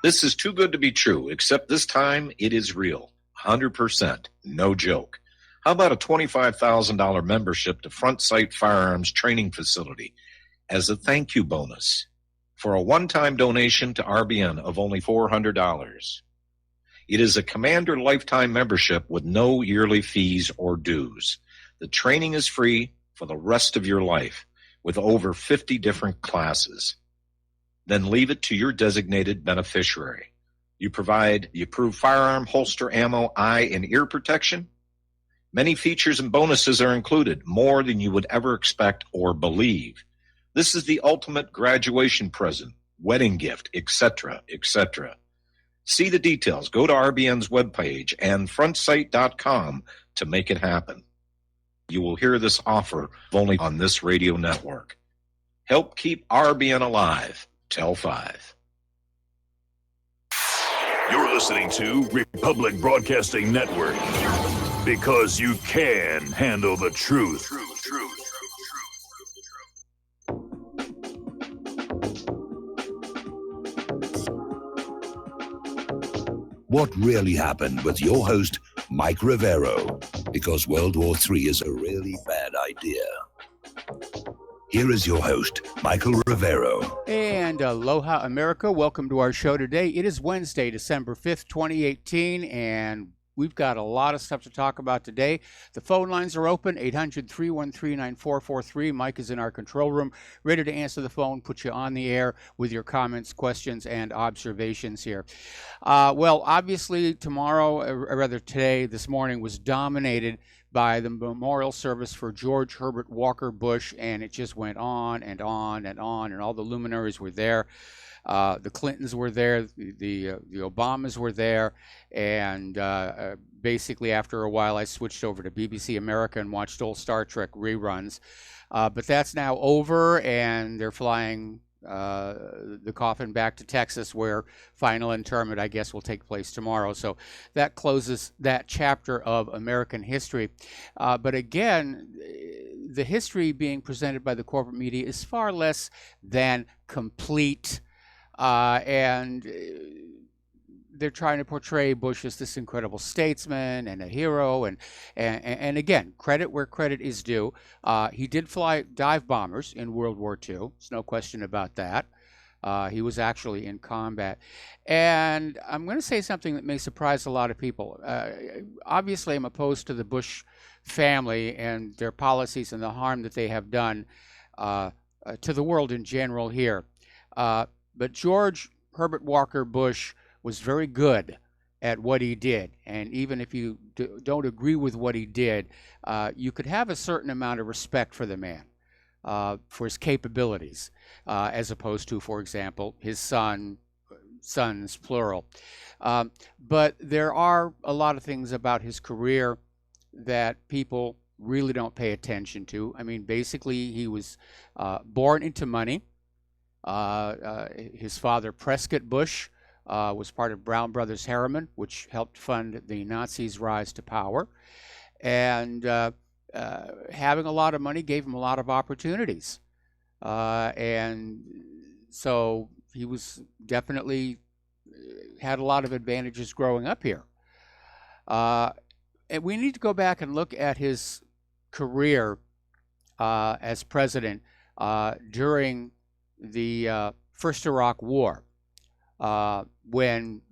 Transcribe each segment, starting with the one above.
This is too good to be true, except this time it is real. 100%. No joke. How about a $25,000 membership to Front Sight Firearms Training Facility as a thank you bonus for a one-time donation to RBN of only $400? It is a Commander lifetime membership with no yearly fees or dues. The training is free for the rest of your life with over 50 different classes. Then leave it to your designated beneficiary. You provide the approved firearm, holster, ammo, eye, and ear protection. Many features and bonuses are included, more than you would ever expect or believe. This is the ultimate graduation present, wedding gift, etc., etc. See the details. Go to RBN's webpage and frontsight.com to make it happen. You will hear this offer only on this radio network. Help keep RBN alive. Tell 5. You're listening to Republic Broadcasting Network, because you can handle the truth. What really happened with your host, Mike Rivero, because World War III is a really bad idea. Here is your host, Michael Rivero. And aloha, America. Welcome to our show today. It is Wednesday, December 5th, 2018, and we've got a lot of stuff to talk about today. The phone lines are open, 800-313-9443. Mike is in our control room, ready to answer the phone, put you on the air with your comments, questions, and observations here. Well, obviously, tomorrow, or rather today, this morning, was dominated by the memorial service for George Herbert Walker Bush, and it just went on and on and on, and all the luminaries were there. The Clintons were there, the Obamas were there, and basically after a while I switched over to BBC America and watched old Star Trek reruns. But that's now over, and they're flying the coffin back to Texas, where final interment, I guess, will take place tomorrow. So that closes that chapter of American history. But again, the history being presented by the corporate media is far less than complete. And they're trying to portray Bush as this incredible statesman and a hero, and again, credit where credit is due. He did fly dive bombers in World War II. There's no question about that. He was actually in combat. And I'm going to say something that may surprise a lot of people. Obviously, I'm opposed to the Bush family and their policies and the harm that they have done to the world in general here. But George Herbert Walker Bush was very good at what he did. And even if you don't agree with what he did, you could have a certain amount of respect for the man, for his capabilities, as opposed to, for example, his sons, plural. But there are a lot of things about his career that people really don't pay attention to. I mean, basically, he was born into money. His father, Prescott Bush, was part of Brown Brothers Harriman, which helped fund the Nazis' rise to power. And having a lot of money gave him a lot of opportunities. And so he was definitely had a lot of advantages growing up here. And we need to go back and look at his career as president during the first Iraq War, when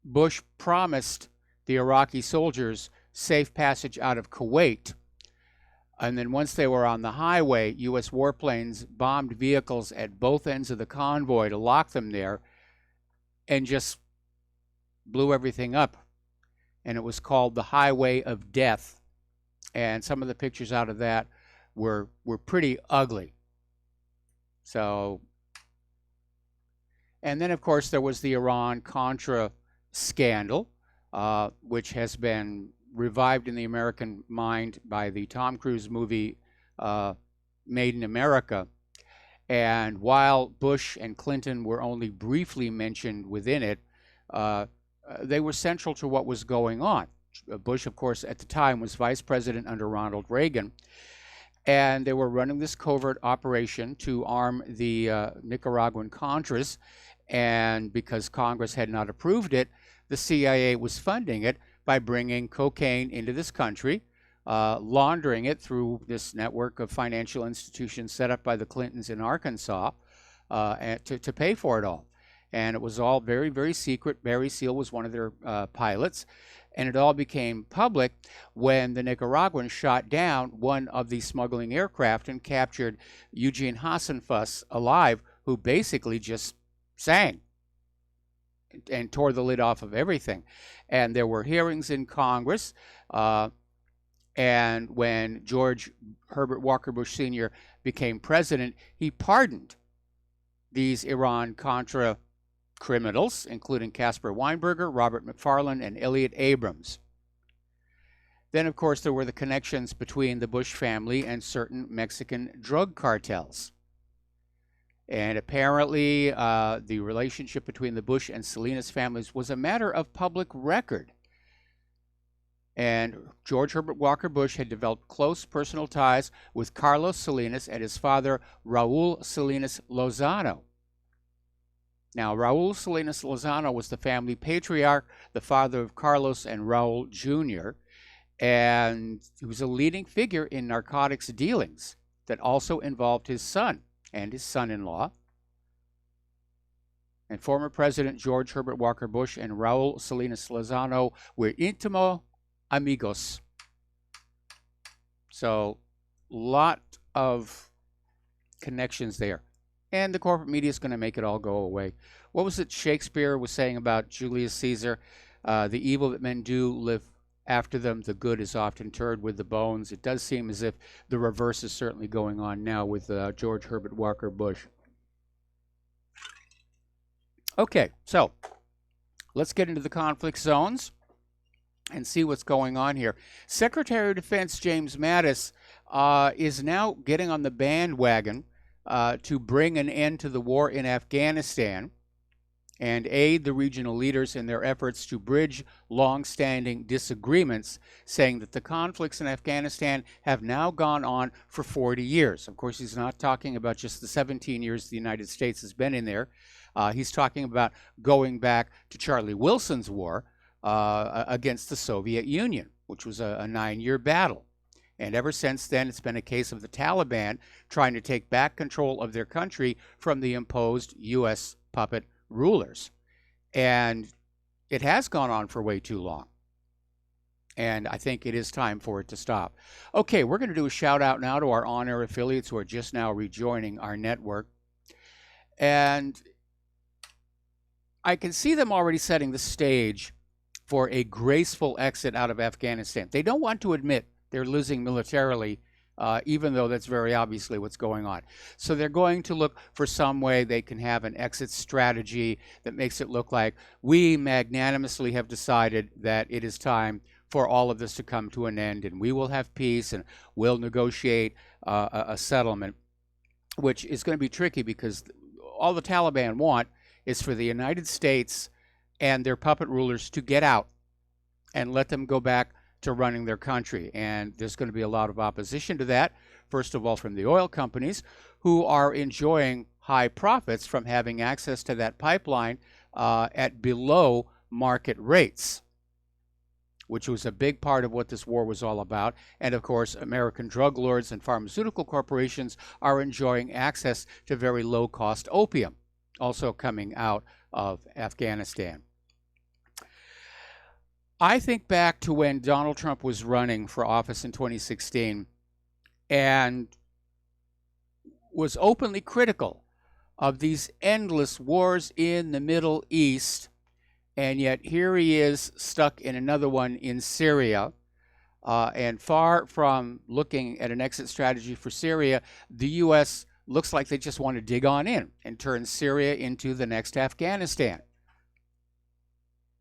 Bush promised the Iraqi soldiers safe passage out of Kuwait. And then once they were on the highway, U.S. warplanes bombed vehicles at both ends of the convoy to lock them there and just blew everything up. And it was called the Highway of Death. And some of the pictures out of that were pretty ugly. So, and then of course there was the Iran-Contra scandal, which has been revived in the American mind by the Tom Cruise movie Made in America. And while Bush and Clinton were only briefly mentioned within it, they were central to what was going on. Bush, of course, at the time was vice president under Ronald Reagan. And they were running this covert operation to arm the Nicaraguan Contras. And because Congress had not approved it, the CIA was funding it by bringing cocaine into this country, laundering it through this network of financial institutions set up by the Clintons in Arkansas to pay for it all. And it was all very, very secret. Barry Seal was one of their pilots. And it all became public when the Nicaraguans shot down one of the smuggling aircraft and captured Eugene Hasenfuss alive, who basically just sang and tore the lid off of everything. And there were hearings in Congress. And when George Herbert Walker Bush Sr. became president, he pardoned these Iran-Contra criminals, including Caspar Weinberger, Robert McFarland, and Elliot Abrams. Then, of course, there were the connections between the Bush family and certain Mexican drug cartels. And apparently, the relationship between the Bush and Salinas families was a matter of public record. And George Herbert Walker Bush had developed close personal ties with Carlos Salinas and his father, Raul Salinas Lozano. Now, Raul Salinas Lozano was the family patriarch, the father of Carlos and Raul Jr., and he was a leading figure in narcotics dealings that also involved his son and his son-in-law. And former President George Herbert Walker Bush and Raul Salinas Lozano were intimo amigos. So, lot of connections there. And the corporate media is going to make it all go away. What was it Shakespeare was saying about Julius Caesar? The evil that men do live after them, the good is often interred with the bones. It does seem as if the reverse is certainly going on now with George Herbert Walker Bush. Okay, so let's get into the conflict zones and see what's going on here. Secretary of Defense James Mattis is now getting on the bandwagon to bring an end to the war in Afghanistan and aid the regional leaders in their efforts to bridge long-standing disagreements, saying that the conflicts in Afghanistan have now gone on for 40 years. Of course, he's not talking about just the 17 years the United States has been in there. He's talking about going back to Charlie Wilson's war against the Soviet Union, which was a 9-year battle. And ever since then, it's been a case of the Taliban trying to take back control of their country from the imposed U.S. puppet rulers. And it has gone on for way too long. And I think it is time for it to stop. Okay, we're going to do a shout out now to our on-air affiliates who are just now rejoining our network. And I can see them already setting the stage for a graceful exit out of Afghanistan. They don't want to admit they're losing militarily, even though that's very obviously what's going on. So they're going to look for some way they can have an exit strategy that makes it look like we magnanimously have decided that it is time for all of this to come to an end, and we will have peace, and we'll negotiate a settlement, which is going to be tricky because all the Taliban want is for the United States and their puppet rulers to get out and let them go back to running their country. And there's going to be a lot of opposition to that, first of all from the oil companies, who are enjoying high profits from having access to that pipeline at below market rates, which was a big part of what this war was all about. And of course, American drug lords and pharmaceutical corporations are enjoying access to very low-cost opium, also coming out of Afghanistan. I think back to when Donald Trump was running for office in 2016 and was openly critical of these endless wars in the Middle East, and yet here he is stuck in another one in Syria. And far from looking at an exit strategy for Syria, the U.S. looks like they just want to dig on in and turn Syria into the next Afghanistan.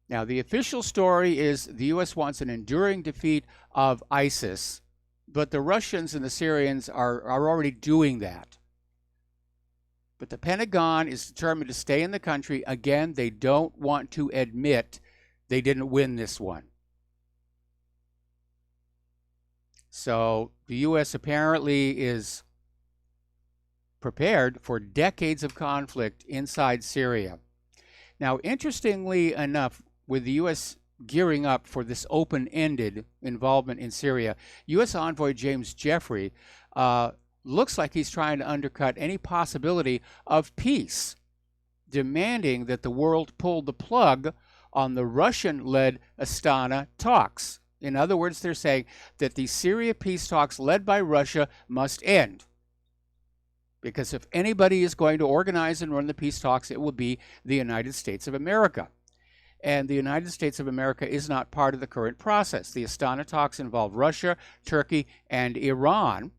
Now, the official story is the U.S. wants an enduring defeat of ISIS, but the Russians and the Syrians are already doing that. But the Pentagon is determined to stay in the country. Again, they don't want to admit they didn't win this one. So the U.S. apparently is prepared for decades of conflict inside Syria. Now, interestingly enough, with the U.S. gearing up for this open-ended involvement in Syria, U.S. Envoy James Jeffrey looks like he's trying to undercut any possibility of peace, demanding that the world pull the plug on the Russian-led Astana talks. In other words, they're saying that the Syria peace talks led by Russia must end. Because if anybody is going to organize and run the peace talks, it will be the United States of America. And the United States of America is not part of the current process. The Astana talks involve Russia, Turkey, and Iran.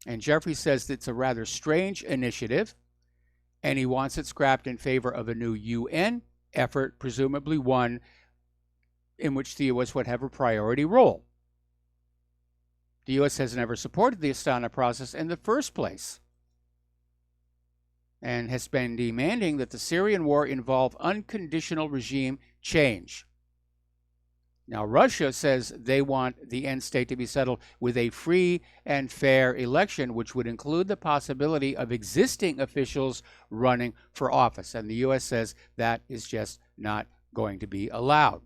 And Jeffrey says it's a rather strange initiative, and he wants it scrapped in favor of a new UN effort, presumably one in which the U.S. would have a priority role. The U.S. has never supported the Astana process in the first place, and has been demanding that the Syrian war involve unconditional regime change. Now, Russia says they want the end state to be settled with a free and fair election, which would include the possibility of existing officials running for office. And the U.S. says that is just not going to be allowed.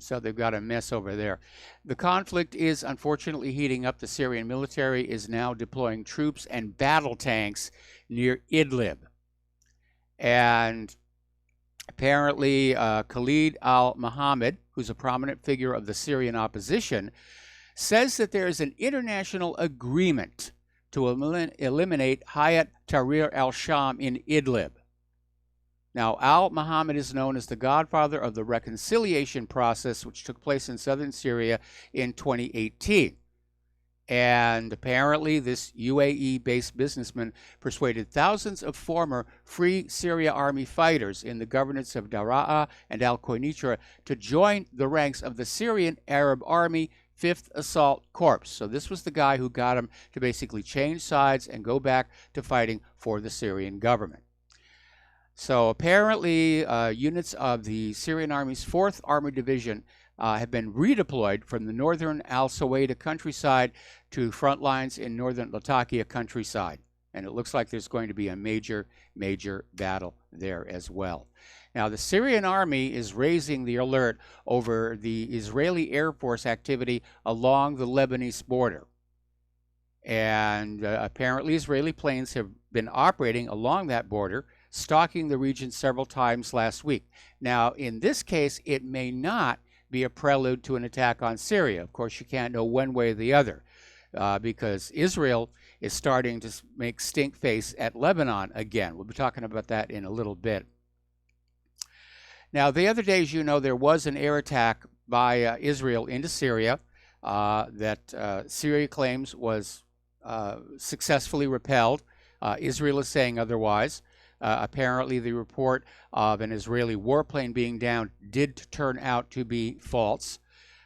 So they've got a mess over there. The conflict is unfortunately heating up. The Syrian military is now deploying troops and battle tanks near Idlib. And apparently Khalid al-Mohammed, who's a prominent figure of the Syrian opposition, says that there is an international agreement to eliminate Hayat Tahrir al-Sham in Idlib. Now, al-Mohammed is known as the godfather of the reconciliation process, which took place in southern Syria in 2018. And apparently this UAE-based businessman persuaded thousands of former Free Syria Army fighters in the governorates of Daraa and Al-Quneitra to join the ranks of the Syrian Arab Army 5th Assault Corps. So this was the guy who got him to basically change sides and go back to fighting for the Syrian government. So apparently units of the Syrian Army's 4th Armored Division have been redeployed from the northern Al-Suwaida countryside to front lines in northern Latakia countryside. And it looks like there's going to be a major, major battle there as well. Now, the Syrian army is raising the alert over the Israeli Air Force activity along the Lebanese border. And apparently Israeli planes have been operating along that border, stalking the region several times last week. Now, in this case, it may not be a prelude to an attack on Syria. Of course, you can't know one way or the other, because Israel is starting to make stink face at Lebanon again. We'll be talking about that in a little bit. Now, the other day, as you know, there was an air attack by Israel into Syria that Syria claims was successfully repelled. Israel is saying otherwise. Apparently, the report of an Israeli warplane being downed did turn out to be false.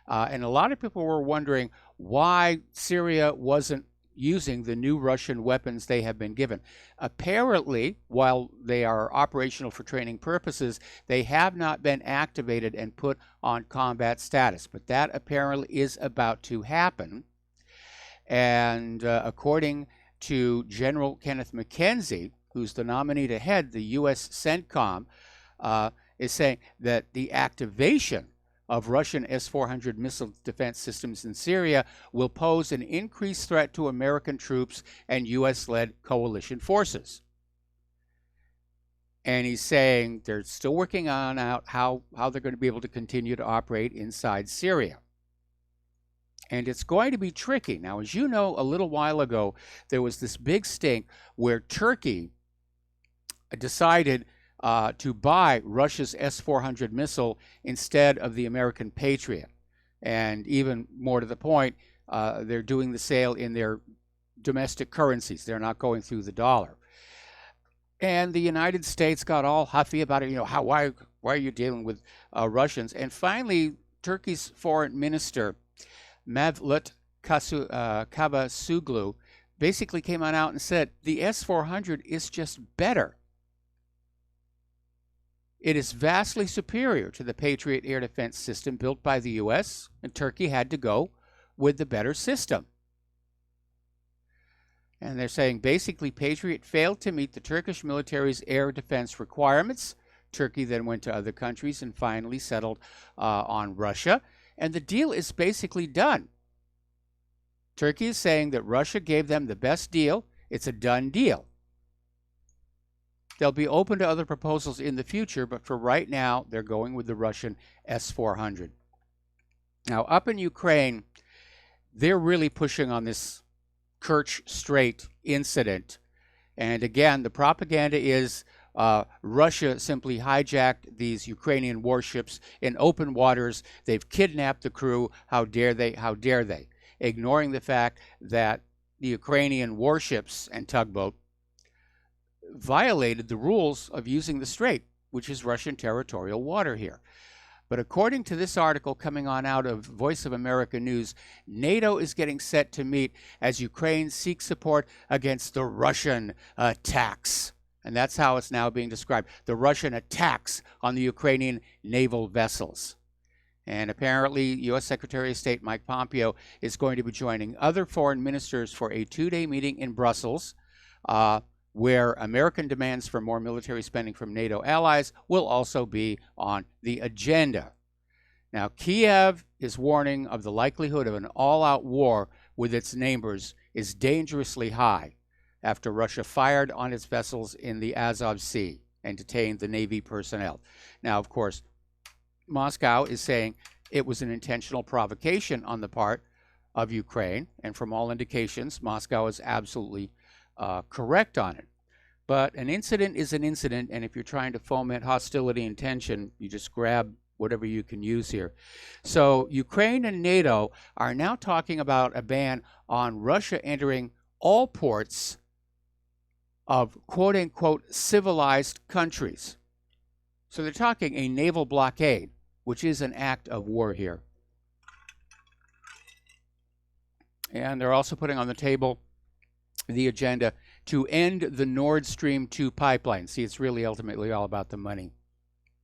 And a lot of people were wondering why Syria wasn't using the new Russian weapons they have been given. Apparently, while they are operational for training purposes, they have not been activated and put on combat status. But that apparently is about to happen. And according to General Kenneth McKenzie, who's the nominee to head the U.S. CENTCOM, is saying that the activation of Russian S-400 missile defense systems in Syria will pose an increased threat to American troops and U.S.-led coalition forces. And he's saying they're still working on out how they're going to be able to continue to operate inside Syria. And it's going to be tricky. Now, as you know, a little while ago, there was this big stink where Turkey decided to buy Russia's S-400 missile instead of the American Patriot. And even more to the point, they're doing the sale in their domestic currencies. They're not going through the dollar. And the United States got all huffy about it. You know, why are you dealing with Russians? And finally, Turkey's foreign minister, Mevlut Cavusoglu, basically came on out and said, the S-400 is just better. It is vastly superior to the Patriot air defense system built by the U.S., and Turkey had to go with the better system. And they're saying basically Patriot failed to meet the Turkish military's air defense requirements. Turkey then went to other countries and finally settled on Russia. And the deal is basically done. Turkey is saying that Russia gave them the best deal. It's a done deal. They'll be open to other proposals in the future, but for right now, they're going with the Russian S-400. Now, up in Ukraine, they're really pushing on this Kerch Strait incident. And again, the propaganda is Russia simply hijacked these Ukrainian warships in open waters. They've kidnapped the crew. How dare they? How dare they? Ignoring the fact that the Ukrainian warships and tugboat violated the rules of using the strait, which is Russian territorial water here. But according to this article coming on out of Voice of America News, NATO is getting set to meet as Ukraine seeks support against the Russian attacks. And that's how it's now being described, the Russian attacks on the Ukrainian naval vessels. And apparently, U.S. Secretary of State Mike Pompeo is going to be joining other foreign ministers for a 2-day meeting in Brussels, where American demands for more military spending from NATO allies will also be on the agenda. Now, Kiev is warning of the likelihood of an all-out war with its neighbors is dangerously high after Russia fired on its vessels in the Azov Sea and detained the Navy personnel. Now, of course, Moscow is saying it was an intentional provocation on the part of Ukraine, and from all indications, Moscow is absolutely correct on it. But an incident is an incident, and if you're trying to foment hostility and tension, you just grab whatever you can use here. So Ukraine and NATO are now talking about a ban on Russia entering all ports of quote-unquote civilized countries. So they're talking a naval blockade, which is an act of war here. And they're also putting on the table the agenda to end the Nord Stream 2 pipeline. See, it's really ultimately all about the money.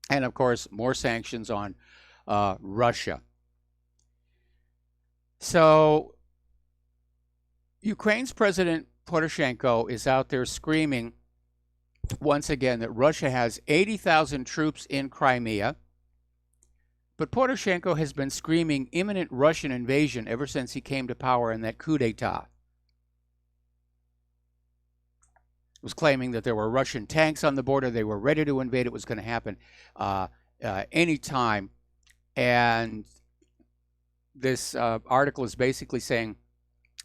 And of course, more sanctions on Russia. So Ukraine's President Poroshenko is out there screaming once again that Russia has 80,000 troops in Crimea. But Poroshenko has been screaming imminent Russian invasion ever since he came to power in that coup d'etat. Was claiming that there were Russian tanks on the border. They were ready to invade. It was going to happen anytime. And this article is basically saying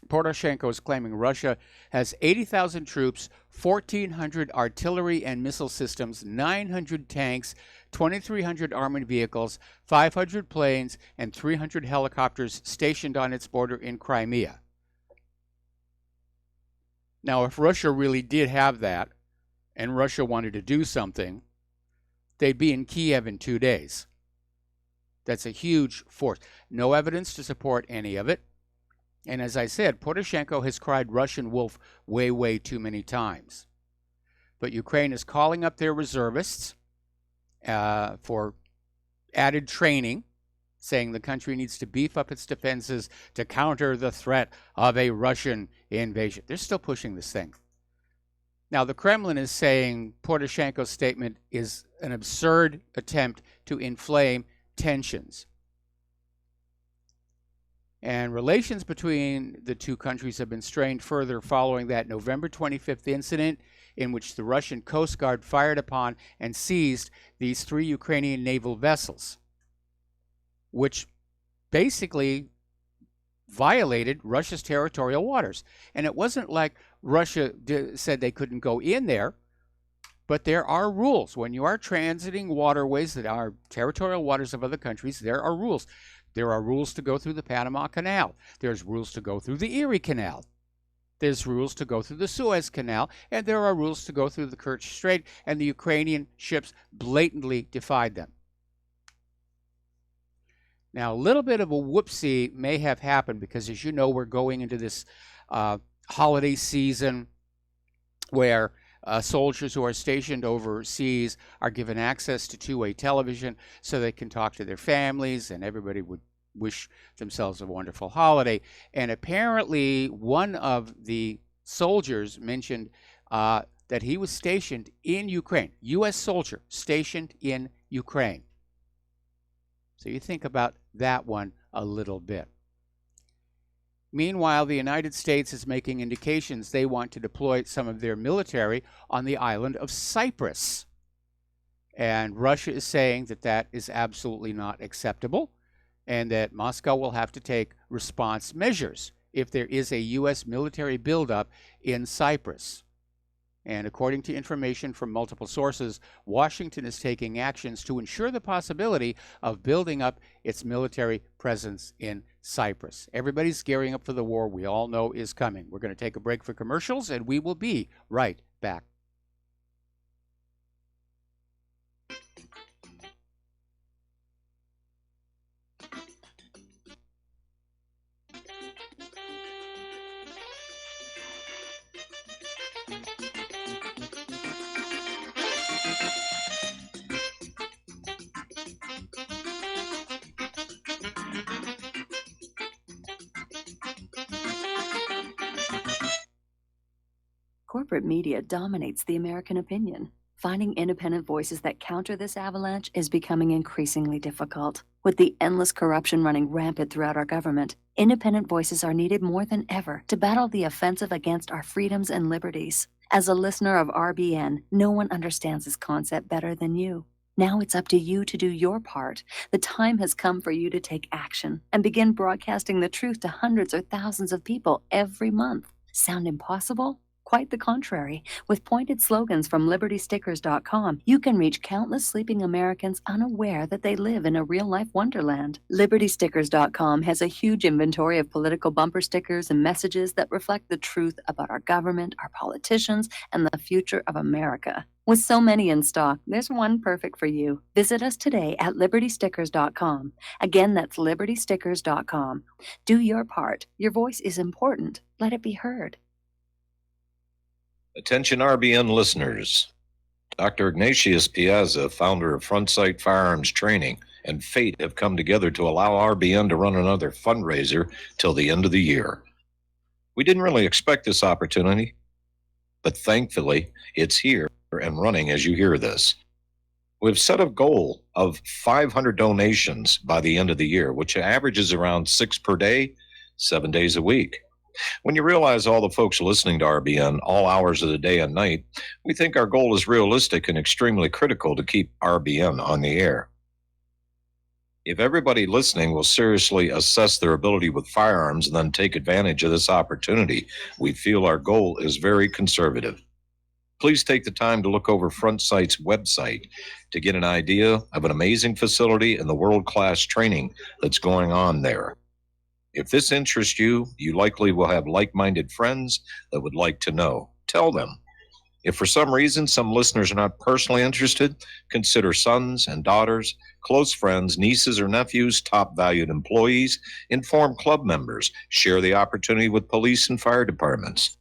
Poroshenko is claiming Russia has 80,000 troops, 1,400 artillery and missile systems, 900 tanks, 2,300 armored vehicles, 500 planes, and 300 helicopters stationed on its border in Crimea. Now, if Russia really did have that, and Russia wanted to do something, they'd be in Kiev in 2 days. That's a huge force. No evidence to support any of it. And as I said, Poroshenko has cried Russian wolf way, way too many times. But Ukraine is calling up their reservists for added training, saying the country needs to beef up its defenses to counter the threat of a Russian invasion. They're still pushing this thing. Now, the Kremlin is saying Poroshenko's statement is an absurd attempt to inflame tensions. And relations between the two countries have been strained further following that November 25th incident in which the Russian Coast Guard fired upon and seized these 3 Ukrainian naval vessels, which basically violated Russia's territorial waters. And it wasn't like Russia said they couldn't go in there, but there are rules. When you are transiting waterways that are territorial waters of other countries, there are rules. There are rules to go through the Panama Canal. There's rules to go through the Erie Canal. There's rules to go through the Suez Canal. And there are rules to go through the Kerch Strait. And the Ukrainian ships blatantly defied them. Now, a little bit of a whoopsie may have happened because, as you know, we're going into this holiday season where soldiers who are stationed overseas are given access to two-way television so they can talk to their families, and everybody would wish themselves a wonderful holiday. And apparently one of the soldiers mentioned that he was stationed in Ukraine, U.S. soldier stationed in Ukraine. So you think about that one a little bit. Meanwhile, the United States is making indications they want to deploy some of their military on the island of Cyprus. And Russia is saying that that is absolutely not acceptable, and that Moscow will have to take response measures if there is a U.S. military buildup in Cyprus. And according to information from multiple sources, Washington is taking actions to ensure the possibility of building up its military presence in Cyprus. Everybody's gearing up for the war we all know is coming. We're going to take a break for commercials, and we will be right back. Corporate media dominates the American opinion. Finding independent voices that counter this avalanche is becoming increasingly difficult. With the endless corruption running rampant throughout our government, independent voices are needed more than ever to battle the offensive against our freedoms and liberties. As a listener of RBN, no one understands this concept better than you. Now it's up to you to do your part. The time has come for you to take action and begin broadcasting the truth to hundreds or thousands of people every month. Sound impossible? Quite the contrary. With pointed slogans from LibertyStickers.com, you can reach countless sleeping Americans unaware that they live in a real-life wonderland. LibertyStickers.com has a huge inventory of political bumper stickers and messages that reflect the truth about our government, our politicians, and the future of America. With so many in stock, there's one perfect for you. Visit us today at LibertyStickers.com. Again, that's LibertyStickers.com. Do your part. Your voice is important. Let it be heard. Attention RBN listeners. Dr. Ignatius Piazza, founder of Front Sight Firearms Training, and fate have come together to allow RBN to run another fundraiser till the end of the year. We didn't really expect this opportunity, but thankfully it's here and running as you hear this. We've set a goal of 500 donations by the end of the year, which averages around 6 per day, 7 days a week. When you realize all the folks listening to RBN all hours of the day and night, we think our goal is realistic and extremely critical to keep RBN on the air. If everybody listening will seriously assess their ability with firearms and then take advantage of this opportunity, we feel our goal is very conservative. Please take the time to look over Front Sight's website to get an idea of an amazing facility and the world-class training that's going on there. If this interests you, you likely will have like-minded friends that would like to know. Tell them. If for some reason some listeners are not personally interested, consider sons and daughters, close friends, nieces or nephews, top valued employees, inform club members, share the opportunity with police and fire departments.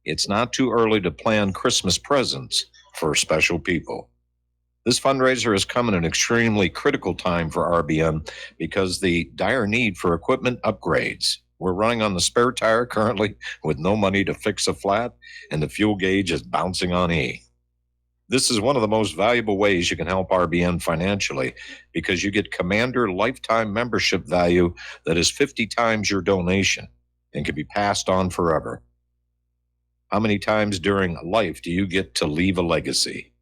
It's not too early to plan Christmas presents for special people. This fundraiser has come at an extremely critical time for RBN because the dire need for equipment upgrades. We're running on the spare tire currently with no money to fix a flat, and the fuel gauge is bouncing on E. This is one of the most valuable ways you can help RBN financially because you get Commander lifetime membership value that is 50 times your donation and can be passed on forever. How many times during life do you get to leave a legacy?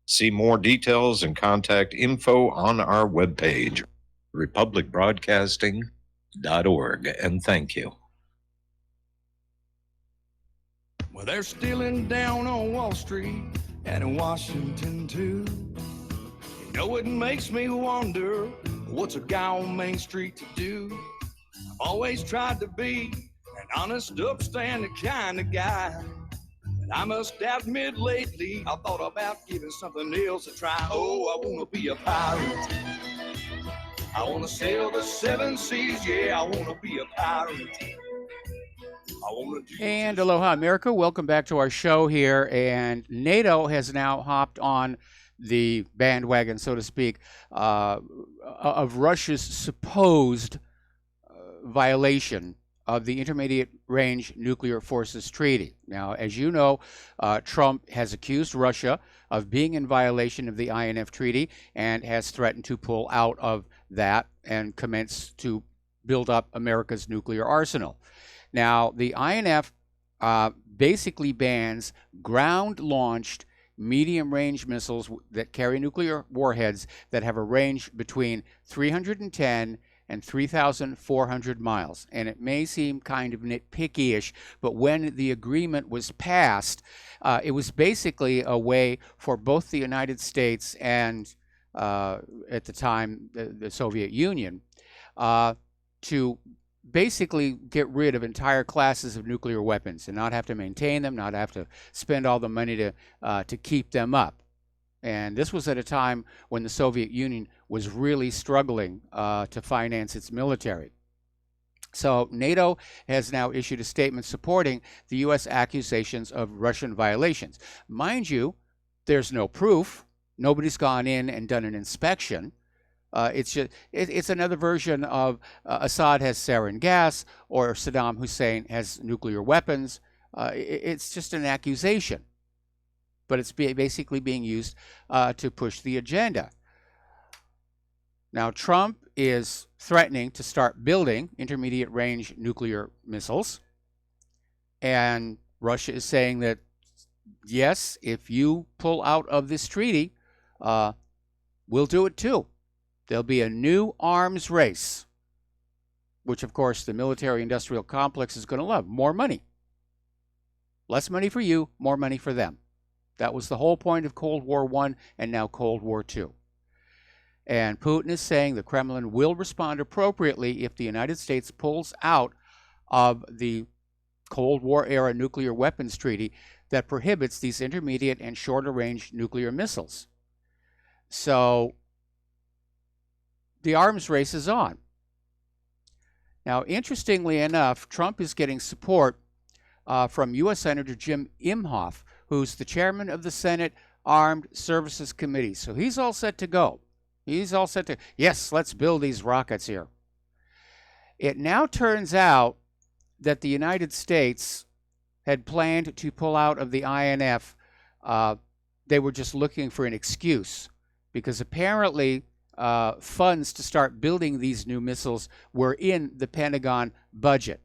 See more details and contact info on our webpage, republicbroadcasting.org, and thank you. Well, they're stealing down on Wall Street and in Washington, too. You know, it makes me wonder, what's a guy on Main Street to do? I've always tried to be an honest, upstanding kind of guy. I must admit lately, I thought about giving something else a try. Oh, I want to be a pirate. I want to sail the 7 seas, yeah, I want to be a pirate. And aloha, America. Welcome back to our show here. And NATO has now hopped on the bandwagon, so to speak, of Russia's supposed violation of the Intermediate Range Nuclear Forces Treaty. Now, as you know, Trump has accused Russia of being in violation of the INF Treaty and has threatened to pull out of that and commence to build up America's nuclear arsenal. Now, the INF basically bans ground-launched medium-range missiles that carry nuclear warheads that have a range between 310 and 3,400 miles. And it may seem kind of nitpicky-ish, but when the agreement was passed, it was basically a way for both the United States and, at the time, the Soviet Union, to basically get rid of entire classes of nuclear weapons and not have to maintain them, not have to spend all the money to keep them up. And this was at a time when the Soviet Union was really struggling to finance its military. So NATO has now issued a statement supporting the U.S. accusations of Russian violations. Mind you, there's no proof. Nobody's gone in and done an inspection. It's another version of Assad has sarin gas or Saddam Hussein has nuclear weapons. It's just an accusation, but it's basically being used to push the agenda. Now, Trump is threatening to start building intermediate range nuclear missiles, and Russia is saying that, yes, if you pull out of this treaty, we'll do it too. There'll be a new arms race, which, of course, the military-industrial complex is going to love. More money. Less money for you, more money for them. That was the whole point of Cold War I and now Cold War II. And Putin is saying the Kremlin will respond appropriately if the United States pulls out of the Cold War-era nuclear weapons treaty that prohibits these intermediate and shorter-range nuclear missiles. So the arms race is on. Now, interestingly enough, Trump is getting support from U.S. Senator Jim Imhoff, who's the chairman of the Senate Armed Services Committee. So he's all set to go. He's all set to, yes, let's build these rockets here. It now turns out that the United States had planned to pull out of the INF. They were just looking for an excuse because apparently funds to start building these new missiles were in the Pentagon budget.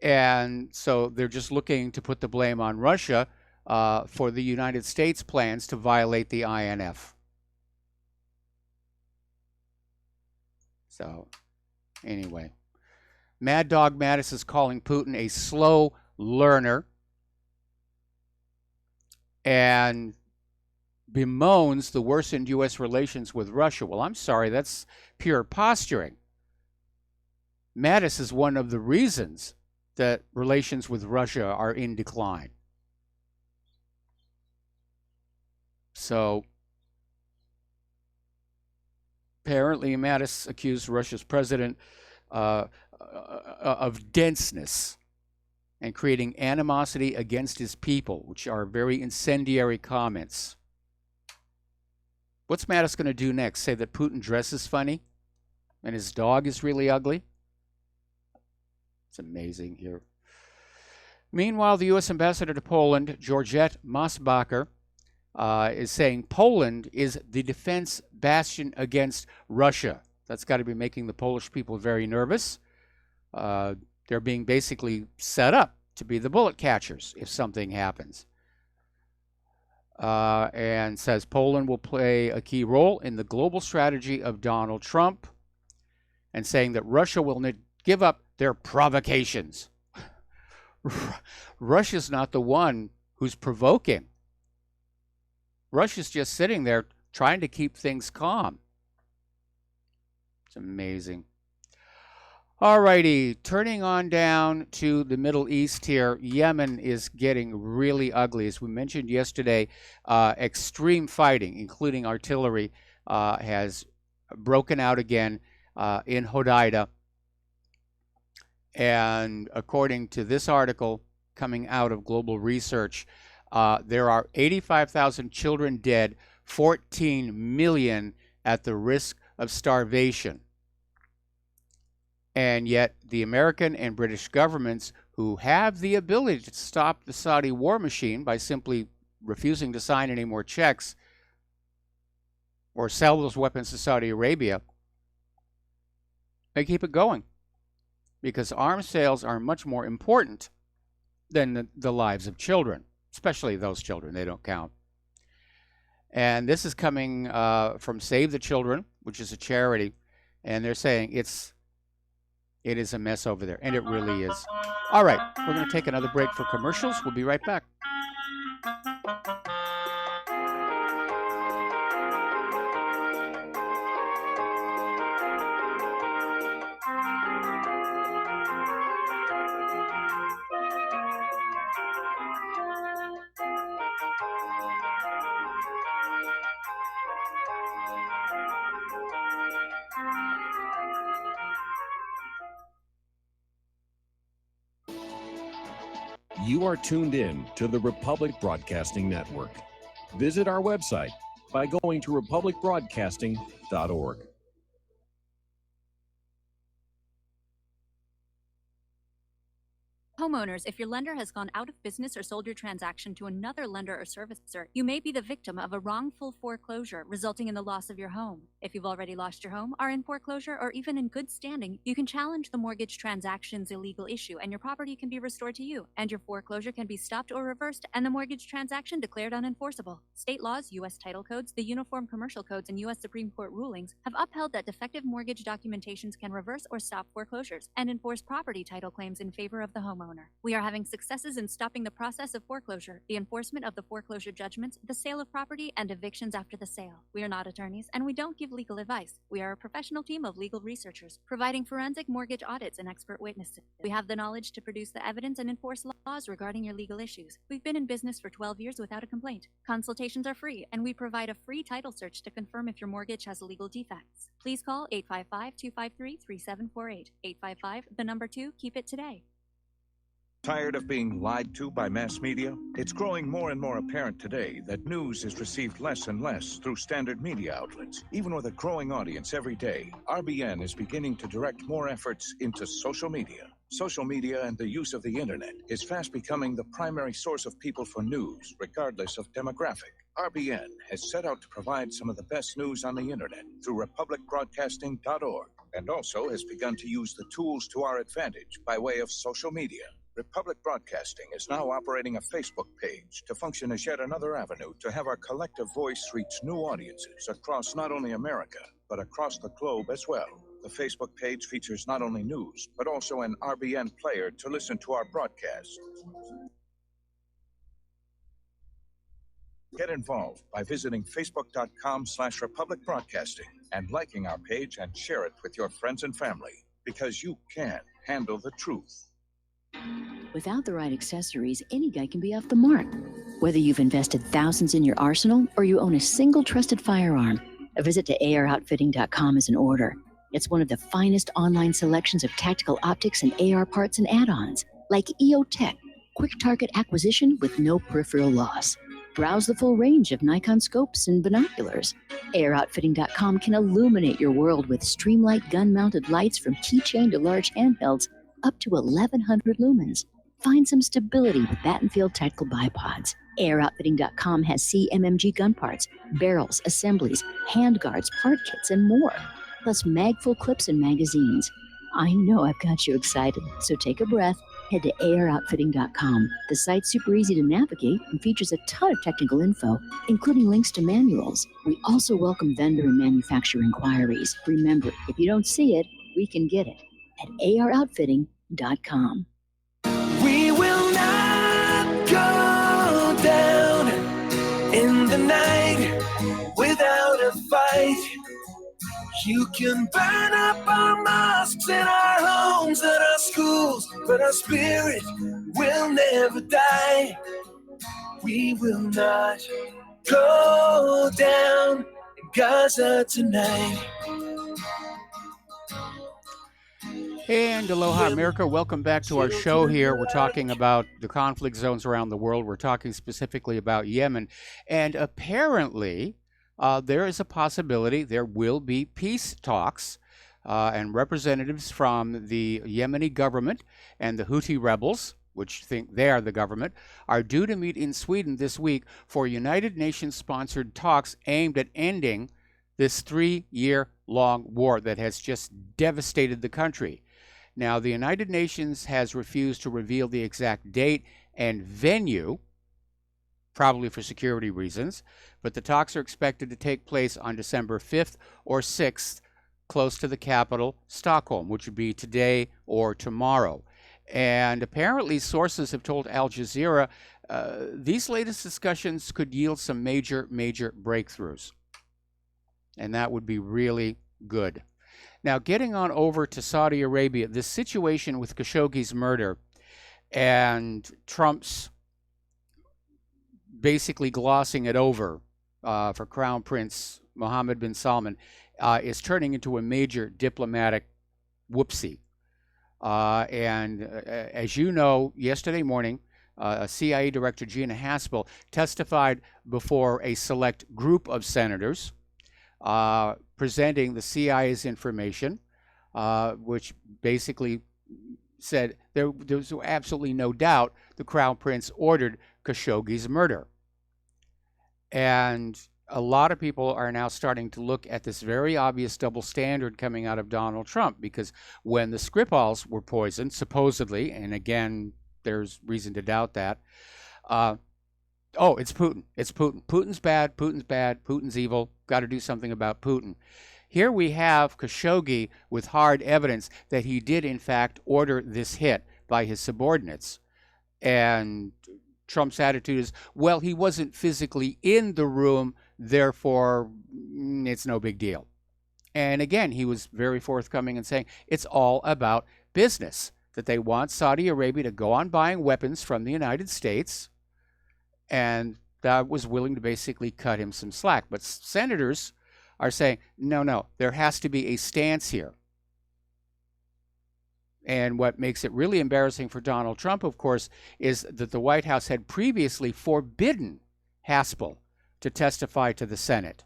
And so they're just looking to put the blame on Russia for the United States' plans to violate the INF. So, anyway. Mad Dog Mattis is calling Putin a slow learner and bemoans the worsened U.S. relations with Russia. Well, I'm sorry, that's pure posturing. Mattis is one of the reasons that relations with Russia are in decline. So, apparently Mattis accused Russia's president of denseness and creating animosity against his people, which are very incendiary comments. What's Mattis going to do next? Say that Putin dresses funny and his dog is really ugly? It's amazing here. Meanwhile, the U.S. ambassador to Poland, Georgette Mosbacher, is saying Poland is the defense bastion against Russia. That's got to be making the Polish people very nervous. They're being basically set up to be the bullet catchers if something happens. And says Poland will play a key role in the global strategy of Donald Trump, and saying that Russia will give up their provocations. Russia's not the one who's provoking. Russia's just sitting there trying to keep things calm. It's amazing. Alrighty, turning on down to the Middle East here. Yemen is getting really ugly. As we mentioned yesterday, extreme fighting, including artillery, has broken out again in Hodeidah. And according to this article coming out of Global Research, there are 85,000 children dead, 14 million at the risk of starvation. And yet the American and British governments, who have the ability to stop the Saudi war machine by simply refusing to sign any more checks or sell those weapons to Saudi Arabia, they keep it going, because arms sales are much more important than the lives of children, especially those children. They don't count. And this is coming from Save the Children, which is a charity, and they're saying it is a mess over there, and it really is. All right, we're going to take another break for commercials. We'll be right back. You are tuned in to the Republic Broadcasting Network. Visit our website by going to republicbroadcasting.org. Homeowners, if your lender has gone out of business or sold your transaction to another lender or servicer, you may be the victim of a wrongful foreclosure, resulting in the loss of your home. If you've already lost your home, are in foreclosure, or even in good standing, you can challenge the mortgage transaction's illegal issue, and your property can be restored to you, and your foreclosure can be stopped or reversed, and the mortgage transaction declared unenforceable. State laws, U.S. title codes, the Uniform Commercial Codes, and U.S. Supreme Court rulings have upheld that defective mortgage documentations can reverse or stop foreclosures and enforce property title claims in favor of the homeowner. We are having successes in stopping the process of foreclosure, the enforcement of the foreclosure judgments, the sale of property, and evictions after the sale. We are not attorneys, and we don't give legal advice. We are a professional team of legal researchers, providing forensic mortgage audits and expert witnesses. We have the knowledge to produce the evidence and enforce laws regarding your legal issues. We've been in business for 12 years without a complaint. Consultations are free, and we provide a free title search to confirm if your mortgage has legal defects. Please call 855-253-3748. 855, the number 2, keep it today. Tired of being lied to by mass media? It's growing more and more apparent today that news is received less and less through standard media outlets. Even with a growing audience every day, RBN is beginning to direct more efforts into social media. Social media and the use of the internet is fast becoming the primary source of people for news, regardless of demographic. RBN has set out to provide some of the best news on the internet through republicbroadcasting.org, and also has begun to use the tools to our advantage by way of social media. Republic Broadcasting is now operating a Facebook page to function as yet another avenue to have our collective voice reach new audiences across not only America, but across the globe as well. The Facebook page features not only news, but also an RBN player to listen to our broadcasts. Get involved by visiting facebook.com/Republic Broadcasting and liking our page and share it with your friends and family, because you can handle the truth. Without the right accessories, any guy can be off the mark. Whether you've invested thousands in your arsenal or you own a single trusted firearm, a visit to AROutfitting.com is in order. It's one of the finest online selections of tactical optics and AR parts and add-ons, like EOTech, quick target acquisition with no peripheral loss. Browse the full range of Nikon scopes and binoculars. AROutfitting.com can illuminate your world with Streamlight gun-mounted lights from keychain to large handhelds, up to 1,100 lumens. Find some stability with Battenfield Tactical Bipods. AROutfitting.com has CMMG gun parts, barrels, assemblies, handguards, part kits, and more. Plus mag-full clips and magazines. I know I've got you excited, so take a breath. Head to AROutfitting.com. The site's super easy to navigate and features a ton of technical info, including links to manuals. We also welcome vendor and manufacturer inquiries. Remember, if you don't see it, we can get it at AROutfitting.com. We will not go down in the night without a fight. You can burn up our mosques and our homes and our schools, but our spirit will never die. We will not go down in Gaza tonight. And aloha, America. Welcome back to our show here. We're talking about the conflict zones around the world. We're talking specifically about Yemen. And apparently, there is a possibility there will be peace talks, and representatives from the Yemeni government and the Houthi rebels, which think they are the government, are due to meet in Sweden this week for United Nations-sponsored talks aimed at ending this 3-year-long war that has just devastated the country. Now, the United Nations has refused to reveal the exact date and venue, probably for security reasons, but the talks are expected to take place on December 5th or 6th, close to the capital, Stockholm, which would be today or tomorrow. And apparently sources have told Al Jazeera these latest discussions could yield some major breakthroughs. And that would be really good. Now, getting on over to Saudi Arabia, this situation with Khashoggi's murder and Trump's basically glossing it over for Crown Prince Mohammed bin Salman is turning into a major diplomatic whoopsie. And as you know, yesterday morning, CIA Director Gina Haspel testified before a select group of senators presenting the CIA's information, which basically said there was absolutely no doubt the Crown Prince ordered Khashoggi's murder. And a lot of people are now starting to look at this very obvious double standard coming out of Donald Trump, because when the Skripals were poisoned, supposedly, and again, there's reason to doubt that, oh, it's Putin. It's Putin. Putin's bad. Putin's bad. Putin's evil. Got to do something about Putin. Here we have Khashoggi with hard evidence that he did, in fact, order this hit by his subordinates. And Trump's attitude is, well, he wasn't physically in the room, therefore it's no big deal. And again, he was very forthcoming in saying it's all about business, that they want Saudi Arabia to go on buying weapons from the United States, and that was willing to basically cut him some slack. But senators are saying, no, there has to be a stance here. And what makes it really embarrassing for Donald Trump, of course, is that the White House had previously forbidden Haspel to testify to the Senate.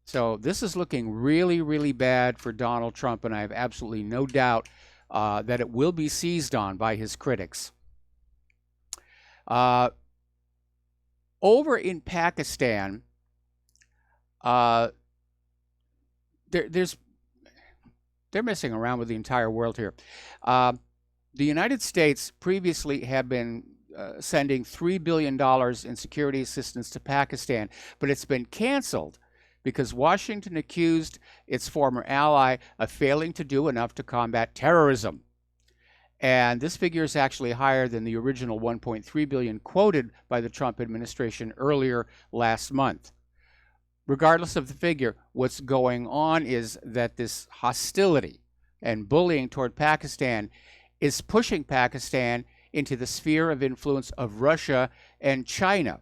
So this is looking really bad for Donald Trump, and I have absolutely no doubt that it will be seized on by his critics. Over in Pakistan, they're messing around with the entire world here. The United States previously had been sending $3 billion in security assistance to Pakistan, but it's been canceled because Washington accused its former ally of failing to do enough to combat terrorism. And this figure is actually higher than the original $1.3 billion quoted by the Trump administration earlier last month. Regardless of the figure, what's going on is that this hostility and bullying toward Pakistan is pushing Pakistan into the sphere of influence of Russia and China.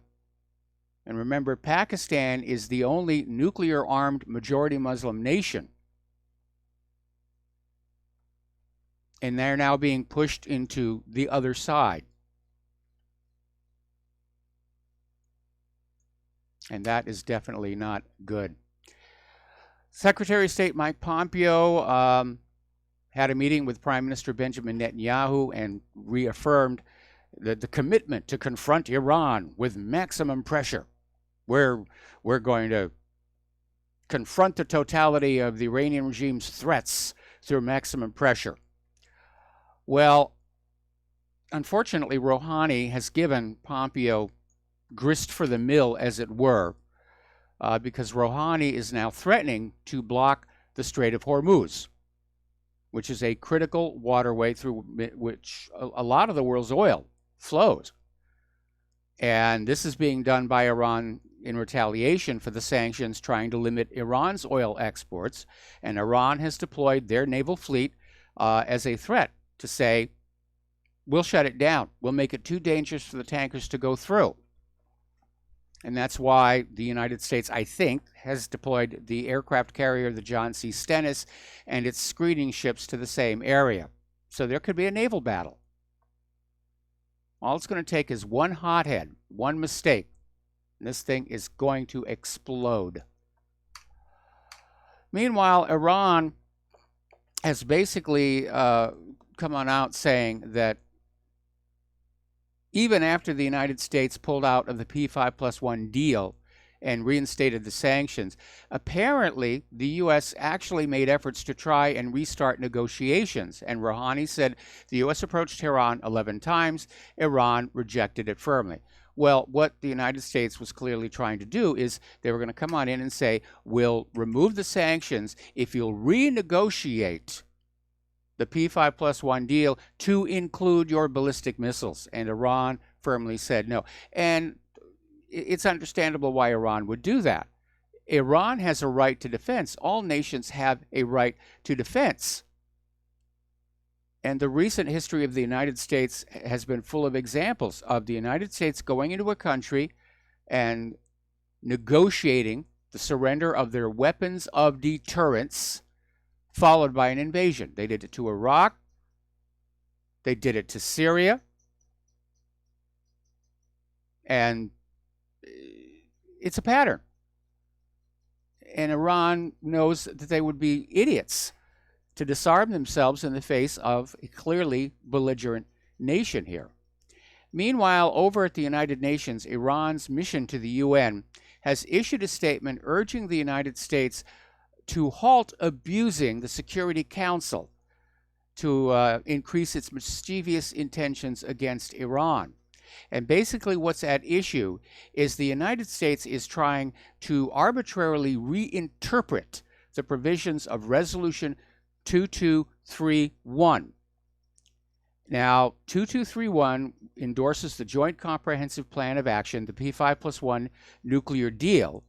And remember, Pakistan is the only nuclear-armed majority Muslim nation. And they're now being pushed into the other side. And that is definitely not good. Secretary of State Mike Pompeo had a meeting with Prime Minister Benjamin Netanyahu and reaffirmed the commitment to confront Iran with maximum pressure. We're going to confront the totality of the Iranian regime's threats through maximum pressure. Well, unfortunately, Rouhani has given Pompeo grist for the mill, as it were, because Rouhani is now threatening to block the Strait of Hormuz, which is a critical waterway through which a lot of the world's oil flows. And this is being done by Iran in retaliation for the sanctions trying to limit Iran's oil exports. And Iran has deployed their naval fleet as a threat to say, we'll shut it down. We'll make it too dangerous for the tankers to go through. And that's why the United States, I think, has deployed the aircraft carrier, the John C. Stennis, and its screening ships to the same area. So there could be a naval battle. All it's going to take is one hothead, one mistake, and this thing is going to explode. Meanwhile, Iran has basically come on out saying that even after the United States pulled out of the P5+1 deal and reinstated the sanctions, apparently the U.S. actually made efforts to try and restart negotiations. And Rouhani said the U.S. approached Tehran 11 times. Iran rejected it firmly. Well, what the United States was clearly trying to do is they were going to come on in and say, we'll remove the sanctions if you'll renegotiate the P5+1 deal to include your ballistic missiles. And Iran firmly said no. And it's understandable why Iran would do that. Iran has a right to defense. All nations have a right to defense. And the recent history of the United States has been full of examples of the United States going into a country and negotiating the surrender of their weapons of deterrence, followed by an invasion. They did it to Iraq. They did it to Syria. And it's a pattern. And Iran knows that they would be idiots to disarm themselves in the face of a clearly belligerent nation here. Meanwhile, over at the United Nations, Iran's mission to the UN has issued a statement urging the United States to halt abusing the Security Council to increase its mischievous intentions against Iran. And basically what's at issue is the United States is trying to arbitrarily reinterpret the provisions of Resolution 2231. Now, 2231 endorses the Joint Comprehensive Plan of Action, the P5+1 nuclear deal,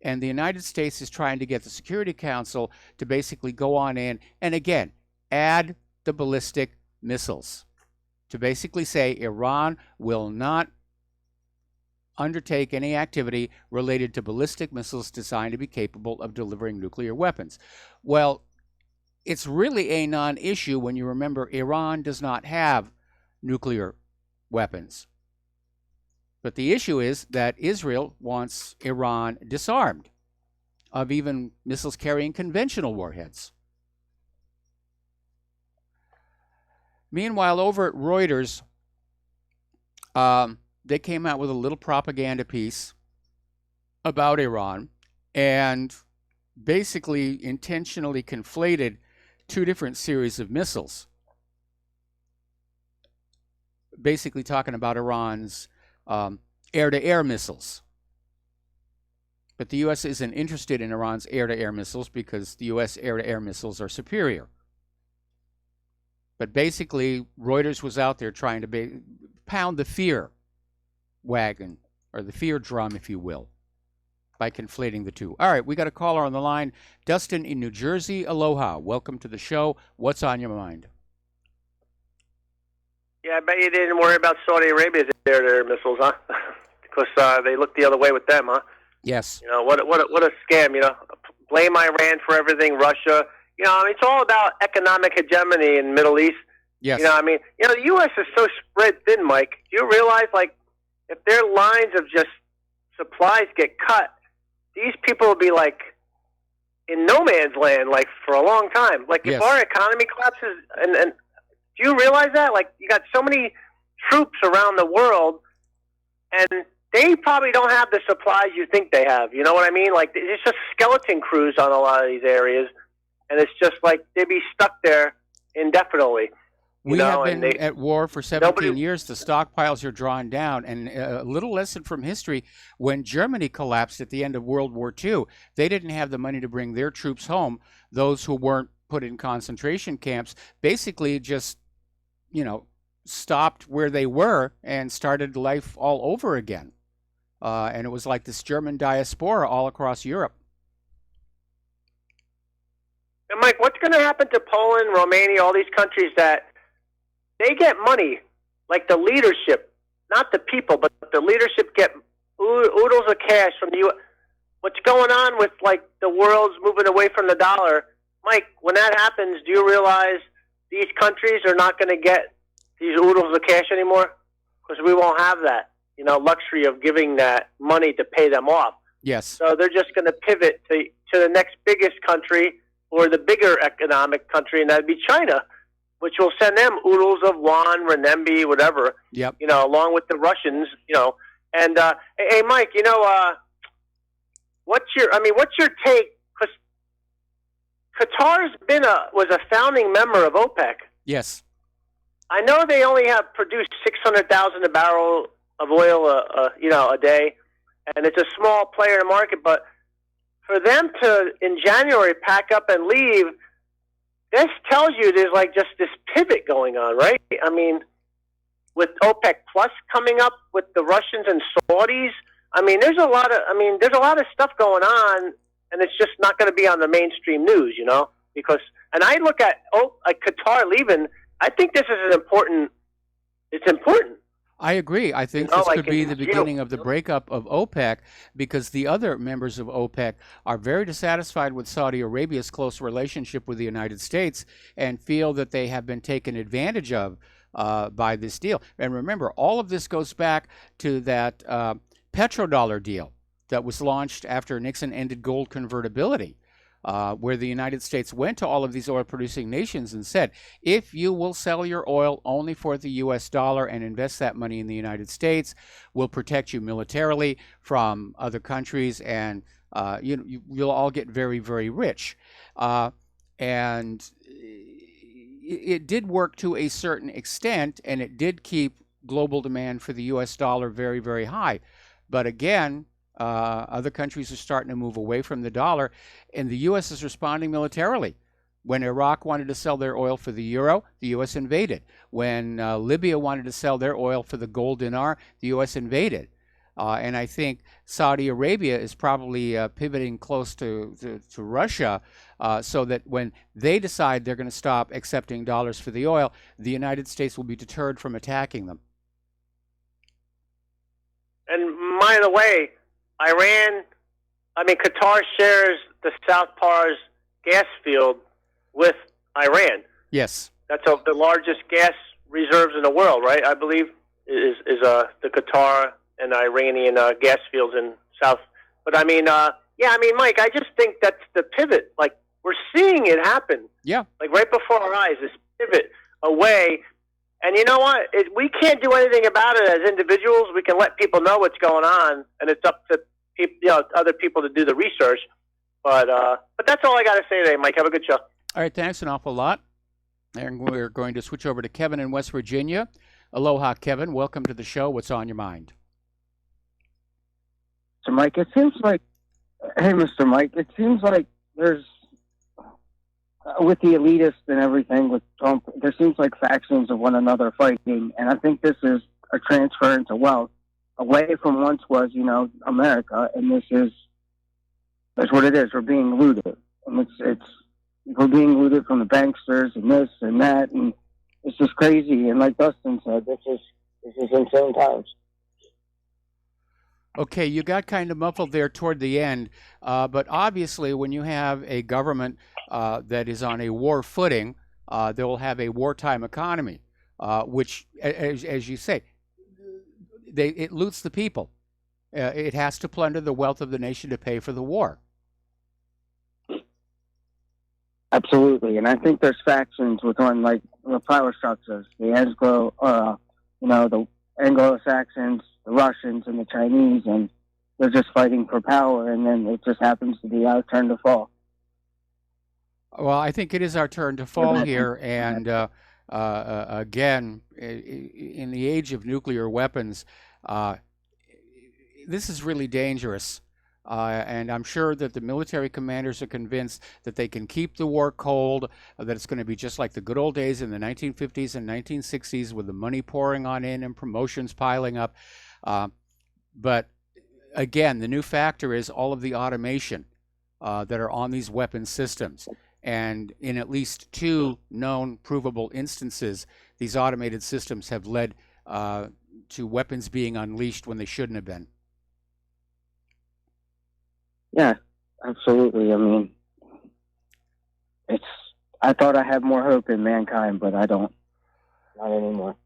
and the United States is trying to get the Security Council to basically go on in and, again, add the ballistic missiles. To basically say Iran will not undertake any activity related to ballistic missiles designed to be capable of delivering nuclear weapons. Well, it's really a non-issue when you remember Iran does not have nuclear weapons. But the issue is that Israel wants Iran disarmed of even missiles carrying conventional warheads. Meanwhile, over at Reuters, they came out with a little propaganda piece about Iran and basically intentionally conflated two different series of missiles. Basically talking about Iran's air-to-air missiles. But the U.S. isn't interested in Iran's air-to-air missiles because the U.S. air-to-air missiles are superior. But basically, Reuters was out there trying to pound the fear wagon, or the fear drum, if you will, by conflating the two. All right, we got a caller on the line. Dustin in New Jersey. Aloha. Welcome to the show. What's on your mind? Yeah, I bet you didn't worry about Saudi Arabia's air-to-air missiles, huh? Because they look the other way with them, huh? Yes. You know, what a scam, you know. Blame Iran for everything, Russia. You know, I mean, it's all about economic hegemony in the Middle East. Yes. You know, I mean, you know, the U.S. is so spread thin, Mike. Do you realize, like, if their lines of just supplies get cut, these people will be, like, in no man's land, like, for a long time. Like, if our economy collapses, and do you realize that? Like, you got so many troops around the world, and they probably don't have the supplies you think they have. You know what I mean? Like, it's just skeleton crews on a lot of these areas, and it's just like they'd be stuck there indefinitely. We have been at war for 17 years. The stockpiles are drawn down. And a little lesson from history, when Germany collapsed at the end of World War II, they didn't have the money to bring their troops home. Those who weren't put in concentration camps basically just, you know, stopped where they were and started life all over again. And it was like this German diaspora all across Europe. And Mike, what's going to happen to Poland, Romania, all these countries that they get money, like the leadership, not the people, but the leadership get oodles of cash from the U.S. What's going on with like the world's moving away from the dollar, Mike? When that happens, do you realize these countries are not going to get these oodles of cash anymore? Because we won't have that, luxury of giving that money to pay them off. Yes. So they're just going to pivot to the next biggest country or the bigger economic country, and that'd be China, which will send them oodles of yuan, renminbi, whatever. Yep. Along with the Russians. And hey, Mike, what's your take? Because Qatar's was a founding member of OPEC. Yes. I know they only have produced 600,000 barrels of oil, a day, and it's a small player in the market. But for them to, in January, pack up and leave, this tells you there's like just this pivot going on, right? I mean, with OPEC Plus coming up with the Russians and Saudis, there's a lot of stuff going on, and it's just not going to be on the mainstream news, because. And I look at Qatar leaving. I think this is important. It's important. I agree. I think this could be the beginning of the breakup of OPEC, because the other members of OPEC are very dissatisfied with Saudi Arabia's close relationship with the United States and feel that they have been taken advantage of by this deal. And remember, all of this goes back to that petrodollar deal that was launched after Nixon ended gold convertibility. Where the United States went to all of these oil-producing nations and said, if you will sell your oil only for the U.S. dollar and invest that money in the United States, we'll protect you militarily from other countries, and you'll all get very, very rich. And it did work to a certain extent, and it did keep global demand for the U.S. dollar very, very high. But again, other countries are starting to move away from the dollar, and the U.S. is responding militarily. When Iraq wanted to sell their oil for the euro, the U.S. invaded. When Libya wanted to sell their oil for the gold dinar, the U.S. invaded. And I think Saudi Arabia is probably pivoting close to Russia, so that when they decide they're going to stop accepting dollars for the oil, the United States will be deterred from attacking them. And by the way, Qatar shares the South Pars gas field with Iran. Yes. That's the largest gas reserves in the world, right? I believe is the Qatar and Iranian gas fields in South. But Mike, I just think that's the pivot. Like, we're seeing it happen. Yeah. Like right before our eyes, this pivot away. And you know what? We can't do anything about it as individuals. We can let people know what's going on, and it's up to other people to do the research. But that's all I got to say today, Mike. Have a good show. All right, thanks an awful lot. And we're going to switch over to Kevin in West Virginia. Aloha, Kevin. Welcome to the show. What's on your mind? So, Mike, it seems like, hey, Mr. Mike, it seems like there's, with the elitists and everything, with Trump, there seems like factions of one another fighting, and I think this is a transference of wealth away from once was, America, and that's what it is. We're being looted, and we're being looted from the banksters and this and that, and it's just crazy. And like Dustin said, this is insane times. Okay, you got kind of muffled there toward the end, but obviously when you have a government that is on a war footing, they will have a wartime economy, which, as you say, it loots the people. It has to plunder the wealth of the nation to pay for the war. Absolutely, and I think there's factions within, like, the power structures, the Anglo-Saxons, the Russians, and the Chinese, and they're just fighting for power, and then it just happens to be our turn to fall. Well, I think it is our turn to fall here, and again, in the age of nuclear weapons, this is really dangerous. And I'm sure that the military commanders are convinced that they can keep the war cold, that it's going to be just like the good old days in the 1950s and 1960s with the money pouring on in and promotions piling up. But again, the new factor is all of the automation that are on these weapon systems. And in at least 2 known provable instances, these automated systems have led to weapons being unleashed when they shouldn't have been. Yeah, absolutely. I mean, I thought I had more hope in mankind, but I don't. Not anymore.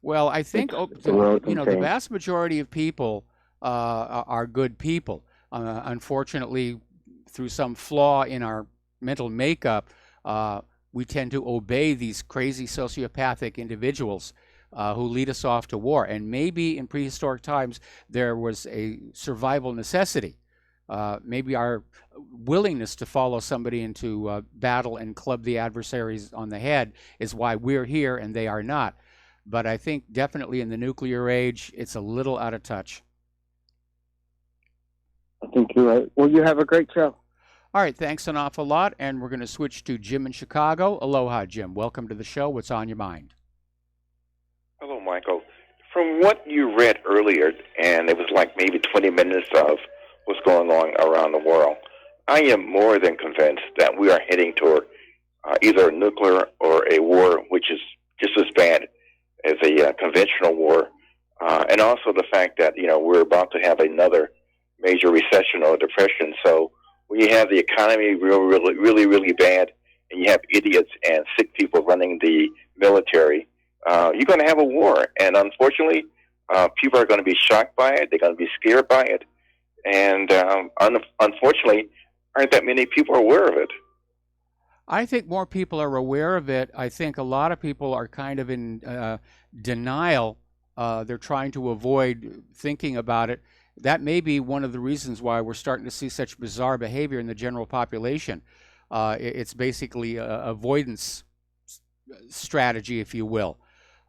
Well, I think the world the can change. vast majority of people are good people. Unfortunately, through some flaw in our mental makeup, we tend to obey these crazy sociopathic individuals who lead us off to war. And maybe in prehistoric times there was a survival necessity. Maybe our willingness to follow somebody into battle and club the adversaries on the head is why we're here and they are not. But I think definitely in the nuclear age, it's a little out of touch. I think you're right. Well, you have a great show. All right, thanks an awful lot. And we're going to switch to Jim in Chicago. Aloha, Jim. Welcome to the show. What's on your mind? Hello, Michael. From what you read earlier, and it was like maybe 20 minutes of what's going on around the world, I am more than convinced that we are heading toward either a nuclear or a war, which is just as bad as a conventional war. And also the fact that, we're about to have another major recession or depression. So when you have the economy really bad, and you have idiots and sick people running the military, you're going to have a war. And unfortunately, people are going to be shocked by it. They're going to be scared by it. And unfortunately, aren't that many people aware of it. I think more people are aware of it. I think a lot of people are kind of in denial. They're trying to avoid thinking about it. That may be one of the reasons why we're starting to see such bizarre behavior in the general population. It's basically an avoidance strategy, if you will.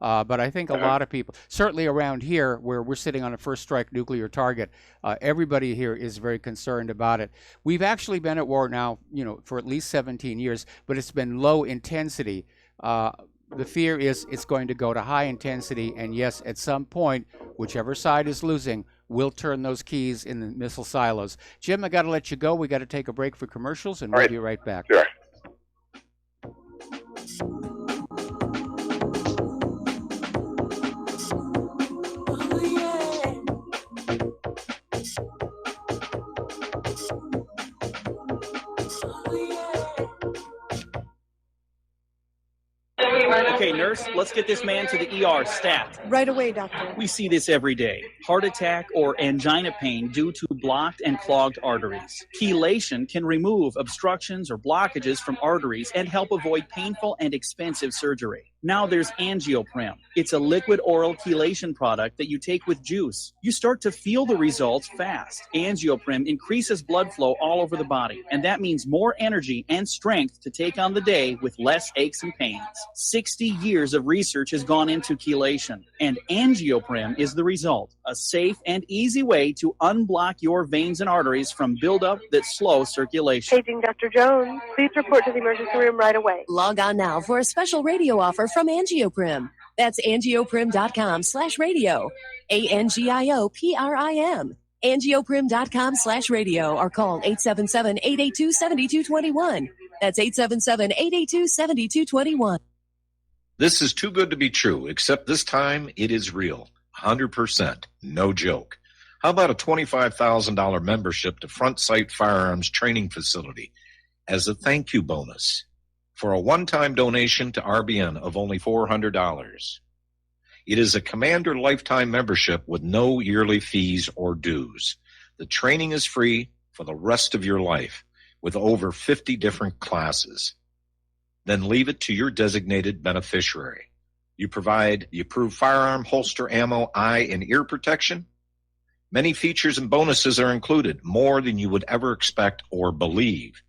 But I think a lot of people, certainly around here where we're sitting on a first strike nuclear target, everybody here is very concerned about it. We've actually been at war now, for at least 17 years, but it's been low intensity. The fear is it's going to go to high intensity, and yes, at some point, whichever side is losing, we'll turn those keys in the missile silos. Jim, I got to let you go. We got to take a break for commercials, and we'll be right back. Sure. Okay, nurse, let's get this man to the ER stat. Right away, doctor. We see this every day. Heart attack or angina pain due to blocked and clogged arteries. Chelation can remove obstructions or blockages from arteries and help avoid painful and expensive surgery. Now there's Angioprim. It's a liquid oral chelation product that you take with juice. You start to feel the results fast. Angioprim increases blood flow all over the body, and that means more energy and strength to take on the day with less aches and pains. 60 years of research has gone into chelation, and Angioprim is the result. A safe and easy way to unblock your veins and arteries from buildup that slow circulation. Paging Dr. Jones. Please report to the emergency room right away. Log on now for a special radio offer from Angioprim. That's angioprim.com/radio. ANGIOPRIM. Angioprim.com/radio or call 877-882-7221. That's 877-882-7221. This is too good to be true, except this time it is real. 100%. No joke. How about a $25,000 membership to Front Sight Firearms Training Facility as a thank you bonus for a one-time donation to RBN of only $400? It is a Commander lifetime membership with no yearly fees or dues. The training is free for the rest of your life with over 50 different classes. Then leave it to your designated beneficiary. You provide the approved firearm, holster, ammo, eye, and ear protection. Many features and bonuses are included, more than you would ever expect or believe.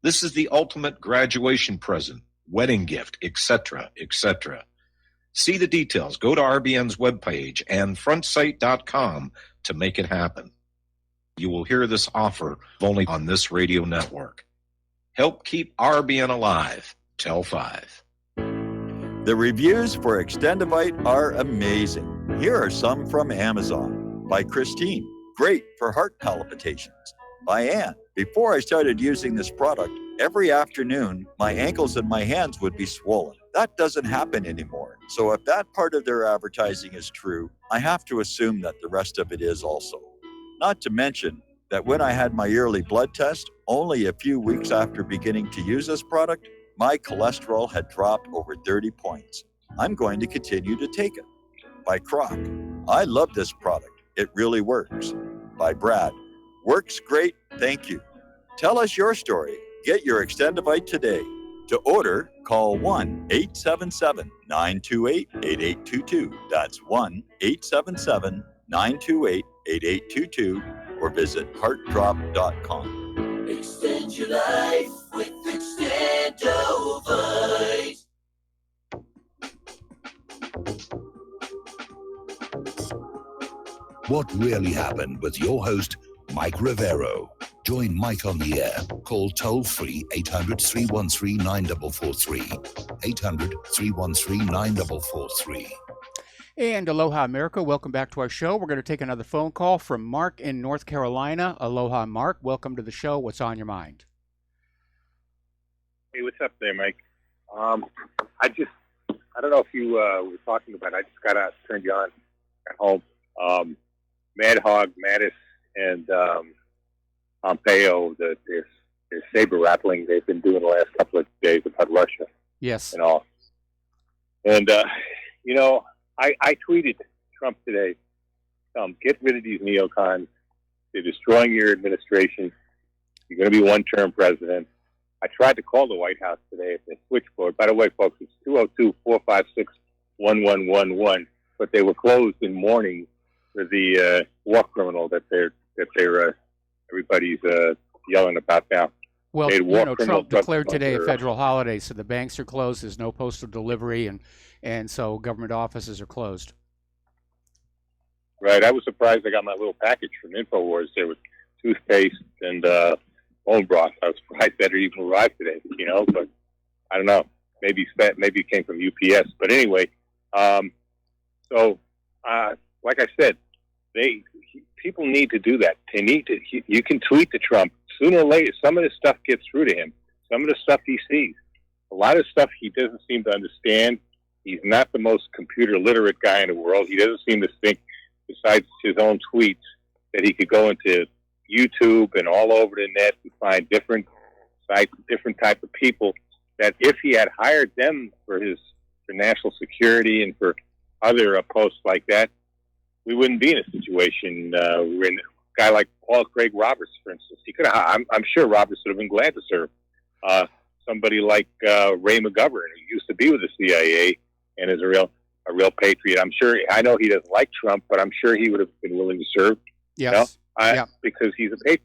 This is the ultimate graduation present, wedding gift, etc., etc. See the details. Go to RBN's webpage and frontsight.com to make it happen. You will hear this offer only on this radio network. Help keep RBN alive. Tell 5. The reviews for Extendivite are amazing. Here are some from Amazon. By Christine, great for heart palpitations. By Ann, before I started using this product, every afternoon my ankles and my hands would be swollen. That doesn't happen anymore. So if that part of their advertising is true, I have to assume that the rest of it is also. Not to mention, that when I had my yearly blood test, only a few weeks after beginning to use this product, my cholesterol had dropped over 30 points. I'm going to continue to take it. By Croc. I love this product. It really works. By Brad. Works great, thank you. Tell us your story. Get your Extendivite today. To order, call 1-877-928-8822. That's 1-877-928-8822 or visit heartdrop.com. Extend your life with Extendovite. What really happened with your host, Mike Rivero. Join Mike on the air. Call toll-free 800-313-9443. 800-313-9443. And aloha, America. Welcome back to our show. We're going to take another phone call from Mark in North Carolina. Aloha, Mark. Welcome to the show. What's on your mind? Hey, what's up there, Mike? I don't know if you were talking about it. I just got to turn you on at home. Mad Hog, Mattis, and Pompeo, their saber rattling they've been doing the last couple of days about Russia. Yes. And all. And, I tweeted Trump today, get rid of these neocons. They're destroying your administration. You're going to be one-term president. I tried to call the White House today at the switchboard. By the way, folks, it's 202-456-1111, but they were closed in mourning for the war criminal that everybody's yelling about now. Well, Trump declared today a federal holiday, so the banks are closed. There's no postal delivery, and so government offices are closed. Right. I was surprised I got my little package from InfoWars. There was toothpaste and bone broth. I was surprised that it even arrived today, but I don't know. Maybe it came from UPS. But anyway, like I said, people need to do that. You can tweet to Trump. Sooner or later, some of this stuff gets through to him. Some of the stuff he sees. A lot of stuff he doesn't seem to understand. He's not the most computer literate guy in the world. He doesn't seem to think, besides his own tweets, that he could go into YouTube and all over the net and find different sites, different type of people that if he had hired them for national security and for other posts like that, we wouldn't be in a situation where a guy like Paul Craig Roberts, for instance, he could. I'm sure Roberts would have been glad to serve. Somebody like Ray McGovern, who used to be with the CIA and is a real patriot. I know he doesn't like Trump, but I'm sure he would have been willing to serve. Yes. Because he's a patriot.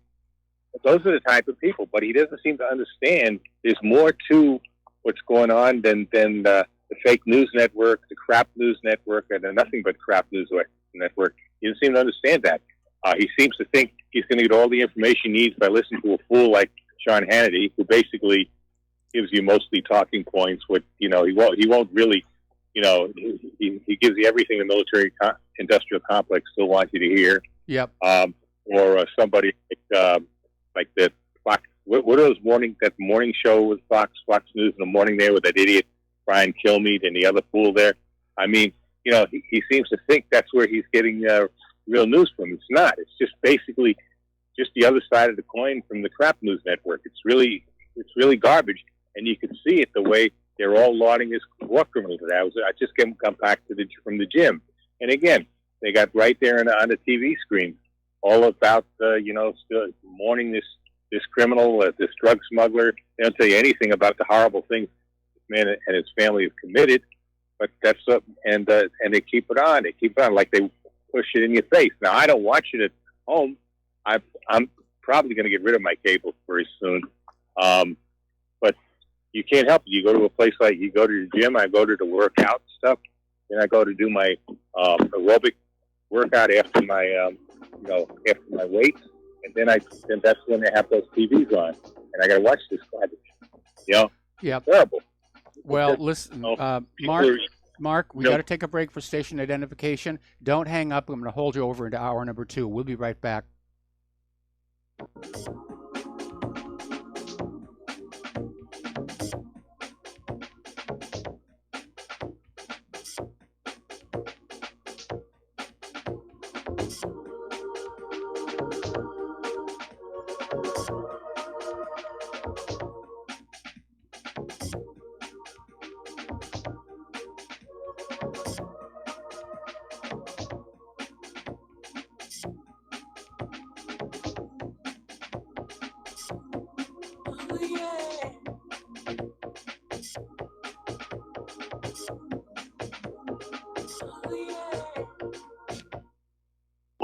But those are the type of people. But he doesn't seem to understand there's more to what's going on than the fake news network, the crap news network, and the nothing but crap news network. He doesn't seem to understand that. He seems to think he's going to get all the information he needs by listening to a fool like Sean Hannity, who basically gives you mostly talking points. He won't really, he gives you everything the military industrial complex still wants you to hear. Yep. Or somebody like the Fox. What are those that morning show with Fox News in the morning there with that idiot Brian Kilmeade and the other fool there? I mean, he seems to think that's where he's getting real news from. It's not. It's just basically just the other side of the coin from the crap news network. It's really garbage, and you can see it the way they're all lauding this war criminal today. I just come back from the gym, and again, they got right there on the TV screen all about still mourning this criminal, this drug smuggler. They don't tell you anything about the horrible things this man and his family have committed. But that's and they keep it on. They keep it on like they push it in your face. Now I don't watch it at home. I'm probably going to get rid of my cable very soon. But you can't help it. You go to a place like you go to the gym. I go to the workout stuff. Then I go to do my aerobic workout after my after my weights, and then that's when they have those TVs on, and I got to watch this garbage. Yeah. Terrible. Well, listen, Mark, we got to take a break for station identification. Don't hang up. I'm going to hold you over into hour number 2. We'll be right back.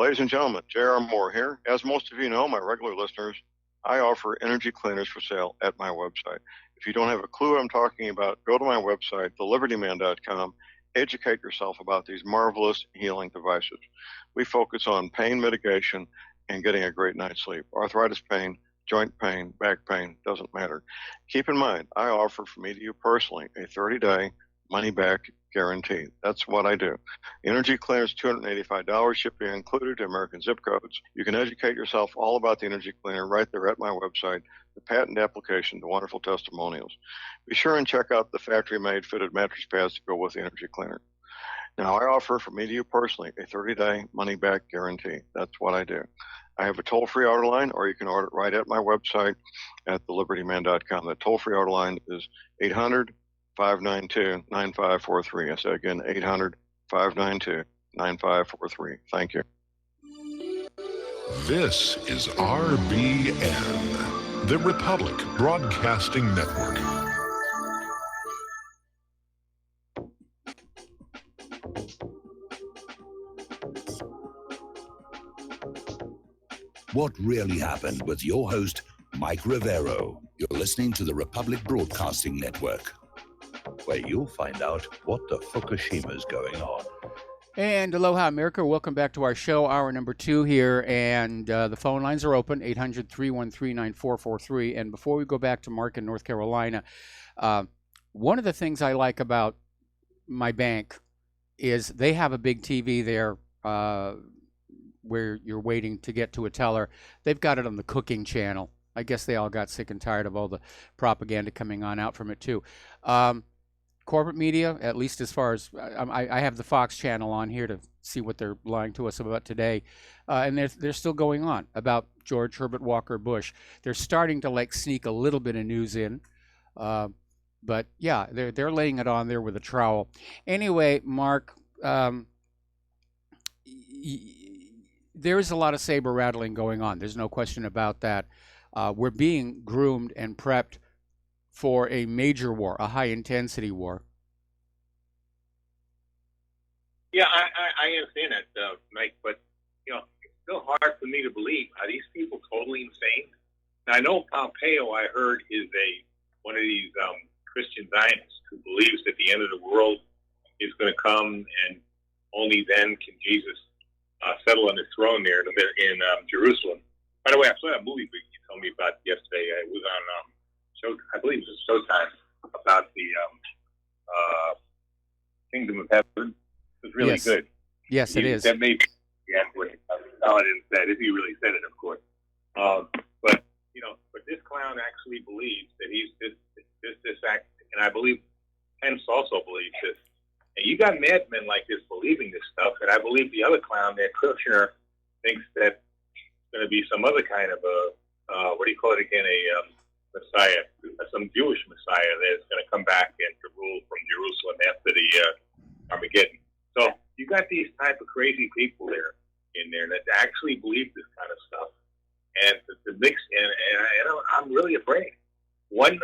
Ladies and gentlemen, J.R. Moore here. As most of you know, my regular listeners, I offer energy cleaners for sale at my website. If you don't have a clue what I'm talking about, go to my website, thelibertyman.com. Educate yourself about these marvelous healing devices. We focus on pain mitigation and getting a great night's sleep. Arthritis pain, joint pain, back pain, doesn't matter. Keep in mind, I offer for me to you personally a 30-day money-back guarantee. That's what I do. Energy cleaners, $285, shipping included to American zip codes. You can educate yourself all about the energy cleaner right there at my website, the patent application, the wonderful testimonials. Be sure and check out the factory-made fitted mattress pads to go with the energy cleaner. Now, I offer for me to you personally a 30-day money-back guarantee. That's what I do. I have a toll-free order line, or you can order it right at my website at thelibertyman.com. The toll-free order line is 800-592-9543. I say again, 800-592-9543. Thank you. This is RBN, the Republic Broadcasting Network. What really happened with your host, Mike Rivero. You're listening to the Republic Broadcasting Network, where you'll find out what the Fukushima's going on. And aloha, America. Welcome back to our show, hour number 2 here. And the phone lines are open, 800-313-9443. And before we go back to Mark in North Carolina, one of the things I like about my bank is they have a big TV there where you're waiting to get to a teller. They've got it on the cooking channel. I guess they all got sick and tired of all the propaganda coming on out from it, too. Corporate media, at least as far as I have the Fox channel on here to see what they're lying to us about today, and they're still going on about George Herbert Walker Bush. They're starting to like sneak a little bit of news in, but yeah, they're laying it on there with a trowel. Anyway, Mark, there is a lot of saber rattling going on. There's no question about that. We're being groomed and prepped for a major war, a high-intensity war. Yeah, I understand that, Mike, but, you know, it's still hard for me to believe. Are these people totally insane? Now, I know Pompeo, I heard, is one of these Christian Zionists who believes that the end of the world is going to come, and only then can Jesus settle on his throne there in Jerusalem. By the way, I saw that movie you told me about yesterday. It was on I believe it was Showtime, about the Kingdom of Heaven. It was really good. Yes, it is. That may be what Paladin said, if he really said it, of course. But you know, but this clown actually believes that he's this act, and I believe Pence also believes this. And you got madmen like this believing this stuff, and I believe the other clown there, Kushner, thinks that it's going to be some other kind of a what do you call it again? Messiah, some Jewish Messiah that's going to come back and to rule from Jerusalem after the Armageddon. So you got these type of crazy people there in there that actually believe this kind of stuff, and the mix. And I'm really afraid. One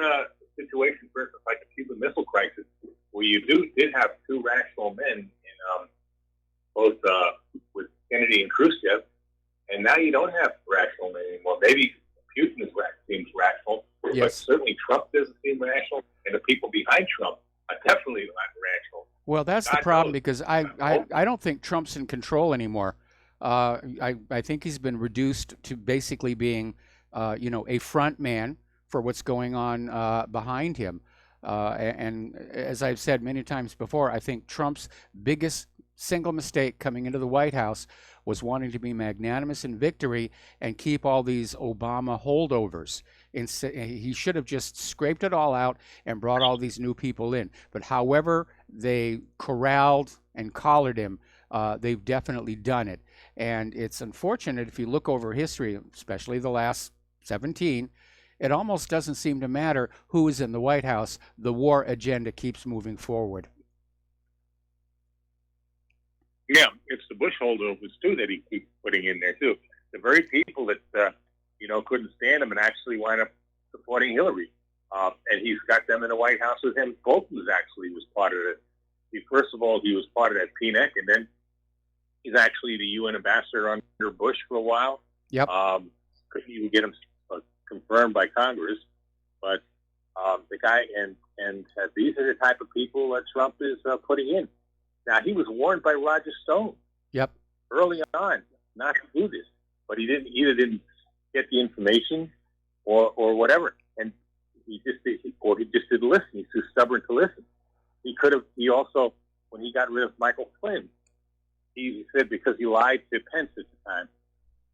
situation, for instance, like the Cuban Missile Crisis, where you did have two rational men in both with Kennedy and Khrushchev, and now you don't have rational men anymore. Maybe Putin seems rational. Yes. But certainly Trump doesn't seem rational, and the people behind Trump are definitely not rational. Well, that's the problem, because I don't think Trump's in control anymore. I think he's been reduced to basically being, a front man for what's going on behind him. And as I've said many times before, I think Trump's biggest single mistake coming into the White House was wanting to be magnanimous in victory and keep all these Obama holdovers. He should have just scraped it all out and brought all these new people in. But however they corralled and collared him, they've definitely done it. And it's unfortunate if you look over history, especially the last 17, it almost doesn't seem to matter who is in the White House. The war agenda keeps moving forward. Yeah, it's the Bush holdovers, too, that he keeps putting in there, too. The very people that, couldn't stand him and actually wind up supporting Hillary. And he's got them in the White House with him. Bolton actually was part of it. First of all, he was part of that PNEC, and then He's actually the UN ambassador under Bush for a while. Yep. Couldn't even get him confirmed by Congress. But the guy, and these are the type of people that Trump is putting in. Now, he was warned by Roger Stone. Yep. Early on not to do this, but he either didn't get the information or whatever, and he just didn't listen. He's too stubborn to listen. He also, when he got rid of Michael Flynn, he said because he lied to Pence at the time,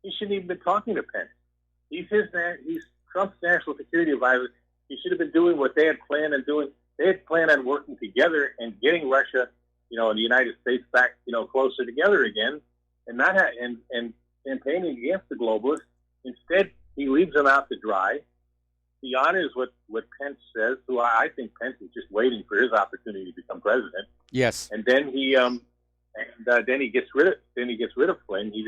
he shouldn't even been talking to Pence. He's Trump's national security advisor. He should have been doing what they had planned on doing. They had planned on working together and getting Russia, and the United States back, closer together again, and not and campaigning against the globalists. Instead, he leaves them out to dry. He honors what Pence says, who I think Pence is just waiting for his opportunity to become president. Yes. And then he gets rid of Flynn. He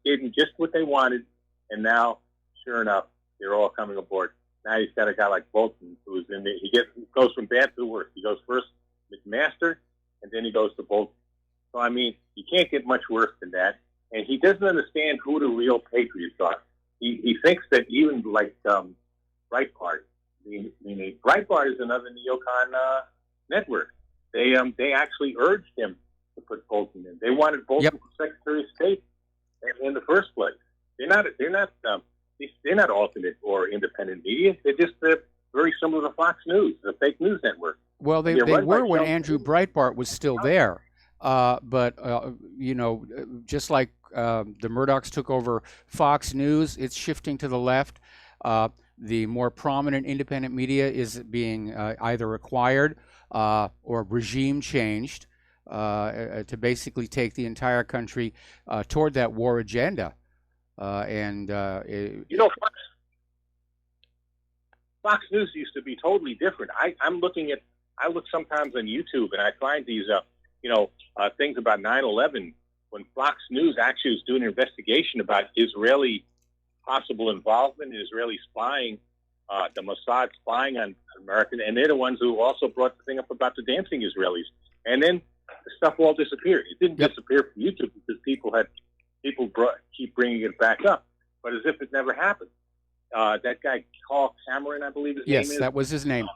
gave them just what they wanted, and now, sure enough, they're all coming aboard. Now he's got a guy like Bolton who's in there. He goes from bad to worse. He goes first McMaster, and then he goes to Bolton. So I mean, you can't get much worse than that. And he doesn't understand who the real patriots are. He thinks that even like Breitbart. Breitbart is another neocon network. They actually urged him to put Bolton in. They wanted Bolton for Secretary of State in the first place. They're not alternate or independent media. They're just very similar to Fox News, the fake news network. Well, they were when Andrew Breitbart was still there. But just like the Murdochs took over Fox News, it's shifting to the left. The more prominent independent media is being either acquired or regime changed to basically take the entire country toward that war agenda. Fox News used to be totally different. I look sometimes on YouTube and I find these things about 9/11 when Fox News actually was doing an investigation about Israeli possible involvement in Israeli spying, the Mossad spying on American, and they're the ones who also brought the thing up about the dancing Israelis. And then the stuff all disappeared. It didn't disappear from YouTube because people keep bringing it back up, but as if it never happened. That guy Carl Cameron, I believe his name is. Yes, that was his name.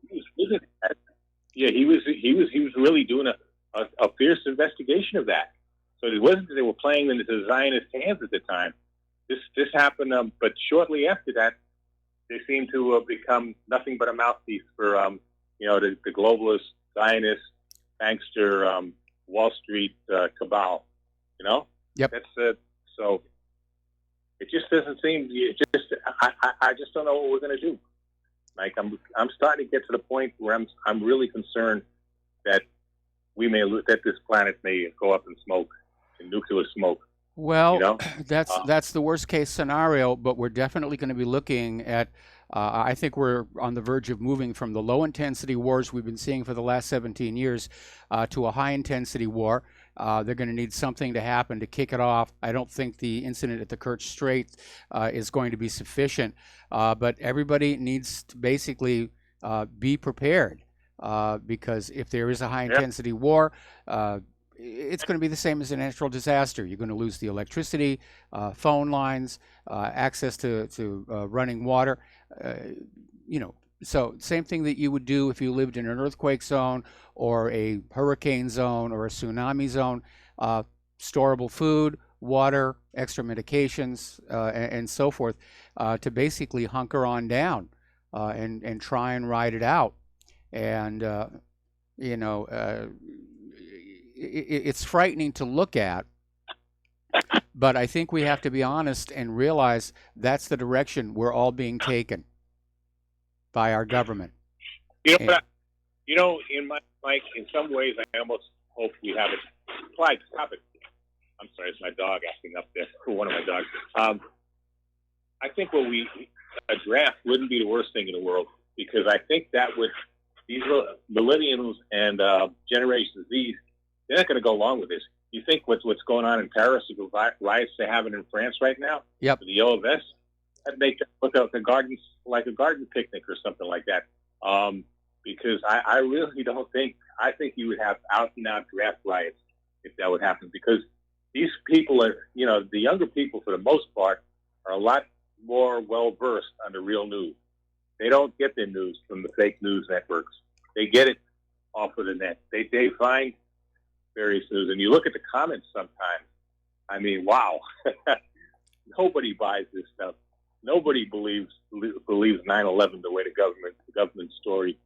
He was really doing a fierce investigation of that. So it wasn't that they were playing into the Zionist hands at the time. This happened, but shortly after that, they seemed to have become nothing but a mouthpiece for the globalist, Zionist, bankster, Wall Street cabal. Yep. That's so. It just doesn't seem. I just don't know what we're going to do. Like I'm starting to get to the point where I'm really concerned that that this planet may go up in smoke, in nuclear smoke. Well, that's the worst case scenario, but we're definitely going to be looking at. I think we're on the verge of moving from the low intensity wars we've been seeing for the last 17 years to a high intensity war. They're going to need something to happen to kick it off. I don't think the incident at the Kerch Strait is going to be sufficient, but everybody needs to basically be prepared because if there is a high intensity war, it's going to be the same as a natural disaster. You're going to lose the electricity, phone lines, access to running water. So same thing that you would do if you lived in an earthquake zone or a hurricane zone or a tsunami zone. Storable food, water, extra medications, and so forth, to basically hunker on down and try and ride it out. And it's frightening to look at, but I think we have to be honest and realize that's the direction we're all being taken by our government. In some ways, I almost hope we have it. Clyde, stop it. I'm sorry, it's my dog acting up there. One of my dogs. I think a draft wouldn't be the worst thing in the world, because I think that these millennials and Generation Z, they're not going to go along with this. You think what's going on in Paris, the riots they're having in France right now, yep, the yellow vests, that make it look like a garden picnic or something like that. Because I really don't think, I think you would have out and out draft riots. if that would happen, because these people are, the younger people for the most part are a lot more well versed on the real news. They don't get their news from the fake news networks. They get it off of the net. They find various news, and you look at the comments sometimes. I mean, wow, nobody buys this stuff. Nobody believes 9/11 the way the government story.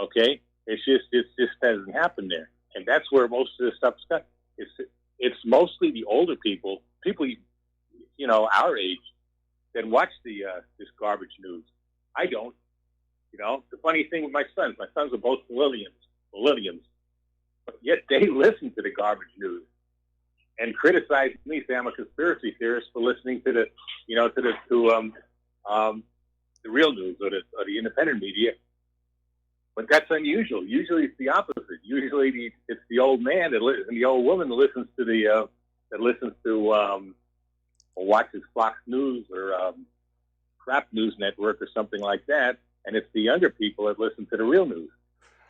Okay, it just doesn't happen there, and that's where most of this stuff's got. It's mostly the older people our age, that watch this garbage news. I don't. The funny thing with my sons are both millennials, but yet they listen to the garbage news and criticize me, say I'm a conspiracy theorist for listening to the real news or the independent media. But that's unusual. Usually it's the opposite. Usually it's the old man and the old woman that listens to or watches Fox News or Crap News Network or something like that, and it's the younger people that listen to the real news.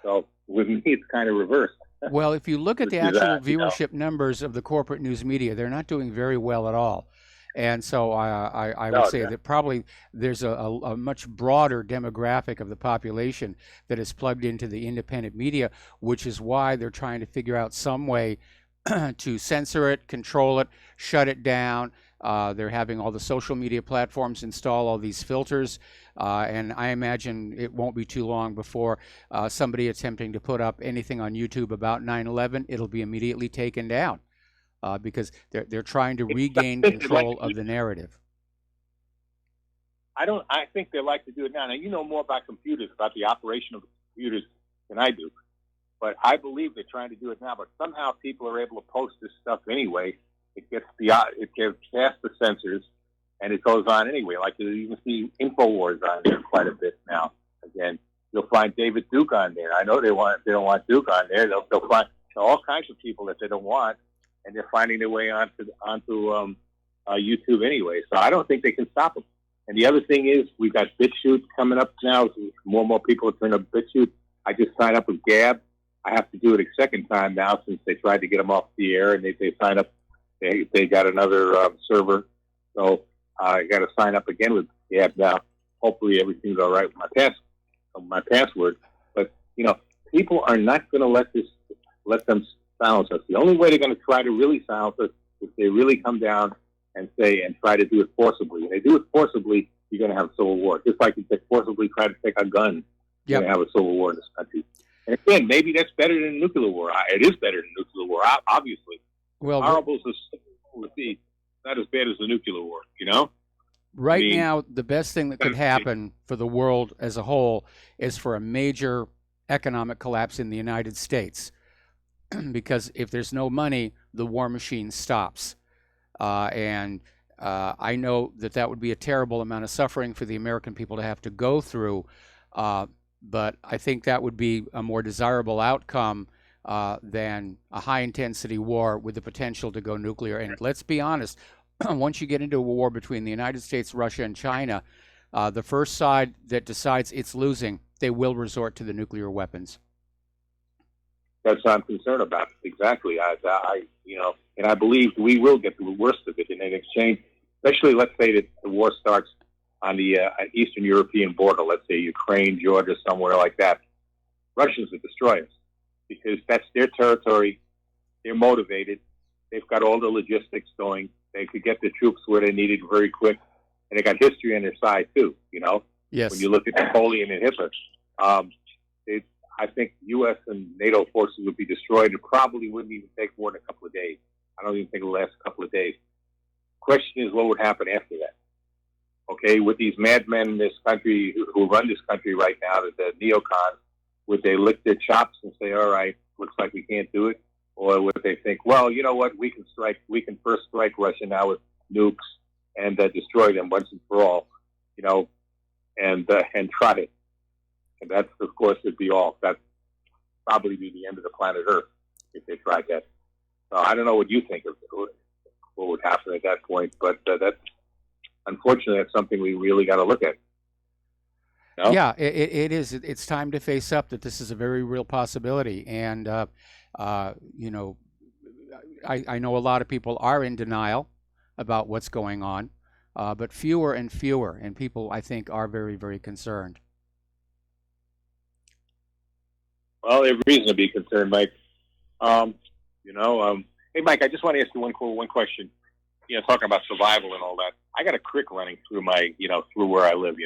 So with me, it's kind of reversed. Well, if you look at the actual viewership numbers of the corporate news media, they're not doing very well at all. And so I would say that probably there's a much broader demographic of the population that is plugged into the independent media, which is why they're trying to figure out some way to censor it, control it, shut it down. They're having all the social media platforms install all these filters, and I imagine it won't be too long before somebody attempting to put up anything on YouTube about 9/11, it'll be immediately taken down because they're trying to regain control of the narrative. I think they like to do it now. Now, you know more about computers, about the operation of computers than I do, but I believe they're trying to do it now. But somehow people are able to post this stuff anyway. It gets past the censors, and it goes on anyway. Like you can see InfoWars on there quite a bit now. Again, you'll find David Duke on there. I know they don't want Duke on there. They'll find all kinds of people that they don't want, and they're finding their way onto YouTube anyway. So I don't think they can stop them. And the other thing is, we've got BitChute coming up now. More and more people are turning up BitChute. I just signed up with Gab. I have to do it a second time now since they tried to get them off the air, and they signed up. They got another server, so I got to sign up again with Gab now. Hopefully everything's all right with my password. But people are not going to let them silence us. The only way they're going to try to really silence us is if they really come down and try to do it forcibly. When they do it forcibly, you're going to have a civil war. Just like they forcibly try to take our guns, you're going to have a civil war in this country. And again, maybe that's better than nuclear war. It is better than nuclear war, obviously. Well, horrible as would be, not as bad as the nuclear war, Right now, the best thing that could happen for the world as a whole is for a major economic collapse in the United States. Because if there's no money, the war machine stops. And I know that would be a terrible amount of suffering for the American people to have to go through. But I think that would be a more desirable outcome than a high-intensity war with the potential to go nuclear. And let's be honest, once you get into a war between the United States, Russia, and China, the first side that decides it's losing, they will resort to the nuclear weapons. That's what I'm concerned about. Exactly. And I believe we will get the worst of it. And in exchange, especially let's say that the war starts on the Eastern European border, let's say Ukraine, Georgia, somewhere like that. Russians would destroy us, because that's their territory. They're motivated. They've got all the logistics going. They could get the troops where they needed very quick. And they got history on their side, too, Yes. When you look at Napoleon and Hitler. I think U.S. and NATO forces would be destroyed. It probably wouldn't even take more than a couple of days. I don't even think it'll last a couple of days. Question is, what would happen after that? Okay, with these madmen in this country who run this country right now, the neocons, would they lick their chops and say, all right, looks like we can't do it? Or would they think, well, you know what, we can first strike Russia now with nukes and destroy them once and for all, and try it. And that's, of course, that'd probably be the end of the planet Earth if they tried that. So I don't know what you think of what would happen at that point, but that's, unfortunately, that's something we really got to look at. No? Yeah, it is. It's time to face up that this is a very real possibility. And, I know a lot of people are in denial about what's going on, but fewer and fewer, and people, I think, are very, very concerned. Well, they have reason to be concerned, Mike. Hey, Mike, I just want to ask you one question. Talking about survival and all that. I got a creek running through through where I live.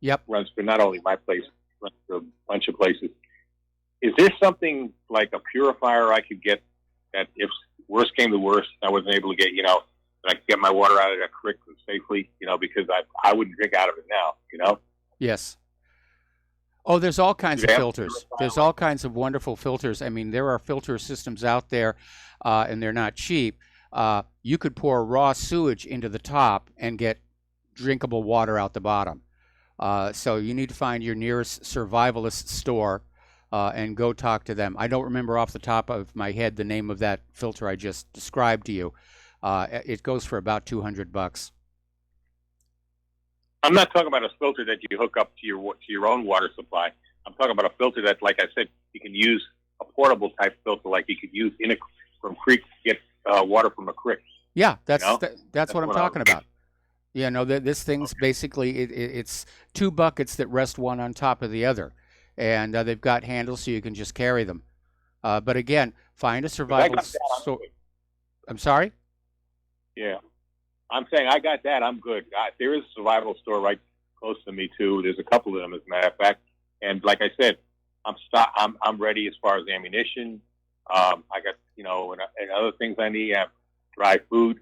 Yep. Runs through not only my place, runs through a bunch of places. Is there something like a purifier I could get that if worst came to worst, I wasn't able to get, that I could get my water out of that creek safely, because I wouldn't drink out of it now, Yes. Oh, there's all kinds of filters. There's all kinds of wonderful filters. I mean, there are filter systems out there, and they're not cheap. You could pour raw sewage into the top and get drinkable water out the bottom. So you need to find your nearest survivalist store and go talk to them. I don't remember off the top of my head the name of that filter I just described to you. It goes for about $200. I'm not talking about a filter that you hook up to your own water supply. I'm talking about a filter that, like I said, you can use a portable type filter, like you could use from creek to get water from a creek. Yeah, that's what I'm talking about. This thing's basically it's two buckets that rest one on top of the other, and they've got handles so you can just carry them. But again, find a survival store. I'm sorry? Yeah. I'm saying I got that. I'm good. There is a survival store right close to me too. There's a couple of them, as a matter of fact. And like I said, I'm ready as far as ammunition. I got and other things I need. I have dry food.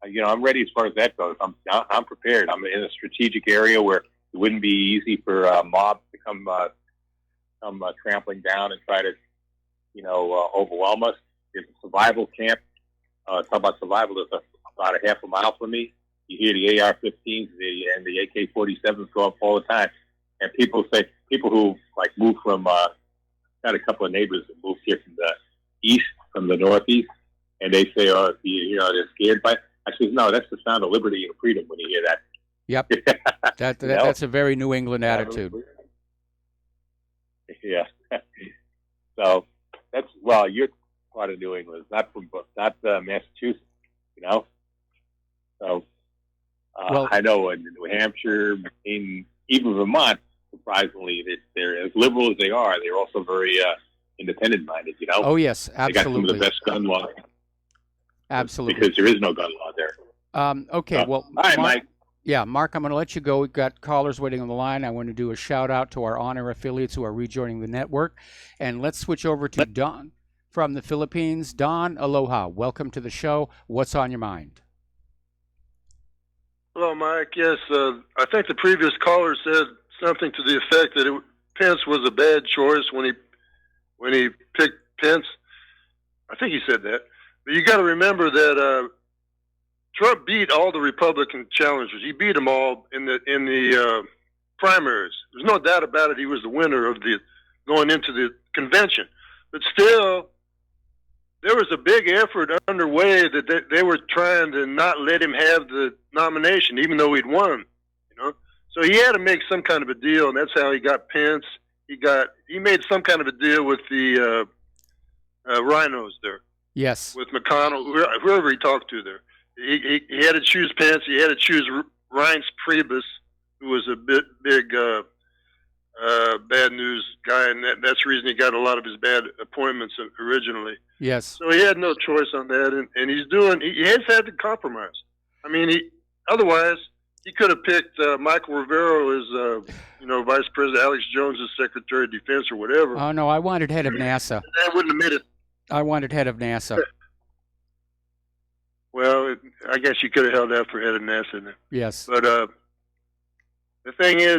I'm ready as far as that goes. I'm prepared. I'm in a strategic area where it wouldn't be easy for mobs to come trampling down and try to overwhelm us. There's a survival camp. Talk about survival. There's about a half a mile from me. You hear the AR-15s and the AK-47s go up all the time. And people who move from, got a couple of neighbors that moved here from the east, from the northeast, and they say, they're scared by it. I said, no, that's the sound of liberty and freedom when you hear that. Yep. That's a very New England attitude. Yeah. So you're part of New England, not Massachusetts, So I know in New Hampshire, even Vermont, surprisingly, they're as liberal as they are. They're also very independent-minded. Oh yes, absolutely. They got some of the best gun laws. Absolutely. Because there is no gun law there. Okay. Well, all right, Mike. Yeah, Mark, I'm going to let you go. We've got callers waiting on the line. I want to do a shout out to our honor affiliates who are rejoining the network, and let's switch over to Don from the Philippines. Don, aloha. Welcome to the show. What's on your mind? Hello, Mike. Yes, I think the previous caller said something to the effect that Pence was a bad choice when he picked Pence. I think he said that. But you got to remember that Trump beat all the Republican challengers. He beat them all in the primaries. There's no doubt about it. He was the winner of going into the convention. But still, there was a big effort underway that they were trying to not let him have the nomination, even though he'd won. So he had to make some kind of a deal, and that's how he got Pence. He made some kind of a deal with the rhinos there. Yes. With McConnell, whoever he talked to there. He had to choose Pence. He had to choose Reince Priebus, who was a big bad news guy, and that's the reason he got a lot of his bad appointments originally. Yes. So he had no choice on that, and he has had to compromise. I mean, otherwise he could have picked Michael Rivero as Vice President Alex Jones as Secretary of Defense or whatever. Oh no, I wanted head of NASA. That wouldn't have made it. I wanted head of NASA. Well, I guess you could have held out for head of NASA then. Yes. But the thing is,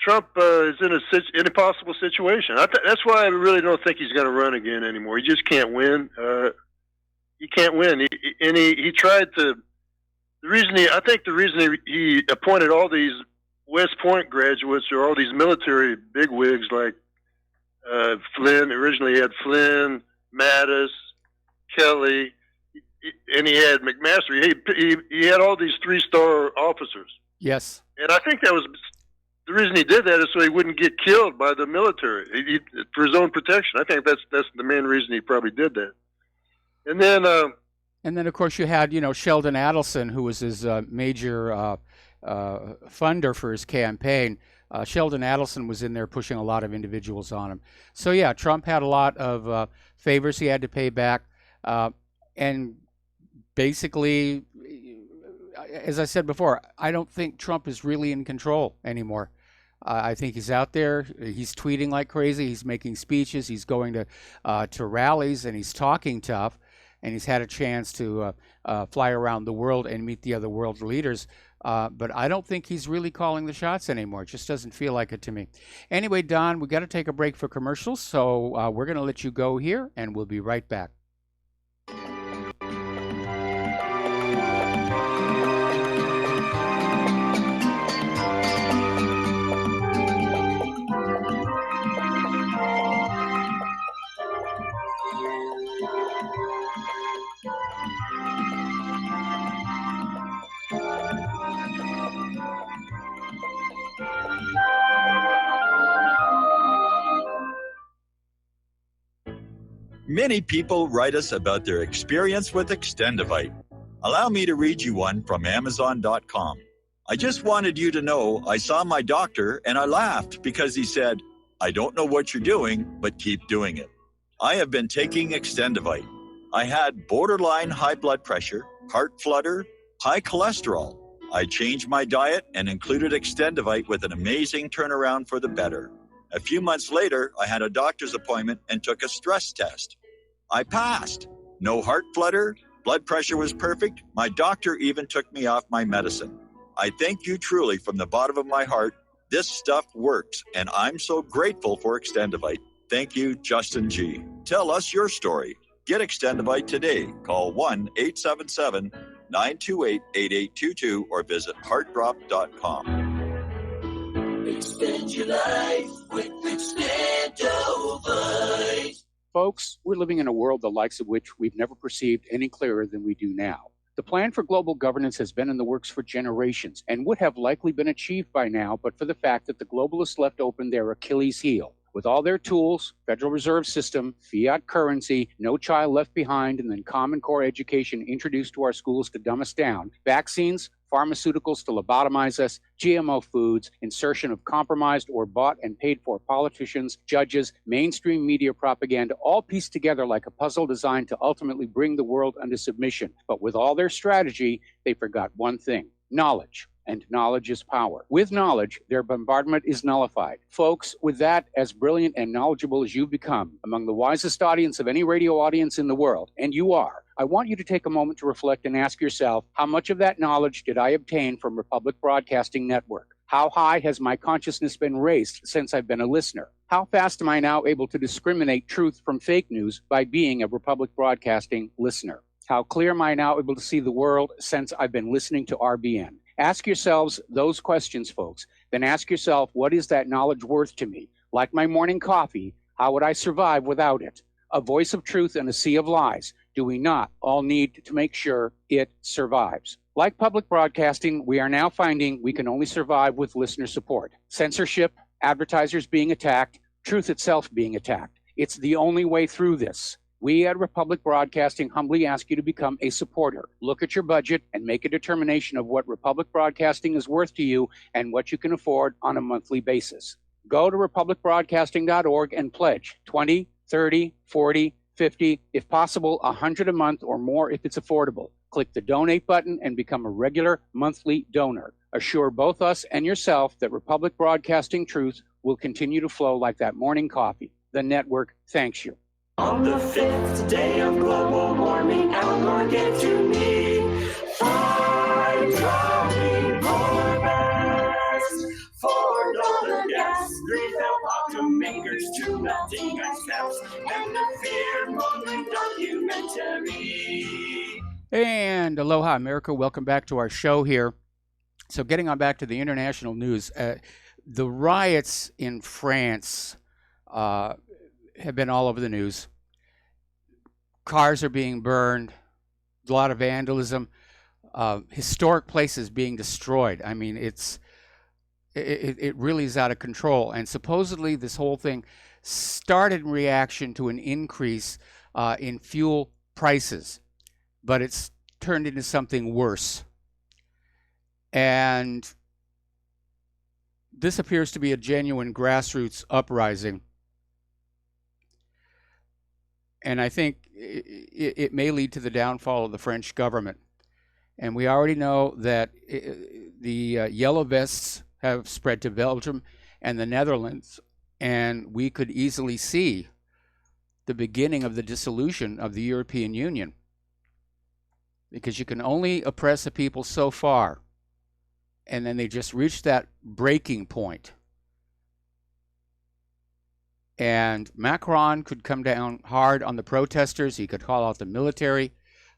Trump is in a possible situation. That's why I really don't think he's going to run again anymore. He just can't win. He can't win. He tried to. I think the reason he appointed all these West Point graduates or all these military bigwigs like Flynn. Originally, he had Flynn, Mattis, Kelly, and he had McMaster. He had all these 3-star officers. Yes. And I think that was the reason he did that is so he wouldn't get killed by the military for his own protection. I think that's the main reason he probably did that. And then, of course, you had, Sheldon Adelson, who was his major funder for his campaign. Sheldon Adelson was in there pushing a lot of individuals on him. So, yeah, Trump had a lot of favors he had to pay back. And basically, as I said before, I don't think Trump is really in control anymore. I think he's out there. He's tweeting like crazy. He's making speeches. He's going to rallies, and he's talking tough. And he's had a chance to fly around the world and meet the other world leaders. But I don't think he's really calling the shots anymore. It just doesn't feel like it to me. Anyway, Don, we got to take a break for commercials. So we're going to let you go here, and we'll be right back. Many people write us about their experience with Extendivite. Allow me to read you one from Amazon.com. I just wanted you to know I saw my doctor and I laughed because he said, "I don't know what you're doing, but keep doing it." I have been taking Extendivite. I had borderline high blood pressure, heart flutter, high cholesterol. I changed my diet and included Extendivite with an amazing turnaround for the better. A few months later, I had a doctor's appointment and took a stress test. I passed. No heart flutter, blood pressure was perfect. My doctor even took me off my medicine. I thank you truly from the bottom of my heart. This stuff works, and I'm so grateful for Extendivite. Thank you, Justin G. Tell us your story. Get Extendivite today. Call 1-877-928-8822 or visit heartdrop.com. Extend your life with Extendivite. Folks, we're living in a world the likes of which we've never perceived any clearer than we do now. The plan for global governance has been in the works for generations and would have likely been achieved by now, but for the fact that the globalists left open their Achilles heel. With all their tools, Federal Reserve System, fiat currency, no child left behind, and then Common Core education introduced to our schools to dumb us down, vaccines, pharmaceuticals to lobotomize us, GMO foods, insertion of compromised or bought and paid for politicians, judges, mainstream media propaganda, all pieced together like a puzzle designed to ultimately bring the world under submission. But with all their strategy, they forgot one thing: knowledge. And knowledge is power. With knowledge, their bombardment is nullified. Folks, with that, as brilliant and knowledgeable as you've become, among the wisest audience of any radio audience in the world, and you are, I want you to take a moment to reflect and ask yourself, how much of that knowledge did I obtain from Republic Broadcasting Network? How high has my consciousness been raised since I've been a listener? How fast am I now able to discriminate truth from fake news by being a Republic Broadcasting listener? How clear am I now able to see the world since I've been listening to RBN? Ask yourselves those questions, folks. Then ask yourself, what is that knowledge worth to me? Like my morning coffee, how would I survive without it? A voice of truth in a sea of lies. Do we not all need to make sure it survives? Like public broadcasting, we are now finding we can only survive with listener support. Censorship, advertisers being attacked, truth itself being attacked. It's the only way through this. We at Republic Broadcasting humbly ask you to become a supporter. Look at your budget and make a determination of what Republic Broadcasting is worth to you and what you can afford on a monthly basis. Go to republicbroadcasting.org and pledge 20, 30, 40, 50, if possible, 100 a month or more if it's affordable. Click the donate button and become a regular monthly donor. Assure both us and yourself that Republic Broadcasting truth will continue to flow like that morning coffee. The network thanks you. On the 5th day of global warming, Al Gore gave to me 5 dropping best. $4 gas, 3 fell automakers, 2 melting ice caps, and a fear-mongering documentary. And aloha, America. Welcome back to our show here. So getting on back to the international news, the riots in France have been all over the news. Cars are being burned, a lot of vandalism, historic places being destroyed. I mean, it really is out of control. And supposedly this whole thing started in reaction to an increase in fuel prices, but it's turned into something worse. And this appears to be a genuine grassroots uprising. And I think it may lead to the downfall of the French government. And we already know that the yellow vests have spread to Belgium and the Netherlands, and we could easily see the beginning of the dissolution of the European Union, because you can only oppress a people so far, and then they just reach that breaking point. And Macron could come down hard on the protesters. He could call out the military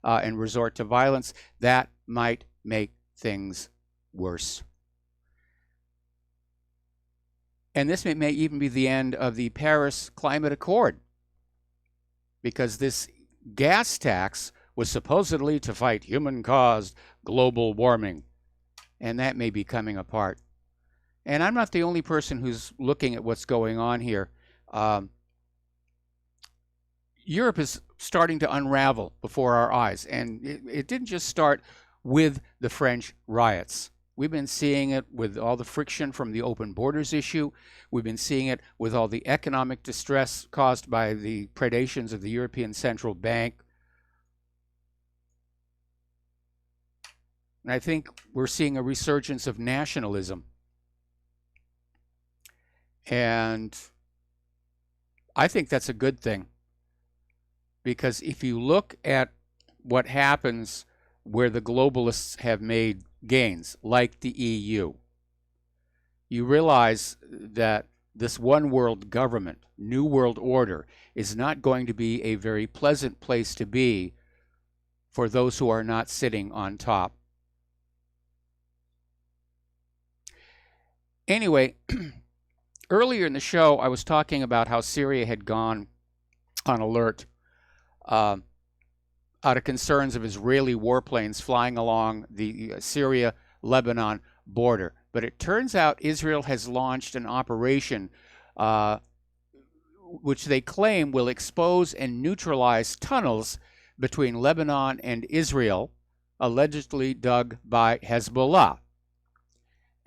and resort to violence. That might make things worse. And this may even be the end of the Paris Climate Accord, because this gas tax was supposedly to fight human-caused global warming, and that may be coming apart. And I'm not the only person who's looking at what's going on here. Europe is starting to unravel before our eyes, and it didn't just start with the French riots. We've been seeing it with all the friction from the open borders issue. We've been seeing it with all the economic distress caused by the predations of the European Central Bank. And I think we're seeing a resurgence of nationalism. And I think that's a good thing, because if you look at what happens where the globalists have made gains, like the EU, you realize that this one world government, new world order, is not going to be a very pleasant place to be for those who are not sitting on top. Anyway, earlier in the show, I was talking about how Syria had gone on alert out of concerns of Israeli warplanes flying along the Syria-Lebanon border. But it turns out Israel has launched an operation which they claim will expose and neutralize tunnels between Lebanon and Israel, allegedly dug by Hezbollah.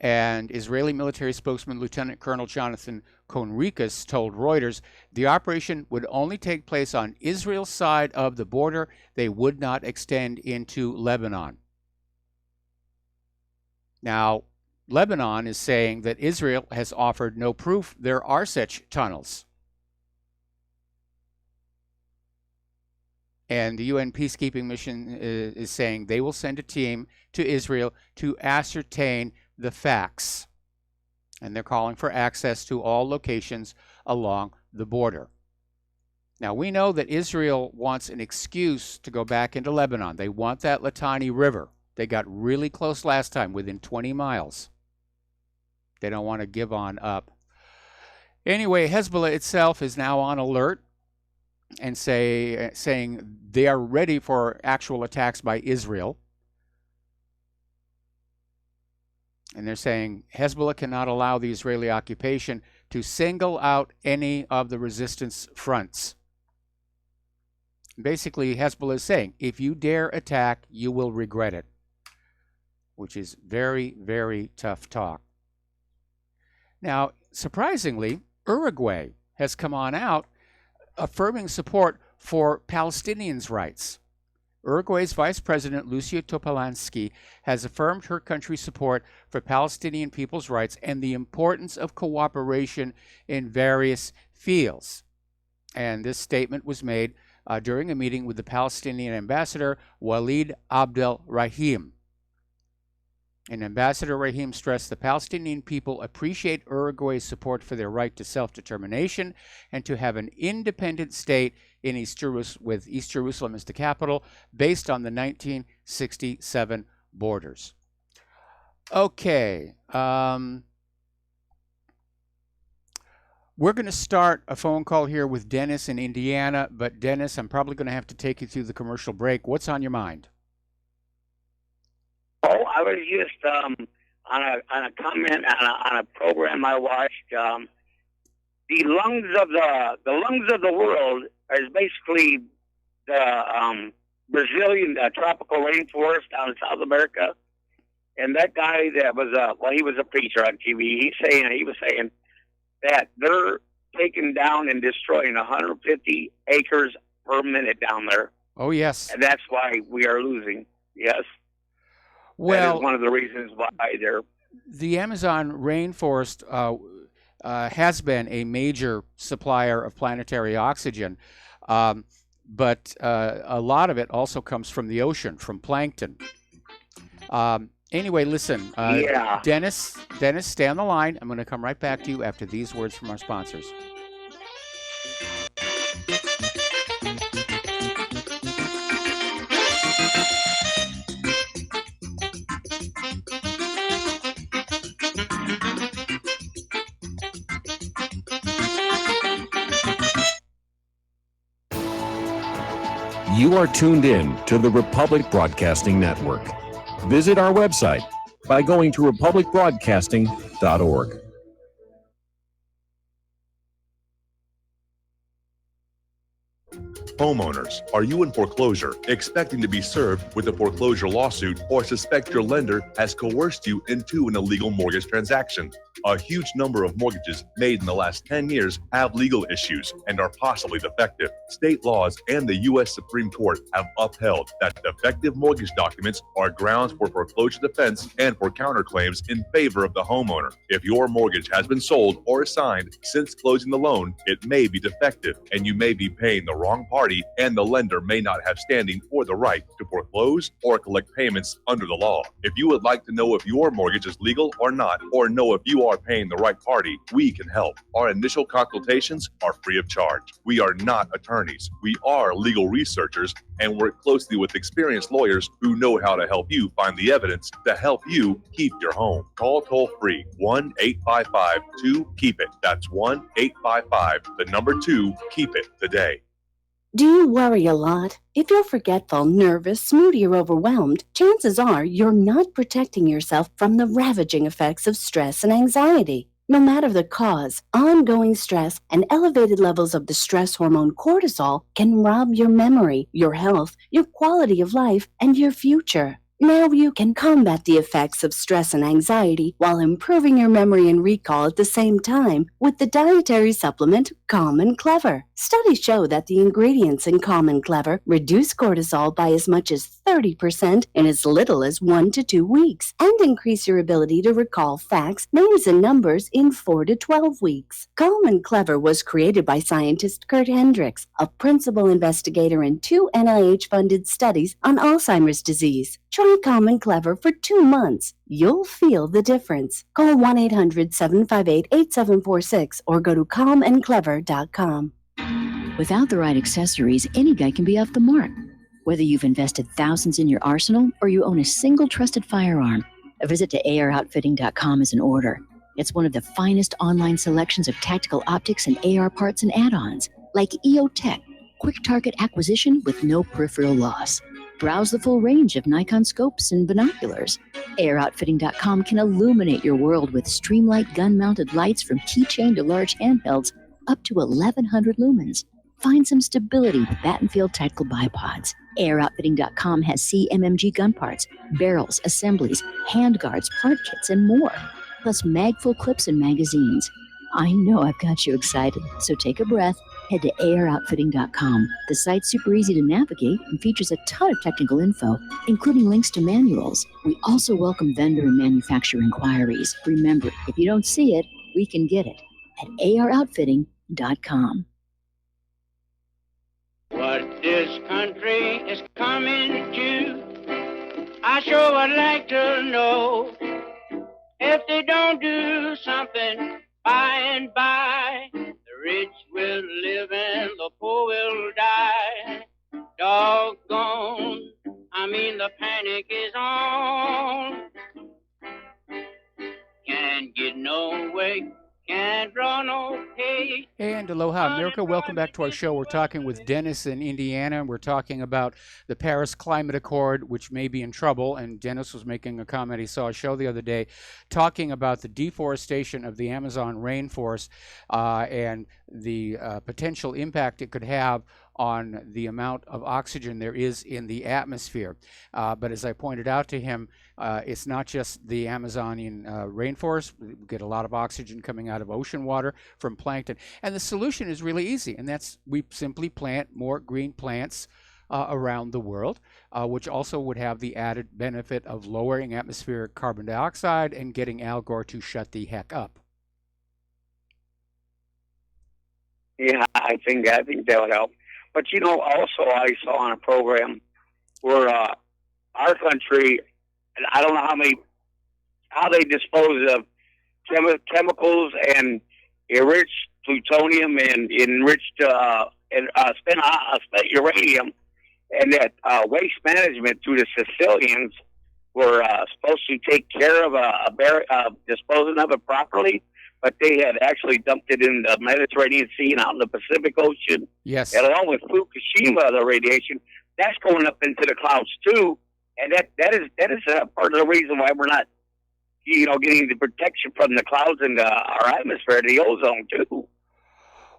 And Israeli military spokesman Lieutenant Colonel Jonathan Conricus told Reuters the operation would only take place on Israel's side of the border. They would not extend into Lebanon. Now, Lebanon is saying that Israel has offered no proof there are such tunnels. And the UN peacekeeping mission is saying they will send a team to Israel to ascertain the facts, and they're calling for access to all locations along the border. Now, we know that Israel wants an excuse to go back into Lebanon. They want that Litani River. They got really close last time, within 20 miles. They don't want to give on up. Anyway, Hezbollah itself is now on alert and saying they are ready for actual attacks by Israel. And they're saying Hezbollah cannot allow the Israeli occupation to single out any of the resistance fronts. Basically, Hezbollah is saying, if you dare attack, you will regret it, which is very, very tough talk. Now, surprisingly, Uruguay has come on out affirming support for Palestinians' rights. Uruguay's Vice President Lucia Topolansky has affirmed her country's support for Palestinian people's rights and the importance of cooperation in various fields. And this statement was made during a meeting with the Palestinian ambassador Walid Abdel Rahim. And Ambassador Rahim stressed the Palestinian people appreciate Uruguay's support for their right to self-determination and to have an independent state in East Jerusalem, with East Jerusalem as the capital, based on the 1967 borders. Okay. We're going to start a phone call here with Dennis in Indiana, but Dennis, I'm probably going to have to take you through the commercial break. What's on your mind? Oh, I was just on a comment on a program I watched. The lungs of the world is basically the Brazilian tropical rainforest down in South America. And that guy that was he was a preacher on TV. He was saying that they're taking down and destroying 150 acres per minute down there. Oh, yes. And that's why we are losing. Yes. Well, that is one of the reasons why they're. The Amazon rainforest has been a major supplier of planetary oxygen, but a lot of it also comes from the ocean, from plankton. Anyway, listen, Dennis, stay on the line. I'm going to come right back to you after these words from our sponsors. You are tuned in to the Republic Broadcasting Network. Visit our website by going to republicbroadcasting.org. Homeowners, are you in foreclosure, expecting to be served with a foreclosure lawsuit, or suspect your lender has coerced you into an illegal mortgage transaction? A huge number of mortgages made in the last 10 years have legal issues and are possibly defective. State laws and the U.S. Supreme Court have upheld that defective mortgage documents are grounds for foreclosure defense and for counterclaims in favor of the homeowner. If your mortgage has been sold or assigned since closing the loan, it may be defective and you may be paying the wrong party, and the lender may not have standing or the right to foreclose or collect payments under the law. If you would like to know if your mortgage is legal or not, or know if you are paying the right party, we can help. Our initial consultations are free of charge. We are not attorneys. We are legal researchers and work closely with experienced lawyers who know how to help you find the evidence to help you keep your home. Call toll-free 1-855-2-KEEP-IT. That's 1-855-2-KEEP-IT today. Do you worry a lot? If you're forgetful, nervous, moody, or overwhelmed, chances are you're not protecting yourself from the ravaging effects of stress and anxiety. No matter the cause, ongoing stress and elevated levels of the stress hormone cortisol can rob your memory, your health, your quality of life, and your future. Now you can combat the effects of stress and anxiety while improving your memory and recall at the same time with the dietary supplement Calm and Clever. Studies show that the ingredients in Calm and Clever reduce cortisol by as much as 30% in as little as 1 to 2 weeks and increase your ability to recall facts, names, and numbers in 4 to 12 weeks. Calm and Clever was created by scientist Kurt Hendricks, a principal investigator in 2 NIH-funded studies on Alzheimer's disease. Try Calm and Clever for 2 months. You'll feel the difference. Call 1-800-758-8746 or go to calmandclever.com. Without the right accessories, any guy can be off the mark. Whether you've invested thousands in your arsenal or you own a single trusted firearm, a visit to AROutfitting.com is in order. It's one of the finest online selections of tactical optics and AR parts and add-ons, like EOTech, quick target acquisition with no peripheral loss. Browse the full range of Nikon scopes and binoculars. AROutfitting.com can illuminate your world with Streamlight gun-mounted lights from keychain to large handhelds up to 1,100 lumens. Find some stability with Battenfield tactical bipods. AirOutfitting.com has CMMG gun parts, barrels, assemblies, handguards, part kits, and more, plus mag-full clips and magazines. I know I've got you excited, so take a breath. Head to AirOutfitting.com. The site's super easy to navigate and features a ton of technical info, including links to manuals. We also welcome vendor and manufacturer inquiries. Remember, if you don't see it, we can get it at AirOutfitting.com. What this country is coming to, I sure would like to know. If they don't do something by and by, the rich will live and the poor will die. Doggone, I mean the panic is on. Can't get no way, can't draw no pay. And aloha, America. Welcome back to our show. We're talking with Dennis in Indiana, and we're talking about the Paris Climate Accord, which may be in trouble. And Dennis was making a comment. He saw a show the other day talking about the deforestation of the Amazon rainforest and the potential impact it could have on the amount of oxygen there is in the atmosphere. But as I pointed out to him, it's not just the Amazonian rainforest. We get a lot of oxygen coming out of ocean water from plankton. And the solution is really easy, and that's we simply plant more green plants around the world, which also would have the added benefit of lowering atmospheric carbon dioxide and getting Al Gore to shut the heck up. Yeah, I think that would help. But also I saw on a program where our country, and I don't know how they dispose of chemicals and enriched plutonium and enriched spent uranium, and that waste management through the Sicilians were supposed to take care of disposing of it properly, but they had actually dumped it in the Mediterranean Sea and out in the Pacific Ocean. Yes. And along with Fukushima, the radiation, that's going up into the clouds too. And that is part of the reason why we're not, getting the protection from the clouds and our atmosphere, the ozone too.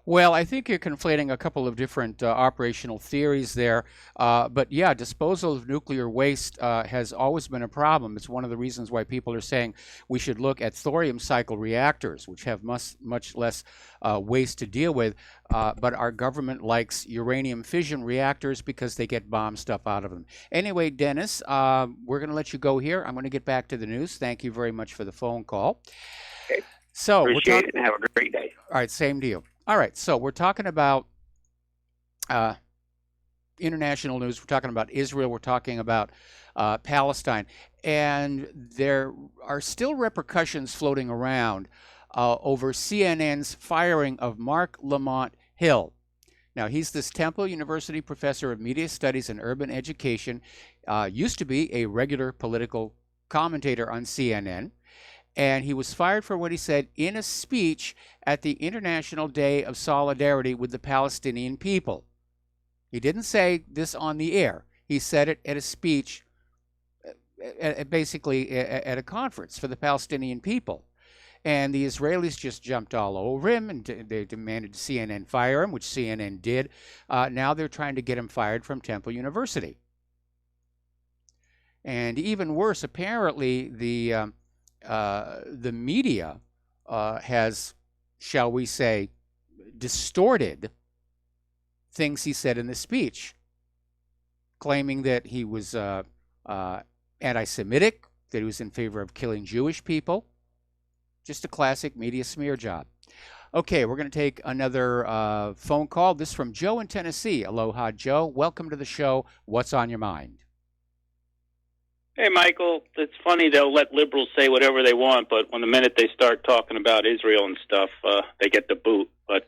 Well, I think you're conflating a couple of different operational theories there. But yeah, disposal of nuclear waste has always been a problem. It's one of the reasons why people are saying we should look at thorium cycle reactors, which have much less waste to deal with. But our government likes uranium fission reactors because they get bomb stuff out of them. Anyway, Dennis, we're going to let you go here. I'm going to get back to the news. Thank you very much for the phone call. Okay. So appreciate it and have a great day. All right, same to you. All right, so we're talking about international news. We're talking about Israel. We're talking about Palestine. And there are still repercussions floating around over CNN's firing of Mark Lamont Hill. Now, he's this Temple University professor of media studies and urban education, used to be a regular political commentator on CNN. And he was fired for what he said in a speech at the International Day of Solidarity with the Palestinian people. He didn't say this on the air. He said it at a speech, basically at a conference for the Palestinian people. And the Israelis just jumped all over him, and they demanded CNN fire him, which CNN did. Now they're trying to get him fired from Temple University. And even worse, apparently the media has, shall we say, distorted things he said in the speech, claiming that he was anti-Semitic, that he was in favor of killing Jewish people. Just a classic media smear job. Okay, we're going to take another phone call. This is from Joe in Tennessee. Aloha, Joe. Welcome to the show. What's on your mind? Hey, Michael, it's funny they'll let liberals say whatever they want, but when the minute they start talking about Israel and stuff, they get the boot. But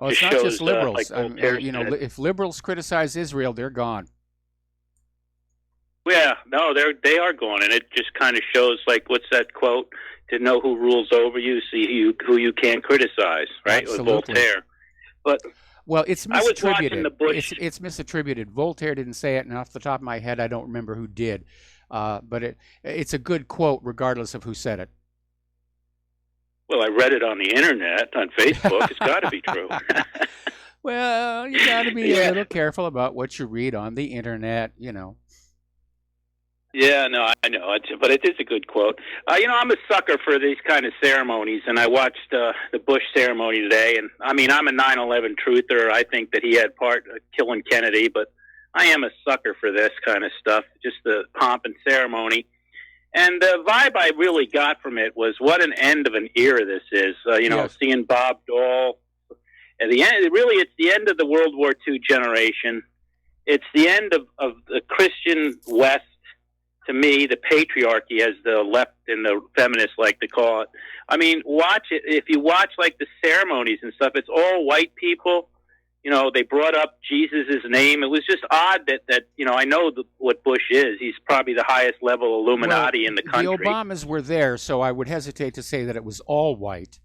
it's not just liberals. If liberals criticize Israel, they're gone. Yeah, no, they are gone, and it just kind of shows, like, what's that quote? To know who rules over you, see who you can't criticize, right? Absolutely. With Voltaire. But well, it's I was watching misattributed. the Bush. It's misattributed. Voltaire didn't say it, and off the top of my head, I don't remember who did. But it's a good quote, regardless of who said it. Well, I read it on the internet, on Facebook. It's got to be true. Well, you got to be a little careful about what you read on the internet, Yeah, no, I know, but it is a good quote. I'm a sucker for these kind of ceremonies, and I watched the Bush ceremony today, and I mean, I'm a 9/11 truther. I think that he had part of killing Kennedy, but I am a sucker for this kind of stuff, just the pomp and ceremony. And the vibe I really got from it was what an end of an era this is. Yes. Seeing Bob Dole at the end. Really, it's the end of the World War II generation. It's the end of the Christian West. To me, the patriarchy, as the left and the feminists like to call it. I mean, watch it. If you watch like the ceremonies and stuff, it's all white people. They brought up Jesus' name. It was just odd that I know what Bush is. He's probably the highest level Illuminati in the country. The Obamas were there, so I would hesitate to say that it was all white.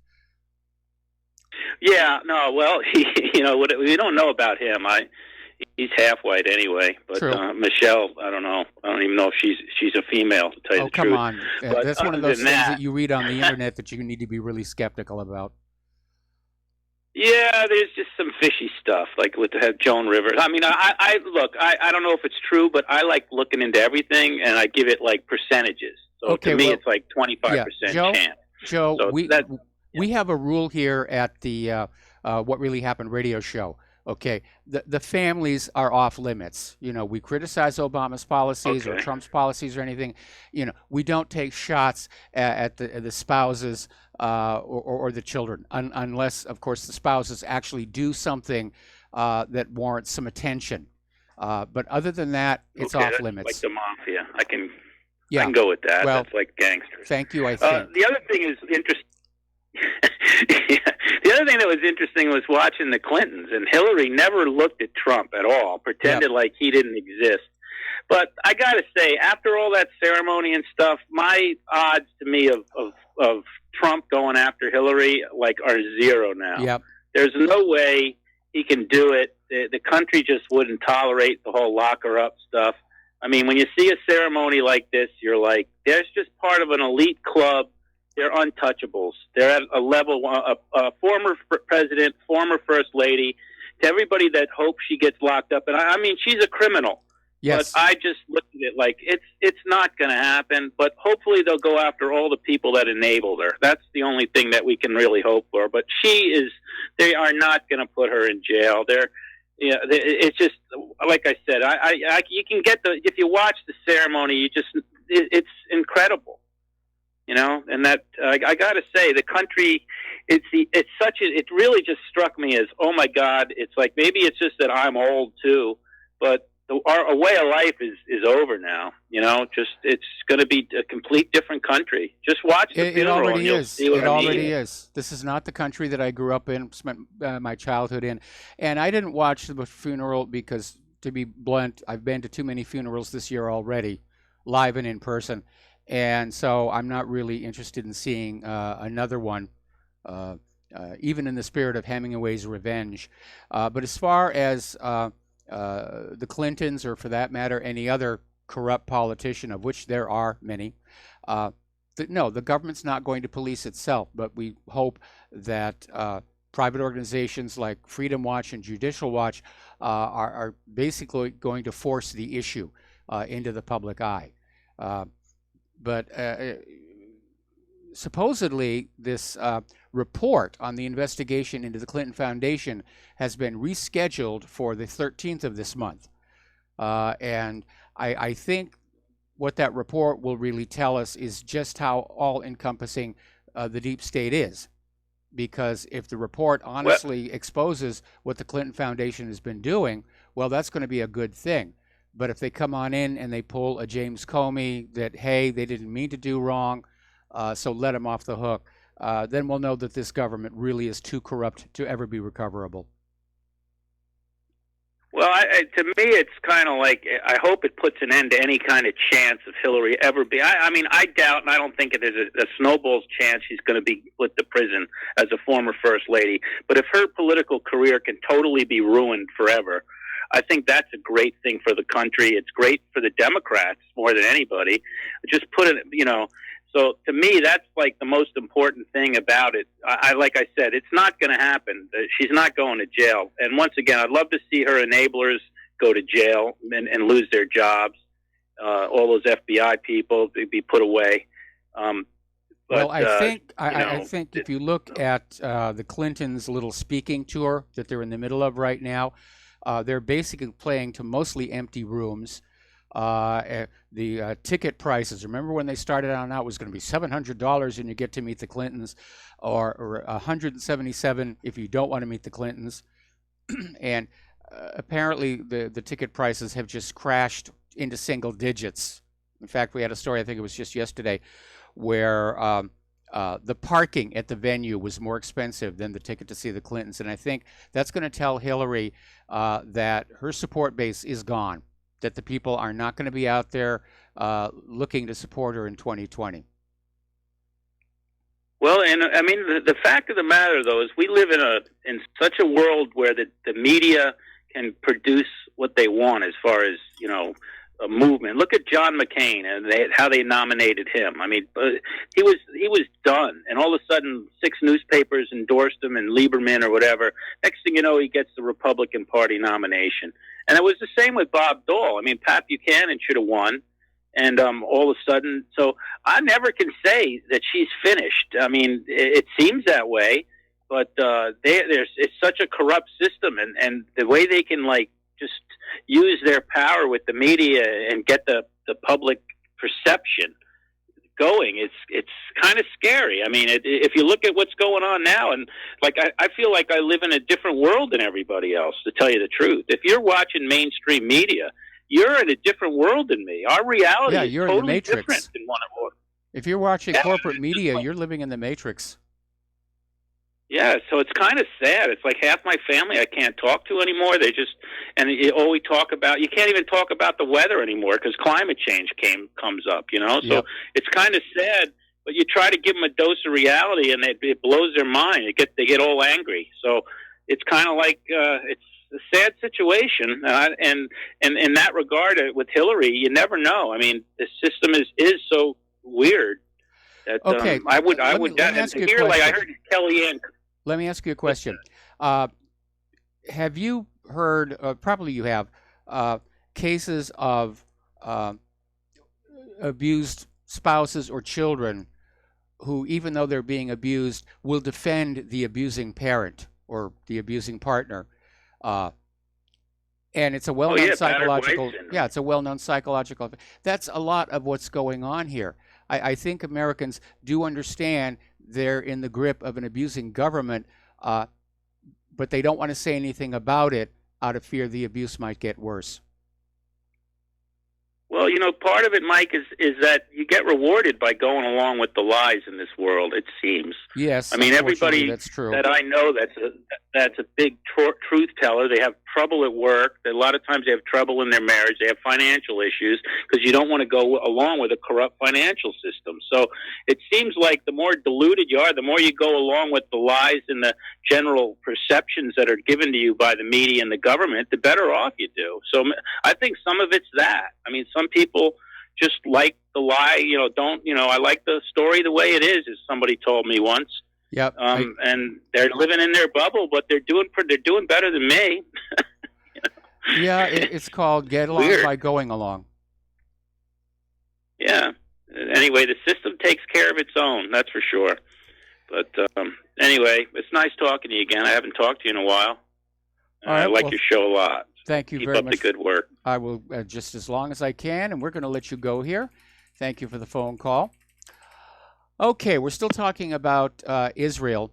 Yeah, no, well, what we don't know about him. He's half white anyway, but Michelle, I don't know. I don't even know if she's a female, to tell you the truth. Oh, come on. That's one of those things that you read on the internet that you need to be really skeptical about. Yeah, there's just some fishy stuff, like with Joan Rivers. I mean, I look, I don't know if it's true, but I like looking into everything, and I give it like percentages. So Okay, to me, well, it's like 25% Joe, chance. Joe, So we have a rule here at the What Really Happened radio show. Okay, the families are off limits. You know, we criticize Obama's policies or Okay. Trump's policies or anything. You know, we don't take shots at the spouses or the children, unless, of course, the spouses actually do something that warrants some attention. But other than that, it's Okay, off that's limits. like the mafia. I can Yeah. go with that. Well, That's like gangsters. Thank you, I think. The other thing is interesting. The other thing that was interesting was watching the Clintons, and Hillary never looked at Trump at all, pretended like he didn't exist. But I got to say, after all that ceremony and stuff, my odds to me of Trump going after Hillary are zero now. Yep. There's no way he can do it. The country just wouldn't tolerate the whole lock her up stuff. I mean, when you see a ceremony like this, you're like, there's just part of an elite club. They're untouchables. They're at a level, a former president, former first lady, to everybody that hopes she gets locked up. And I mean, she's a criminal. Yes. But I just look at it like it's not going to happen. But hopefully they'll go after all the people that enabled her. That's the only thing that we can really hope for. But they are not going to put her in jail. It's just like I said. You can get if you watch the ceremony, it's incredible. You know, and that I got to say, the country, it really just struck me as, oh my God, it's like maybe it's just that I'm old too, but our way of life is over now. You know, it's going to be a complete different country. Just watch the It funeral already and you'll is. see what It I mean. already is. This is not the country that I grew up in, spent my childhood in. And I didn't watch the funeral because, to be blunt, I've been to too many funerals this year already, live and in person. And so I'm not really interested in seeing another one, even in the spirit of Hemingway's Revenge. But as far as the Clintons, or for that matter, any other corrupt politician, of which there are many, no, the government's not going to police itself, but we hope that private organizations like Freedom Watch and Judicial Watch are basically going to force the issue into the public eye. But supposedly this report on the investigation into the Clinton Foundation has been rescheduled for the 13th of this month. And I think what that report will really tell us is just how all-encompassing the deep state is. Because if the report honestly exposes what the Clinton Foundation has been doing, well, that's going to be a good thing. But if they come on in and they pull a James Comey that, hey, they didn't mean to do wrong, so let them off the hook, then we'll know that this government really is too corrupt to ever be recoverable. Well, to me, it's kind of like, I hope it puts an end to any kind of chance of Hillary ever be. I mean, I doubt, and I don't think there's a snowball's chance she's going to be put to prison as a former first lady. But if her political career can totally be ruined forever, I think that's a great thing for the country. It's great for the Democrats more than anybody. Just put it, you know. So to me, that's like the most important thing about it. Like I said, it's not going to happen. She's not going to jail. And once again, I'd love to see her enablers go to jail and lose their jobs. All those FBI people be put away. Well, I think if you look at the Clintons' little speaking tour that they're in the middle of right now, they're basically playing to mostly empty rooms. The ticket prices, remember when they started out, it was going to be $700 and you get to meet the Clintons, or $177 if you don't want to meet the Clintons. And apparently the ticket prices have just crashed into single digits. In fact, we had a story, I think it was just yesterday, where the parking at the venue was more expensive than the ticket to see the Clintons. And I think that's going to tell Hillary that her support base is gone, that the people are not going to be out there looking to support her in 2020. Well, and I mean, the fact of the matter, though, is we live in such a world where the media can produce what they want as far as, you know, movement. Look at John McCain and how they nominated him. I mean, he was done, and all of a sudden 6 newspapers endorsed him, and Lieberman or whatever. Next thing you know, he gets the Republican Party nomination. And it was the same with Bob Dole. I mean, Pat Buchanan should have won, and all of a sudden, so I never can say that she's finished. I mean, it seems that way, but it's such a corrupt system, and the way they can just use their power with the media and get the public perception going, it's kind of scary. I mean, if you look at what's going on now, and I feel like I live in a different world than everybody else, to tell you the truth. If you're watching mainstream media, you're in a different world than me. Our reality is you're totally in the Matrix. different than one of ours. If you're watching corporate media, you're living in the Matrix. Yeah, so it's kind of sad. It's like half my family I can't talk to anymore. They just, and we talk about, you can't even talk about the weather anymore because climate change comes up, you know? So it's kind of sad, but you try to give them a dose of reality and it blows their mind. They get all angry. So it's kind of like, it's a sad situation. And in that regard, with Hillary, you never know. I mean, the system is so weird that I would hear, like I heard Kellyanne. Let me ask you a question. Have you heard, probably you have, cases of abused spouses or children who, even though they're being abused, will defend the abusing parent or the abusing partner? And it's a well-known psychological, it's a well-known psychological. That's a lot of what's going on here. I think Americans do understand they're in the grip of an abusing government, but they don't want to say anything about it out of fear the abuse might get worse. Well, you know, part of it, Mike, is that you get rewarded by going along with the lies in this world, it seems. Yes, I mean, everybody that's true. that I know that's a big truth teller. They have trouble at work. A lot of times they have trouble in their marriage. They have financial issues because you don't want to go along with a corrupt financial system. So it seems like the more diluted you are, the more you go along with the lies and the general perceptions that are given to you by the media and the government, the better off you do. So I think some of it's that. I mean, some people just like the lie, I like the story the way it is, as somebody told me once. Yep. And they're living in their bubble, but they're doing better than me. Yeah, it's called get along by going along. Yeah. Anyway, the system takes care of its own, that's for sure. But anyway, it's nice talking to you again. I haven't talked to you in a while. I like your show a lot. Thank you Keep very up much. the good work. I will just as long as I can, and we're going to let you go here. Thank you for the phone call. Okay, we're still talking about Israel.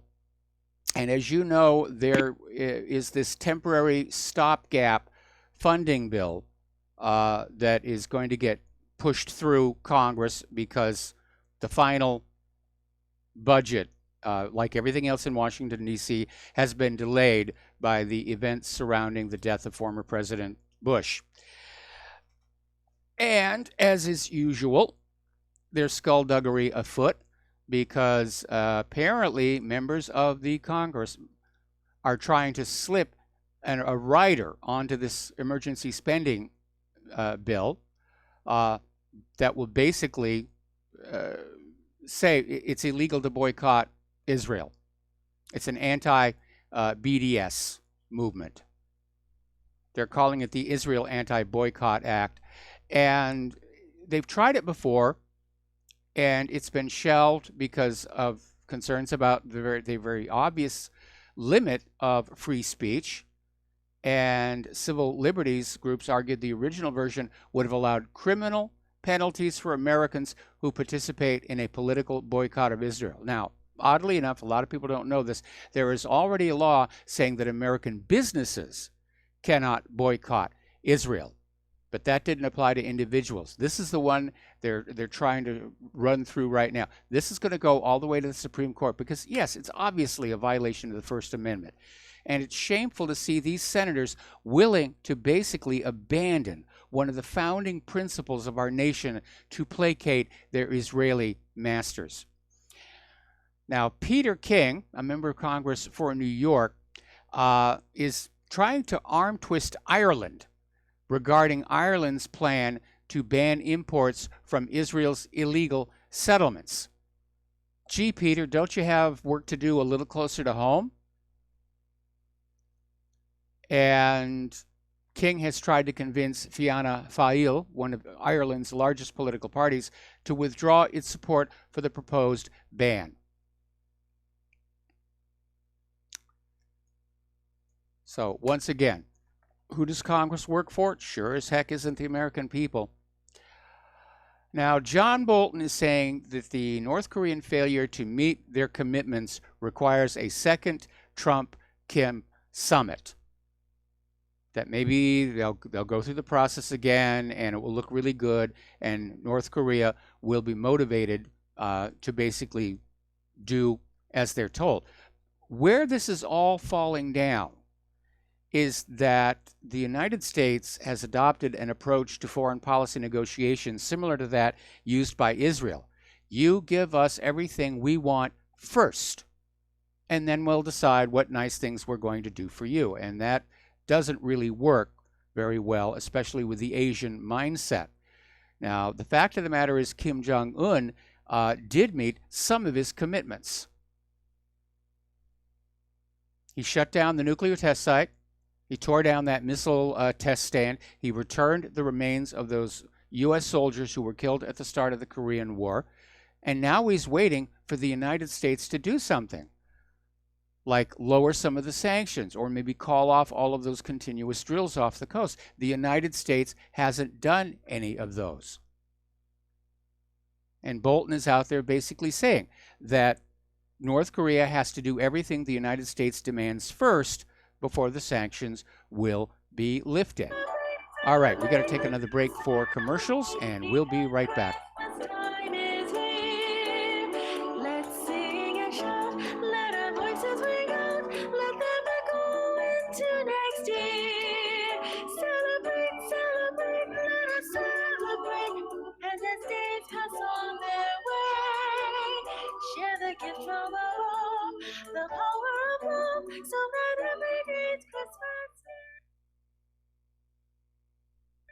And as you know, there is this temporary stopgap funding bill that is going to get pushed through Congress because the final budget, like everything else in Washington, D.C., has been delayed by the events surrounding the death of former President Bush. And as is usual, there's skullduggery afoot because apparently members of the Congress are trying to slip a rider onto this emergency spending bill that will basically say it's illegal to boycott Israel. It's an anti-BDS movement. They're calling it the Israel Anti-Boycott Act. And they've tried it before, and it's been shelved because of concerns about the very obvious limit of free speech. And civil liberties groups argued the original version would have allowed criminal penalties for Americans who participate in a political boycott of Israel. Now, oddly enough, a lot of people don't know this. There is already a law saying that American businesses cannot boycott Israel, but that didn't apply to individuals. This is the one they're trying to run through right now. This is going to go all the way to the Supreme Court because, yes, it's obviously a violation of the First Amendment. And it's shameful to see these senators willing to basically abandon one of the founding principles of our nation to placate their Israeli masters. Now, Peter King, a member of Congress for New York, is trying to arm twist Ireland regarding Ireland's plan to ban imports from Israel's illegal settlements. Gee, Peter, don't you have work to do a little closer to home? And King has tried to convince Fianna Fáil, one of Ireland's largest political parties, to withdraw its support for the proposed ban. So, once again, who does Congress work for? Sure as heck isn't the American people. Now, John Bolton is saying that the North Korean failure to meet their commitments requires a second Trump-Kim summit. That maybe they'll go through the process again, and it will look really good, and North Korea will be motivated to basically do as they're told. Where this is all falling down is that the United States has adopted an approach to foreign policy negotiations similar to that used by Israel. You give us everything we want first, and then we'll decide what nice things we're going to do for you. And that doesn't really work very well, especially with the Asian mindset. Now, the fact of the matter is Kim Jong-un did meet some of his commitments. He shut down the nuclear test site. He tore down that missile test stand. He returned the remains of those U.S. soldiers who were killed at the start of the Korean War. And now he's waiting for the United States to do something, like lower some of the sanctions or maybe call off all of those continuous drills off the coast. The United States hasn't done any of those. And Bolton is out there basically saying that North Korea has to do everything the United States demands first before the sanctions will be lifted. All right, we got to take another break for commercials, and we'll be right back. The power of love, so that every day's Christmas.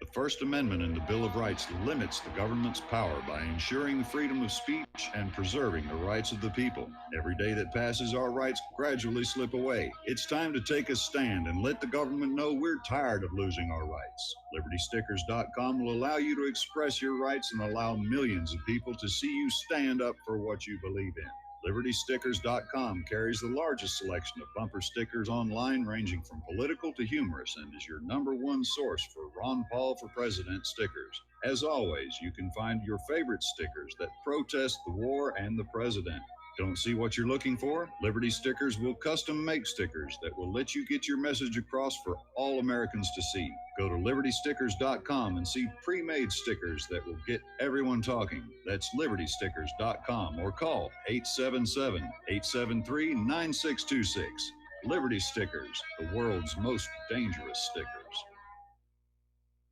The First Amendment in the Bill of Rights limits the government's power by ensuring freedom of speech and preserving the rights of the people. Every day that passes, our rights gradually slip away. It's time to take a stand and let the government know we're tired of losing our rights. LibertyStickers.com will allow you to express your rights and allow millions of people to see you stand up for what you believe in. LibertyStickers.com carries the largest selection of bumper stickers online, ranging from political to humorous, and is your #1 source for Ron Paul for President stickers. As always, you can find your favorite stickers that protest the war and the president. Don't see what you're looking for? Liberty Stickers will custom make stickers that will let you get your message across for all Americans to see. Go to LibertyStickers.com and see pre-made stickers that will get everyone talking. That's LibertyStickers.com or call 877-873-9626. Liberty Stickers, the world's most dangerous stickers.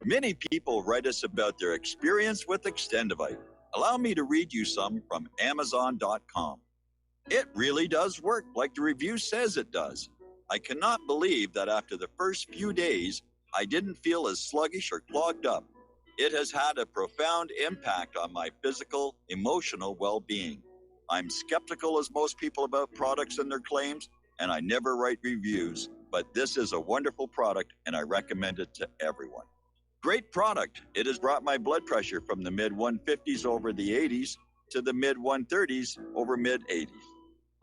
Many people write us about their experience with Extendivite. Allow me to read you some from Amazon.com. It really does work like the review says it does. I cannot believe that after the first few days, I didn't feel as sluggish or clogged up. It has had a profound impact on my physical, emotional well-being. I'm skeptical as most people about products and their claims, and I never write reviews, but this is a wonderful product and I recommend it to everyone. Great product. It has brought my blood pressure from the mid-150s over the 80s to the mid-130s over mid-80s,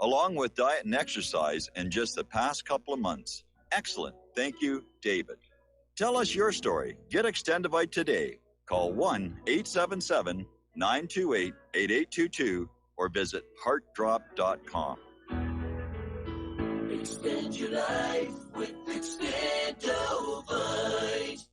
along with diet and exercise in just the past couple of months. Excellent. Thank you, David. Tell us your story. Get Extendivite today. Call 1-877-928-8822 or visit heartdrop.com. Extend your life with Extendivite.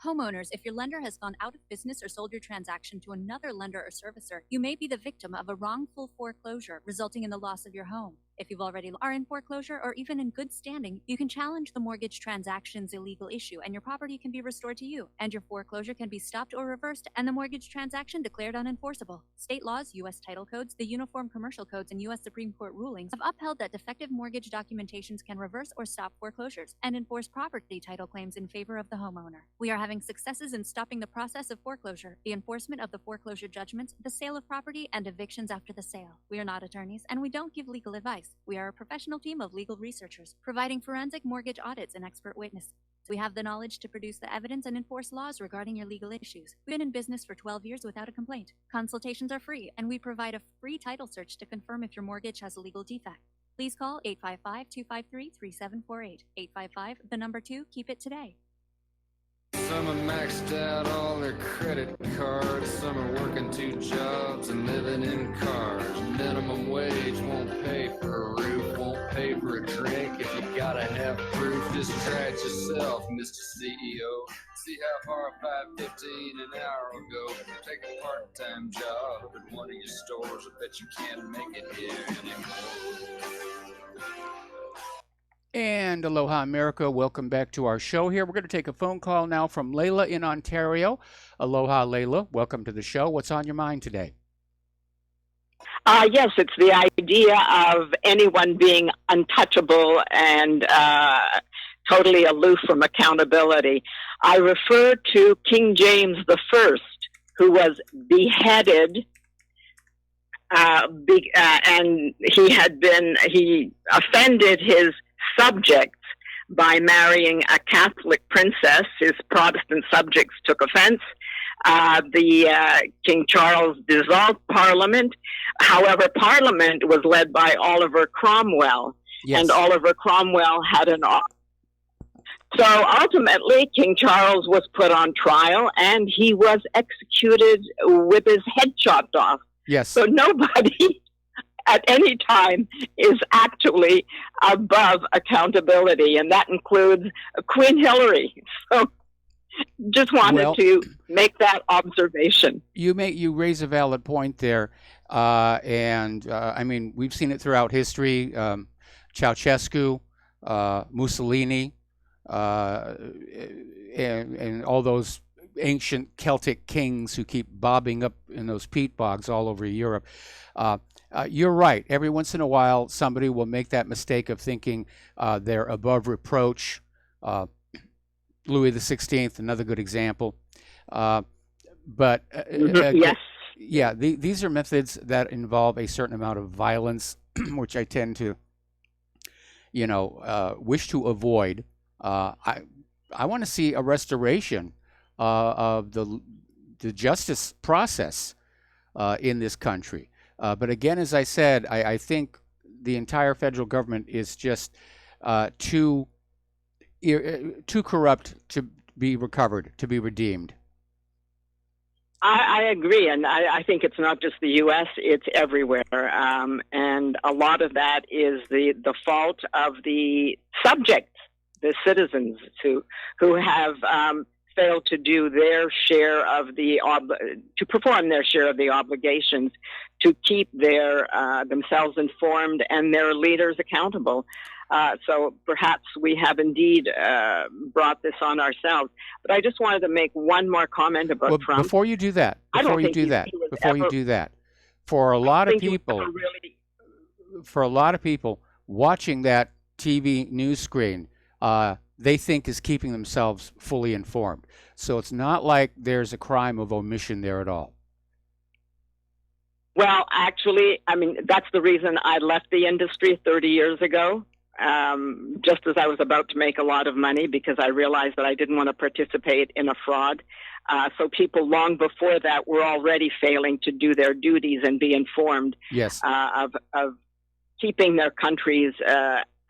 Homeowners, if your lender has gone out of business or sold your transaction to another lender or servicer, you may be the victim of a wrongful foreclosure resulting in the loss of your home. If you've already are in foreclosure or even in good standing, you can challenge the mortgage transaction's illegal issue and your property can be restored to you, and your foreclosure can be stopped or reversed and the mortgage transaction declared unenforceable. State laws, U.S. title codes, the Uniform Commercial Codes, and U.S. Supreme Court rulings have upheld that defective mortgage documentations can reverse or stop foreclosures and enforce property title claims in favor of the homeowner. We are having successes in stopping the process of foreclosure, the enforcement of the foreclosure judgments, the sale of property, and evictions after the sale. We are not attorneys, and we don't give legal advice. We are a professional team of legal researchers, providing forensic mortgage audits and expert witnesses. We have the knowledge to produce the evidence and enforce laws regarding your legal issues. We've been in business for 12 years without a complaint. Consultations are free, and we provide a free title search to confirm if your mortgage has a legal defect. Please call 855-253-3748. 855, the number 2, keep it today. Some are maxed out all their credit cards. Some are working 2 jobs and living in cars. Minimum wage won't pay for a roof, won't pay for a drink. If you gotta have proof, just try it yourself, Mr. CEO. See how far $5.15 an hour will go. Take a part-time job at one of your stores. I bet you can't make it here anymore. And aloha, America. Welcome back to our show here. We're going to take a phone call now from Layla in Ontario. Aloha, Layla. Welcome to the show. What's on your mind today? Yes, it's the idea of anyone being untouchable and totally aloof from accountability. I refer to King James I, who was beheaded, and he offended his subjects by marrying a Catholic princess. His Protestant subjects took offense. King Charles dissolved Parliament. However, Parliament was led by Oliver Cromwell, and Oliver Cromwell had an. So ultimately, King Charles was put on trial, and he was executed with his head chopped off. Yes. So nobody at any time is actually above accountability, and that includes Queen Hillary. So just wanted to make that observation. You raise a valid point there, I mean, we've seen it throughout history. Ceausescu, Mussolini, and all those ancient Celtic kings who keep bobbing up in those peat bogs all over Europe. You're right. Every once in a while, somebody will make that mistake of thinking they're above reproach. Louis XVI, another good example. But yes. Yeah, these are methods that involve a certain amount of violence, which I tend to, wish to avoid. I want to see a restoration of the justice process in this country. But again, as I said, I think the entire federal government is just too corrupt to be recovered, to be redeemed. I agree, and I think it's not just the U.S., it's everywhere. And a lot of that is the fault of the subjects, the citizens who have failed to do their share of to perform their share of the obligations to keep their themselves informed and their leaders accountable. So perhaps we have indeed brought this on ourselves. But I just wanted to make one more comment about Trump. Before you do that, for a lot of people watching that TV news screen, they think is keeping themselves fully informed. So it's not like there's a crime of omission there at all. Well, actually, I mean, that's the reason I left the industry 30 years ago. Just as I was about to make a lot of money, because I realized that I didn't want to participate in a fraud. So people long before that were already failing to do their duties and be informed of keeping their countries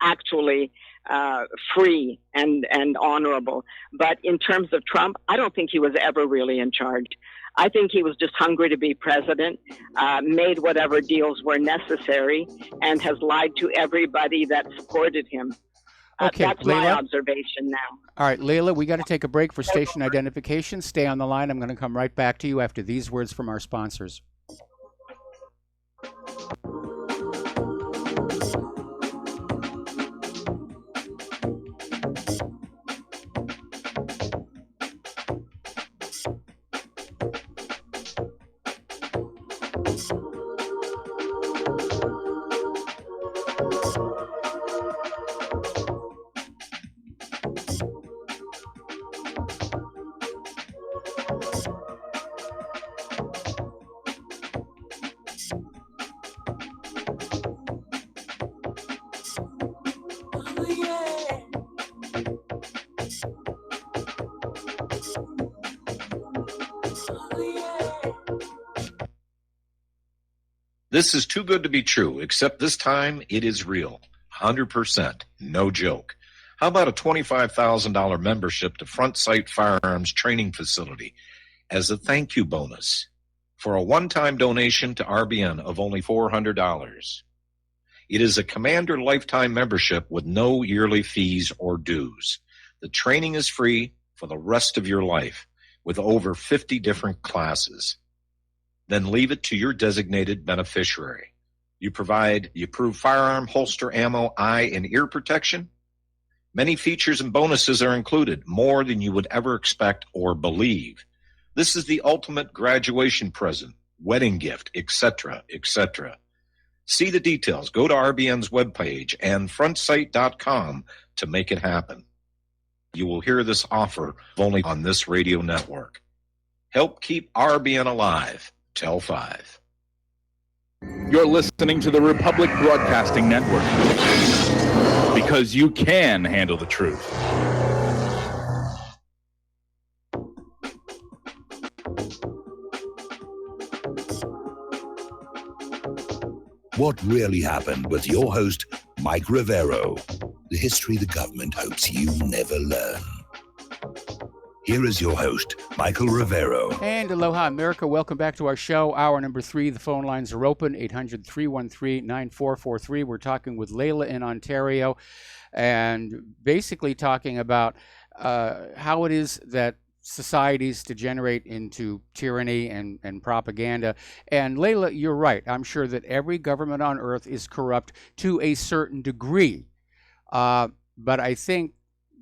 actually free and honorable. But in terms of Trump, I don't think he was ever really in charge. I think he was just hungry to be president, made whatever deals were necessary, and has lied to everybody that supported him. Okay, that's Layla? my observation now. All right, Layla, we got to take a break for station identification. Stay on the line. I'm going to come right back to you after these words from our sponsors. This is too good to be true, except this time it is real. 100%. No joke. How about a $25,000 membership to Front Sight Firearms Training Facility as a thank you bonus for a one-time donation to RBN of only $400? It is a Commander lifetime membership with no yearly fees or dues. The training is free for the rest of your life with over 50 different classes. Then leave it to your designated beneficiary. You provide the approved firearm, holster, ammo, eye, and ear protection. Many features and bonuses are included, more than you would ever expect or believe. This is the ultimate graduation present, wedding gift, etc., etc. See the details. Go to RBN's webpage and frontsight.com to make it happen. You will hear this offer only on this radio network. Help keep RBN alive. Tell 5. You're listening to the Republic Broadcasting Network because you can handle the truth. What really happened with your host, Mike Rivero. The history the government hopes you never learn. Here is your host, Michael Rivero. And aloha, America. Welcome back to our show. Hour number 3. The phone lines are open, 800-313-9443. We're talking with Layla in Ontario and basically talking about how it is that societies degenerate into tyranny and propaganda. And Layla, you're right. I'm sure that every government on earth is corrupt to a certain degree. But I think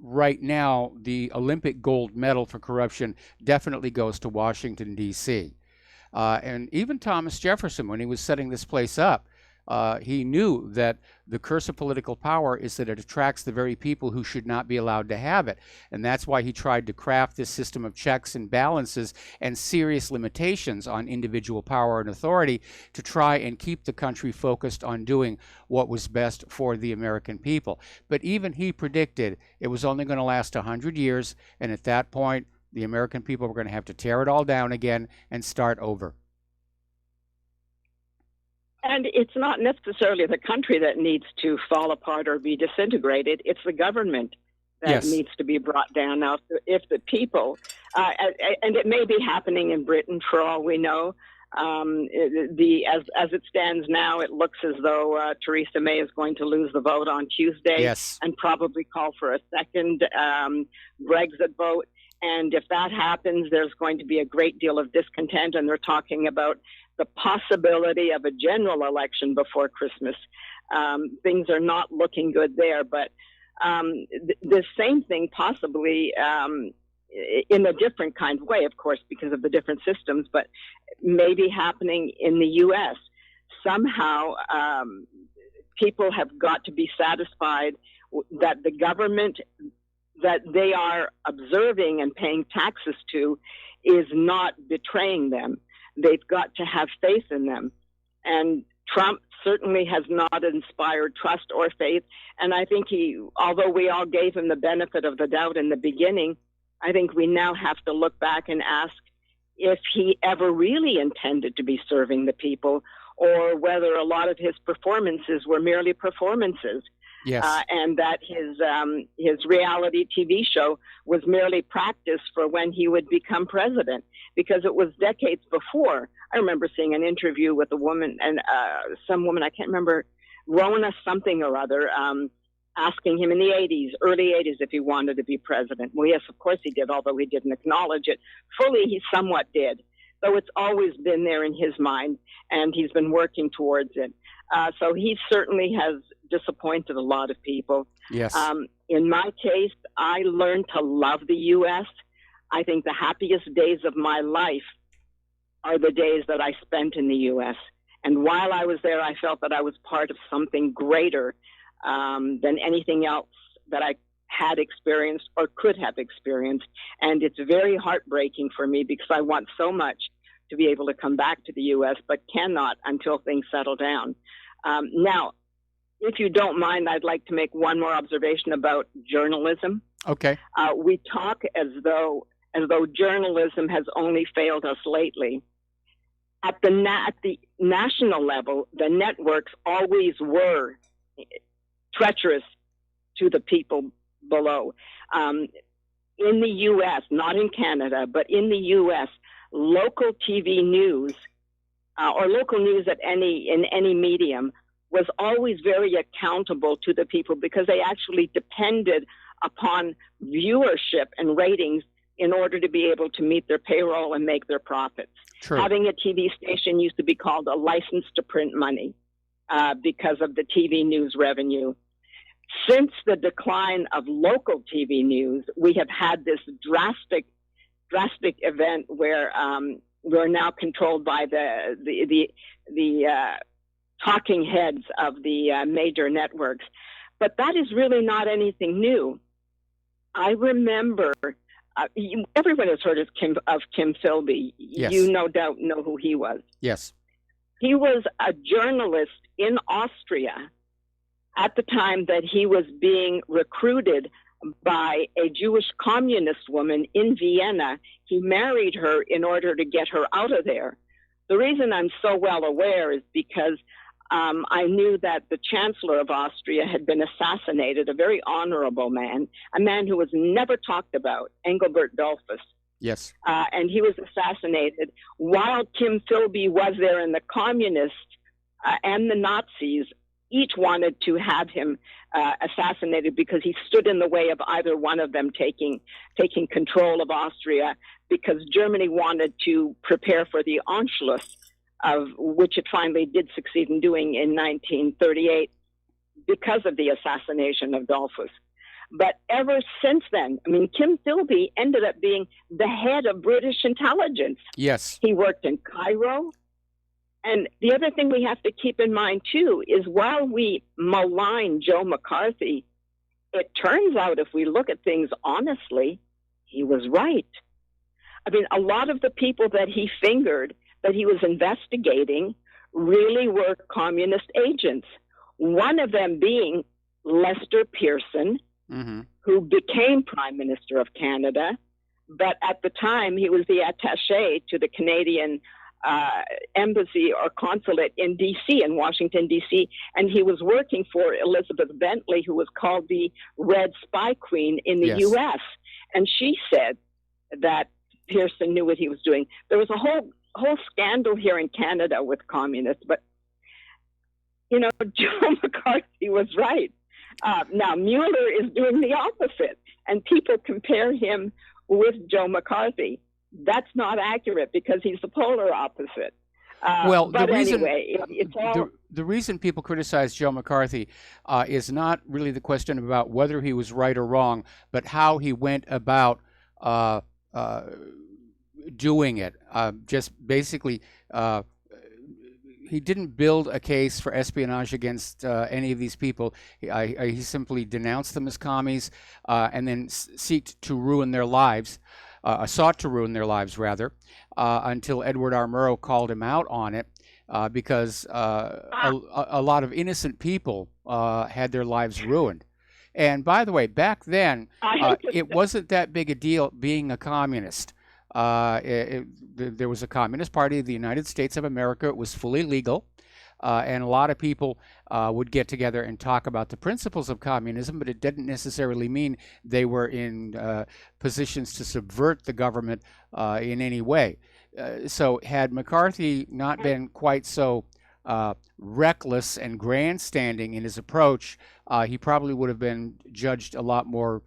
right now the Olympic gold medal for corruption definitely goes to Washington, D.C. And even Thomas Jefferson, when he was setting this place up, he knew that the curse of political power is that it attracts the very people who should not be allowed to have it. And that's why he tried to craft this system of checks and balances and serious limitations on individual power and authority to try and keep the country focused on doing what was best for the American people. But even he predicted it was only going to last 100 years, and at that point, the American people were going to have to tear it all down again and start over. And it's not necessarily the country that needs to fall apart or be disintegrated. It's the government that needs to be brought down. Now, if the people, and it may be happening in Britain for all we know, as it stands now, it looks as though Theresa May is going to lose the vote on Tuesday and probably call for a second Brexit vote. And if that happens, there's going to be a great deal of discontent, and they're talking about the possibility of a general election before Christmas. Things are not looking good there, but the same thing possibly in a different kind of way, of course, because of the different systems, but maybe happening in the U.S. Somehow people have got to be satisfied that the government that they are observing and paying taxes to is not betraying them. They've got to have faith in them. And Trump certainly has not inspired trust or faith. And I think although we all gave him the benefit of the doubt in the beginning, I think we now have to look back and ask if he ever really intended to be serving the people, or whether a lot of his performances were merely performances. Yes. And that his reality TV show was merely practice for when he would become president, because it was decades before. I remember seeing an interview with a woman, and some woman, I can't remember, Rona something or other, asking him in the early 80s, if he wanted to be president. Well, yes, of course he did, although he didn't acknowledge it. Fully, he somewhat did. So it's always been there in his mind, and he's been working towards it. So he certainly has disappointed a lot of people. Yes. In my case, I learned to love the U.S. I think the happiest days of my life are the days that I spent in the U.S. And while I was there, I felt that I was part of something greater than anything else that I had experienced or could have experienced. And it's very heartbreaking for me, because I want so much to be able to come back to the U.S., but cannot until things settle down. Now, if you don't mind, I'd like to make one more observation about journalism. Okay. We talk as though journalism has only failed us lately. at the national level, the networks always were treacherous to the people below. In the U.S., not in Canada, but in the U.S., local TV news or local news in any medium was always very accountable to the people because they actually depended upon viewership and ratings in order to be able to meet their payroll and make their profits. True. Having a TV station used to be called a license to print money because of the TV news revenue. Since the decline of local TV news, we have had this drastic event where we're now controlled by the talking heads of the major networks. But that is really not anything new. I remember, everyone has heard of Kim Philby. Yes. You no doubt know who he was. Yes. He was a journalist in Austria at the time that he was being recruited by a Jewish communist woman in Vienna. He married her in order to get her out of there. The reason I'm so well aware is because I knew that the Chancellor of Austria had been assassinated, a very honorable man, a man who was never talked about, Engelbert Dollfuss. Yes. And he was assassinated while Kim Philby was there, and the communists and the Nazis each wanted to have him assassinated because he stood in the way of either one of them taking control of Austria, because Germany wanted to prepare for the Anschluss, of which it finally did succeed in doing in 1938 because of the assassination of Dollfuss. But ever since then, I mean, Kim Philby ended up being the head of British intelligence. Yes. He worked in Cairo. And the other thing we have to keep in mind, too, is while we malign Joe McCarthy, it turns out if we look at things honestly, he was right. I mean, a lot of the people that he fingered, that he was investigating, really were communist agents. One of them being Lester Pearson, who became Prime Minister of Canada, but at the time he was the attaché to the Canadian embassy or consulate in D.C., in Washington, D.C., and he was working for Elizabeth Bentley, who was called the Red Spy Queen in the U.S., and she said that Pearson knew what he was doing. There was a whole scandal here in Canada with communists, but, you know, Joe McCarthy was right. Now, Mueller is doing the opposite, and people compare him with Joe McCarthy. That's not accurate because he's the polar opposite. Well, but the reason, anyway, it's all... the reason people criticize Joe McCarthy is not really the question about whether he was right or wrong, but how he went about doing it. Just basically, he didn't build a case for espionage against any of these people. He simply denounced them as commies and then sought to ruin their lives, rather, until Edward R. Murrow called him out on it because a lot of innocent people had their lives ruined. And by the way, back then, it wasn't that big a deal being a communist. There was a Communist Party of the United States of America. It was fully legal, and a lot of people would get together and talk about the principles of communism, but it didn't necessarily mean they were in positions to subvert the government in any way. So had McCarthy not been quite so reckless and grandstanding in his approach, he probably would have been judged a lot more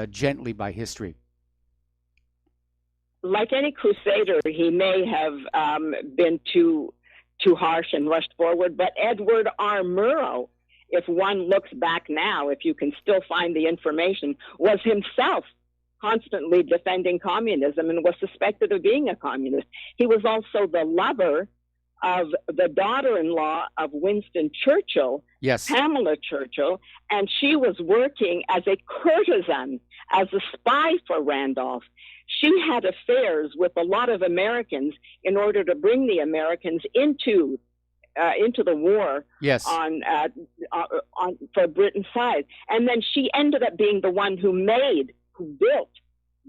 gently by history. Like any crusader, he may have been too harsh and rushed forward, but Edward R. Murrow, if one looks back now, if you can still find the information, was himself constantly defending communism and was suspected of being a communist. He was also the lover of the daughter-in-law of Winston Churchill, Pamela Churchill, and she was working as a courtesan, as a spy for Randolph. She had affairs with a lot of Americans in order to bring the Americans into the war on for Britain's side. And then she ended up being the one who built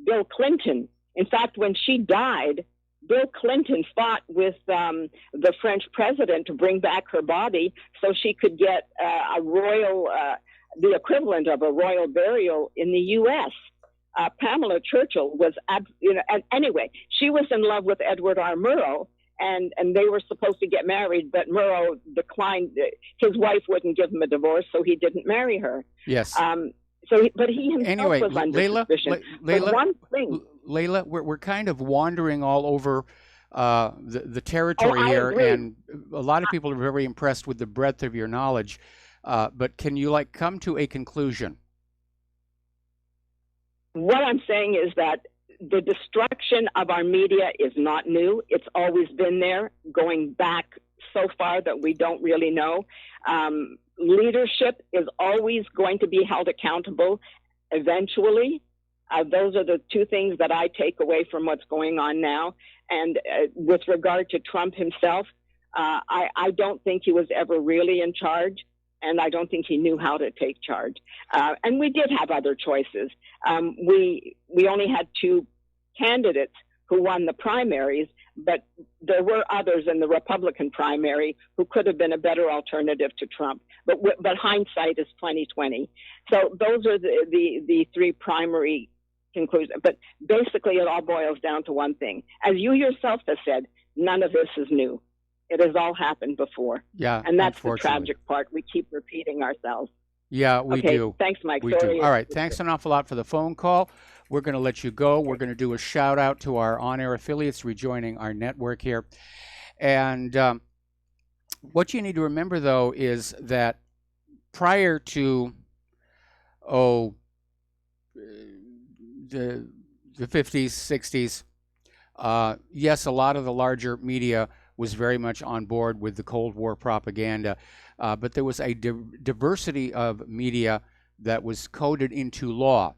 Bill Clinton. In fact, when she died, Bill Clinton fought with the French president to bring back her body so she could get a royal, the equivalent of a royal burial in the U.S. Pamela Churchill was, and anyway, she was in love with Edward R. Murrow, and they were supposed to get married, but Murrow declined. His wife wouldn't give him a divorce, so he didn't marry her. Yes. But he himself was under suspicion. Layla, one thing. Layla, we're kind of wandering all over the territory here, agree. and a lot of people are very impressed with the breadth of your knowledge. But can you come to a conclusion? What I'm saying is that the destruction of our media is not new. It's always been there, going back so far that we don't really know. Leadership is always going to be held accountable eventually. Those are the two things that I take away from what's going on now. And with regard to Trump himself, I don't think he was ever really in charge, and I don't think he knew how to take charge. And we did have other choices. We only had two candidates who won the primaries, but there were others in the Republican primary who could have been a better alternative to Trump. But hindsight is 2020. So those are the three primary conclusions. But basically, it all boils down to one thing. As you yourself have said, none of this is new. It has all happened before. Yeah, and that's the tragic part. We keep repeating ourselves. Yeah, we do. Thanks, Mike. We Sorry. do. All right. Thanks an awful lot for the phone call. We're going to let you go. We're going to do a shout out to our on-air affiliates rejoining our network here. And what you need to remember, though, is that prior to the 50s, 60s, yes, a lot of the larger media was very much on board with the Cold War propaganda, but there was a diversity of media that was coded into law.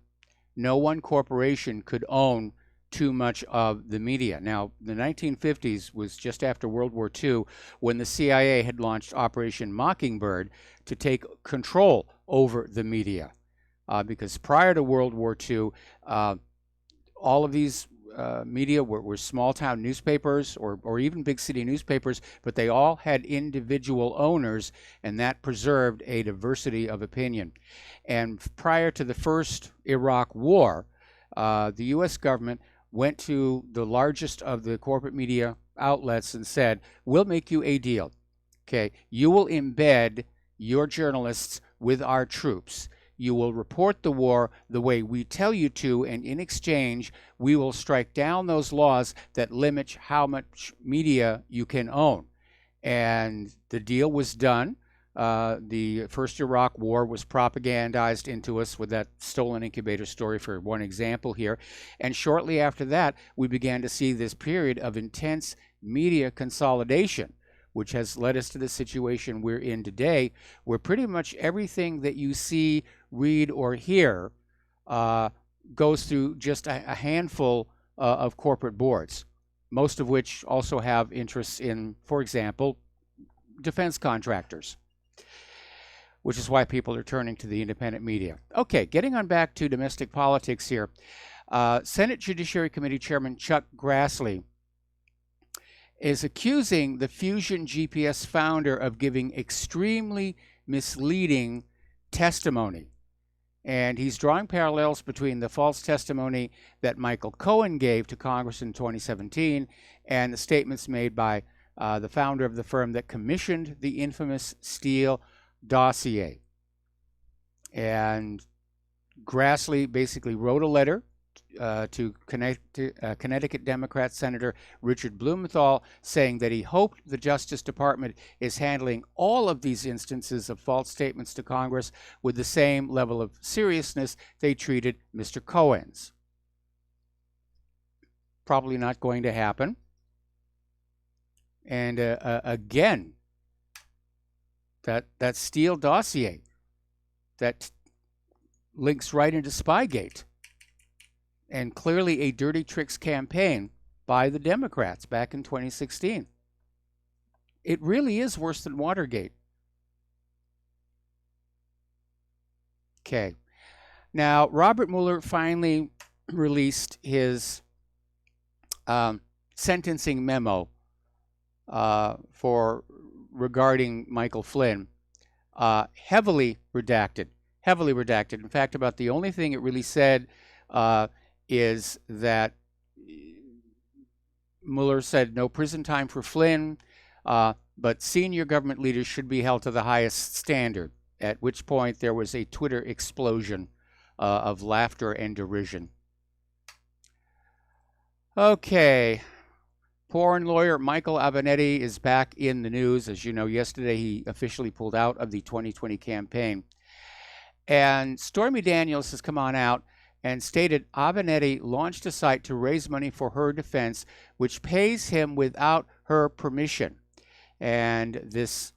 No one corporation could own too much of the media. Now, the 1950s was just after World War II when the CIA had launched Operation Mockingbird to take control over the media. Because prior to World War II, all of these media were small-town newspapers or even big city newspapers, but they all had individual owners, and that preserved a diversity of opinion. And prior to the first Iraq War, the U.S. government went to the largest of the corporate media outlets and said, we'll make you a deal. Okay, you will embed your journalists with our troops. You will report the war the way we tell you to, and in exchange, we will strike down those laws that limit how much media you can own. And the deal was done. The first Iraq War was propagandized into us with that stolen incubator story, for one example here. And shortly after that, we began to see this period of intense media consolidation, which has led us to the situation we're in today, where pretty much everything that you see, read, or hear goes through just a handful of corporate boards, most of which also have interests in, for example, defense contractors, which is why people are turning to the independent media. Okay, getting on back to domestic politics here. Senate Judiciary Committee Chairman Chuck Grassley is accusing the Fusion GPS founder of giving extremely misleading testimony. And he's drawing parallels between the false testimony that Michael Cohen gave to Congress in 2017 and the statements made by the founder of the firm that commissioned the infamous Steele dossier. And Grassley basically wrote a letter to Connecticut Democrat Senator Richard Blumenthal, saying that he hoped the Justice Department is handling all of these instances of false statements to Congress with the same level of seriousness they treated Mr. Cohen's. Probably not going to happen. And again, that Steele dossier that links right into Spygate, and clearly a dirty tricks campaign by the Democrats back in 2016. It really is worse than Watergate. Okay. Now, Robert Mueller finally released his sentencing memo regarding Michael Flynn, heavily redacted. Heavily redacted. In fact, about the only thing it really said is that Mueller said no prison time for Flynn, but senior government leaders should be held to the highest standard, at which point there was a Twitter explosion of laughter and derision. Okay. Porn lawyer Michael Avenatti is back in the news. As you know, yesterday he officially pulled out of the 2020 campaign. And Stormy Daniels has come on out and stated Avenatti launched a site to raise money for her defense, which pays him without her permission. And this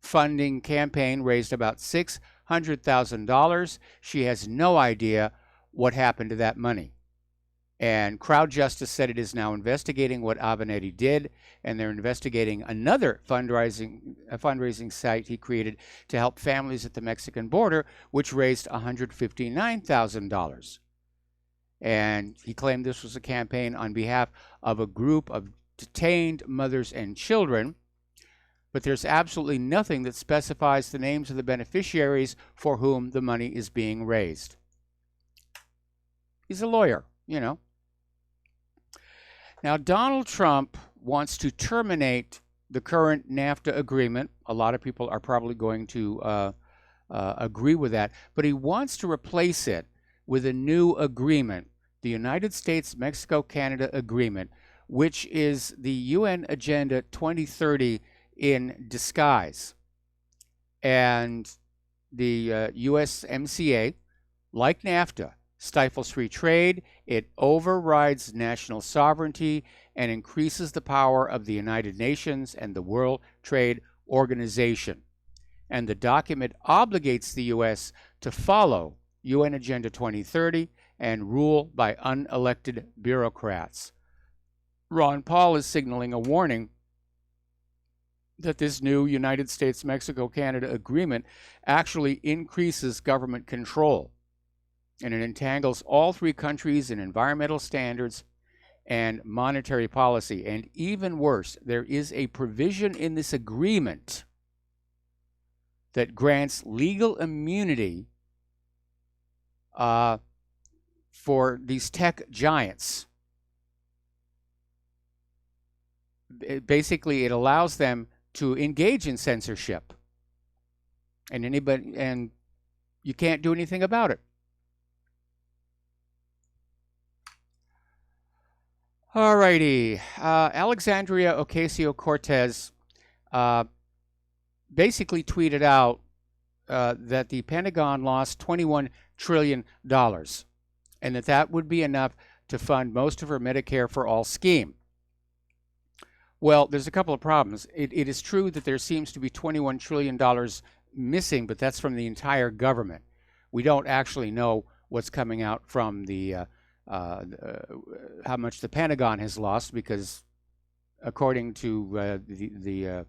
funding campaign raised about $600,000. She has no idea what happened to that money. And Crowd Justice said it is now investigating what Avenatti did, and they're investigating another fundraising site he created to help families at the Mexican border, which raised $159,000. And he claimed this was a campaign on behalf of a group of detained mothers and children, but there's absolutely nothing that specifies the names of the beneficiaries for whom the money is being raised. He's a lawyer, you know. Now, Donald Trump wants to terminate the current NAFTA agreement. A lot of people are probably going to agree with that, but he wants to replace it with a new agreement, the United States-Mexico-Canada Agreement, which is the UN Agenda 2030 in disguise. And the USMCA, like NAFTA, stifles free trade, it overrides national sovereignty, and increases the power of the United Nations and the World Trade Organization. And the document obligates the U.S. to follow UN Agenda 2030 and rule by unelected bureaucrats. Ron Paul is signaling a warning that this new United States-Mexico-Canada agreement actually increases government control. And it entangles all three countries in environmental standards and monetary policy. And even worse, there is a provision in this agreement that grants legal immunity for these tech giants. Basically, it allows them to engage in censorship. And you can't do anything about it. Alrighty, Alexandria Ocasio-Cortez basically tweeted out that the Pentagon lost $21 trillion and that would be enough to fund most of her Medicare for All scheme. Well, there's a couple of problems. It is true that there seems to be $21 trillion missing, but that's from the entire government. We don't actually know what's coming out from the how much the Pentagon has lost, because according to the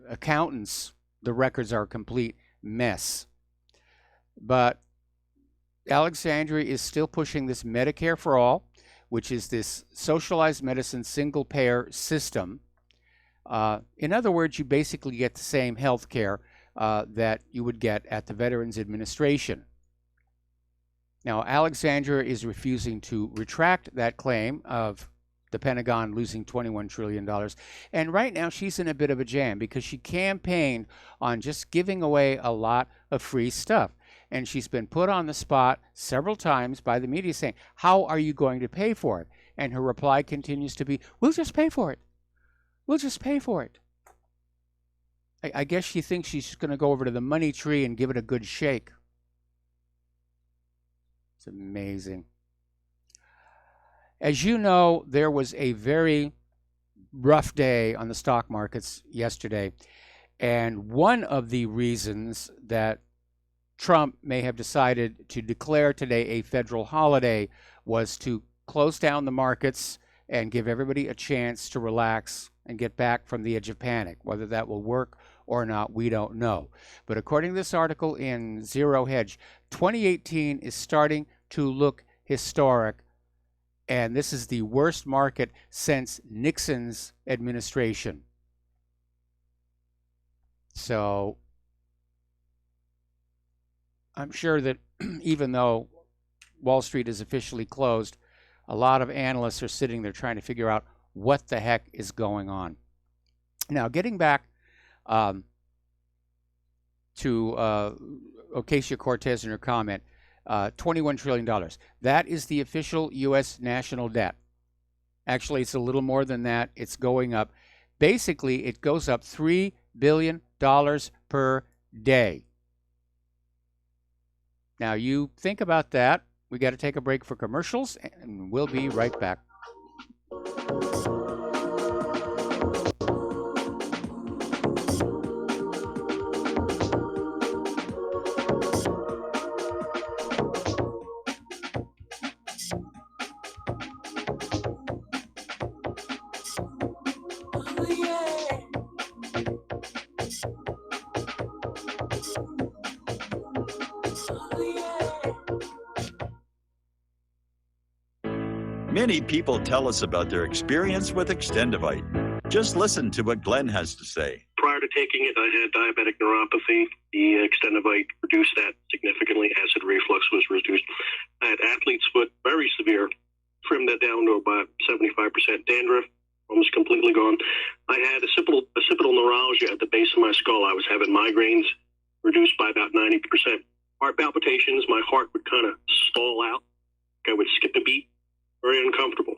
accountants, the records are a complete mess. But Alexandria is still pushing this Medicare for All, which is this socialized medicine single-payer system. In other words, you basically get the same health care that you would get at the Veterans Administration. Now, Alexandria is refusing to retract that claim of the Pentagon losing $21 trillion. And right now, she's in a bit of a jam because she campaigned on just giving away a lot of free stuff. And she's been put on the spot several times by the media saying, how are you going to pay for it? And her reply continues to be, we'll just pay for it. We'll just pay for it. I guess she thinks she's just going to go over to the money tree and give it a good shake. It's amazing. As you know, there was a very rough day on the stock markets yesterday. And one of the reasons that Trump may have decided to declare today a federal holiday was to close down the markets and give everybody a chance to relax and get back from the edge of panic. Whether that will work or not, we don't know. But according to this article in Zero Hedge, 2018 is starting to look historic And this is the worst market since Nixon's administration. So I'm sure that even though Wall Street is officially closed, a lot of analysts are sitting there trying to figure out what the heck is going on. Now, getting back to Ocasio-Cortez and her comment, $21 trillion. That is the official U.S. national debt. Actually, it's a little more than that. It's going up. Basically, it goes up $3 billion per day. Now, you think about that. We got to take a break for commercials, and we'll be right back. Many people tell us about their experience with Extendivite. Just listen to what Glenn has to say. Prior to taking it, I had diabetic neuropathy. The Extendivite reduced that significantly. Acid reflux was reduced. I had athlete's foot, very severe. Trimmed that down to about 75%. Dandruff, almost completely gone. I had occipital neuralgia at the base of my skull. I was having migraines, reduced by about 90%. Heart palpitations, my heart would kind of stall out. I would skip a beat. Very uncomfortable.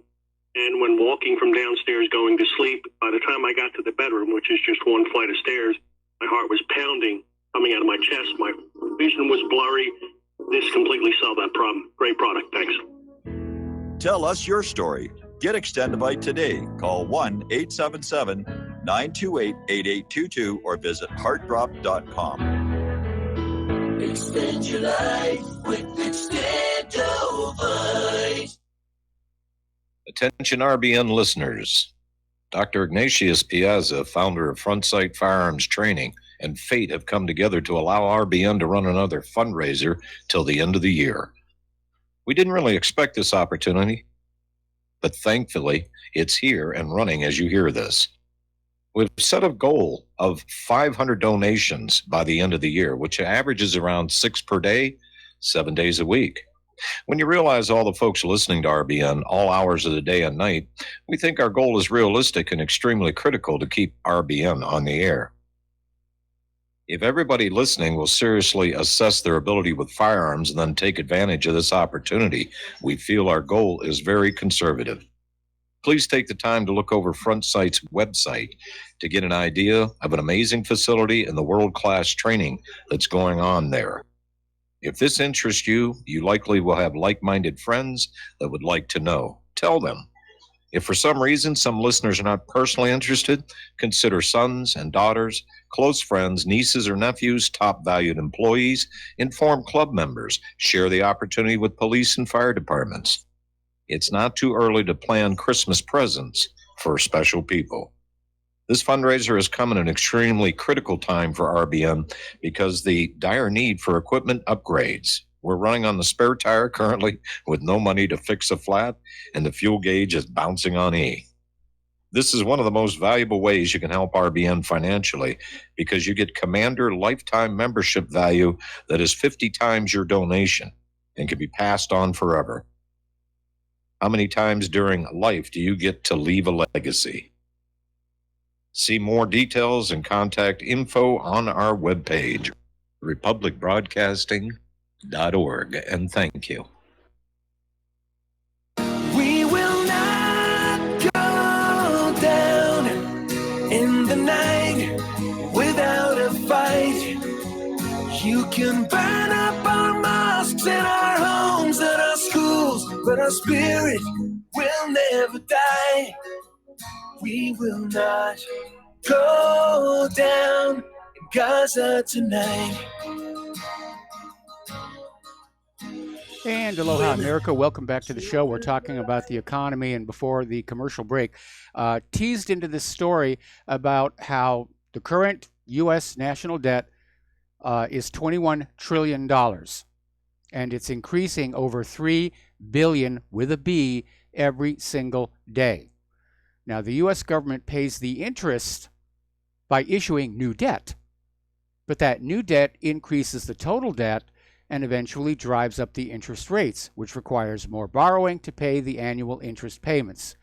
And when walking from downstairs going to sleep, by the time I got to the bedroom, which is just one flight of stairs, my heart was pounding, coming out of my chest. My vision was blurry. This completely solved that problem. Great product. Thanks. Tell us your story. Get Extendivite today. Call 1-877-928-8822 or visit heartdrop.com. Extend your life with Extendivite. Attention RBN listeners. Dr. Ignatius Piazza, founder of Front Sight Firearms Training, and Fate have come together to allow RBN to run another fundraiser till the end of the year. We didn't really expect this opportunity, but thankfully it's here and running as you hear this. We've set a goal of 500 donations by the end of the year, which averages around 6 per day, 7 days a week. When you realize all the folks listening to RBN all hours of the day and night, we think our goal is realistic and extremely critical to keep RBN on the air. If everybody listening will seriously assess their ability with firearms and then take advantage of this opportunity, we feel our goal is very conservative. Please take the time to look over Front Sight's website to get an idea of an amazing facility and the world-class training that's going on there. If this interests you, you likely will have like-minded friends that would like to know. Tell them. If for some reason some listeners are not personally interested, consider sons and daughters, close friends, nieces or nephews, top valued employees, inform club members, share the opportunity with police and fire departments. It's not too early to plan Christmas presents for special people. This fundraiser has come at an extremely critical time for RBN because the dire need for equipment upgrades. We're running on the spare tire currently with no money to fix a flat, and the fuel gauge is bouncing on E. This is one of the most valuable ways you can help RBN financially because you get Commander lifetime membership value that is 50 times your donation and can be passed on forever. How many times during life do you get to leave a legacy? See more details and contact info on our webpage, republicbroadcasting.org, and thank you. We will not go down in the night without a fight. You can burn up our mosques and our homes and our schools, but our spirit will never die. We will not go down in Gaza tonight. And aloha, America. Welcome back to the show. We're talking about the economy, and before the commercial break, teased into this story about how the current U.S. national debt is $21 trillion. and it's increasing over 3 billion with a B every single day. Now, the U.S. government pays the interest by issuing new debt, but that new debt increases the total debt and eventually drives up the interest rates, which requires more borrowing to pay the annual interest payments.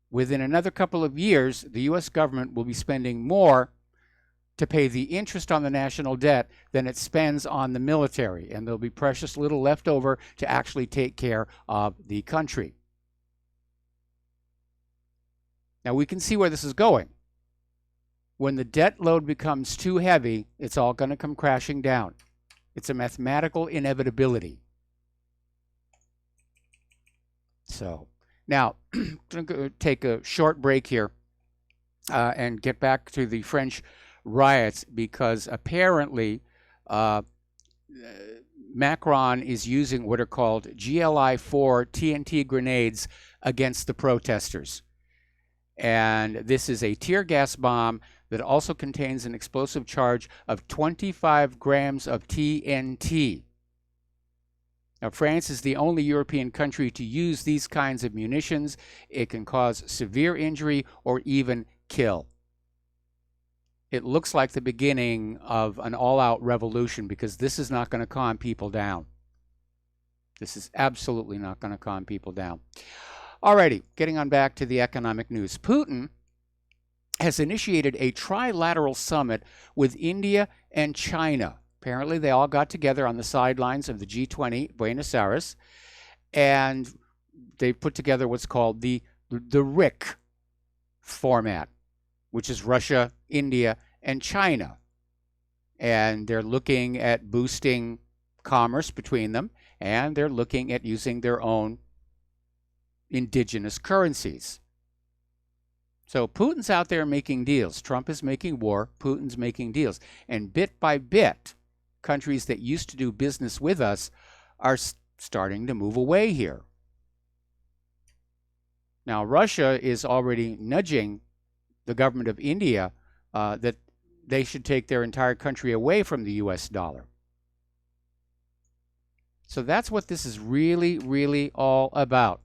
Within another couple of years, the U.S. government will be spending more to pay the interest on the national debt than it spends on the military, and there'll be precious little left over to actually take care of the country. Now, we can see where this is going. When the debt load becomes too heavy, it's all going to come crashing down. It's a mathematical inevitability. So, now, I'm going to take a short break here and get back to the French riots, because apparently Macron is using what are called GLI-4 TNT grenades against the protesters. And this is a tear gas bomb that also contains an explosive charge of 25 grams of TNT. Now, France is the only European country to use these kinds of munitions. It can cause severe injury or even kill. It looks like the beginning of an all-out revolution, because this is not going to calm people down. This is absolutely not going to calm people down. Alrighty, getting on back to the economic news. Putin has initiated a trilateral summit with India and China. Apparently, they all got together on the sidelines of the G20, Buenos Aires, and they put together what's called the RIC format, which is Russia, India, and China. And they're looking at boosting commerce between them, and they're looking at using their own indigenous currencies. So Putin's out there making deals. Trump is making war. Putin's making deals. And bit by bit, countries that used to do business with us are starting to move away here. Now, Russia is already nudging the government of India that they should take their entire country away from the US dollar. So that's what this is really, really all about.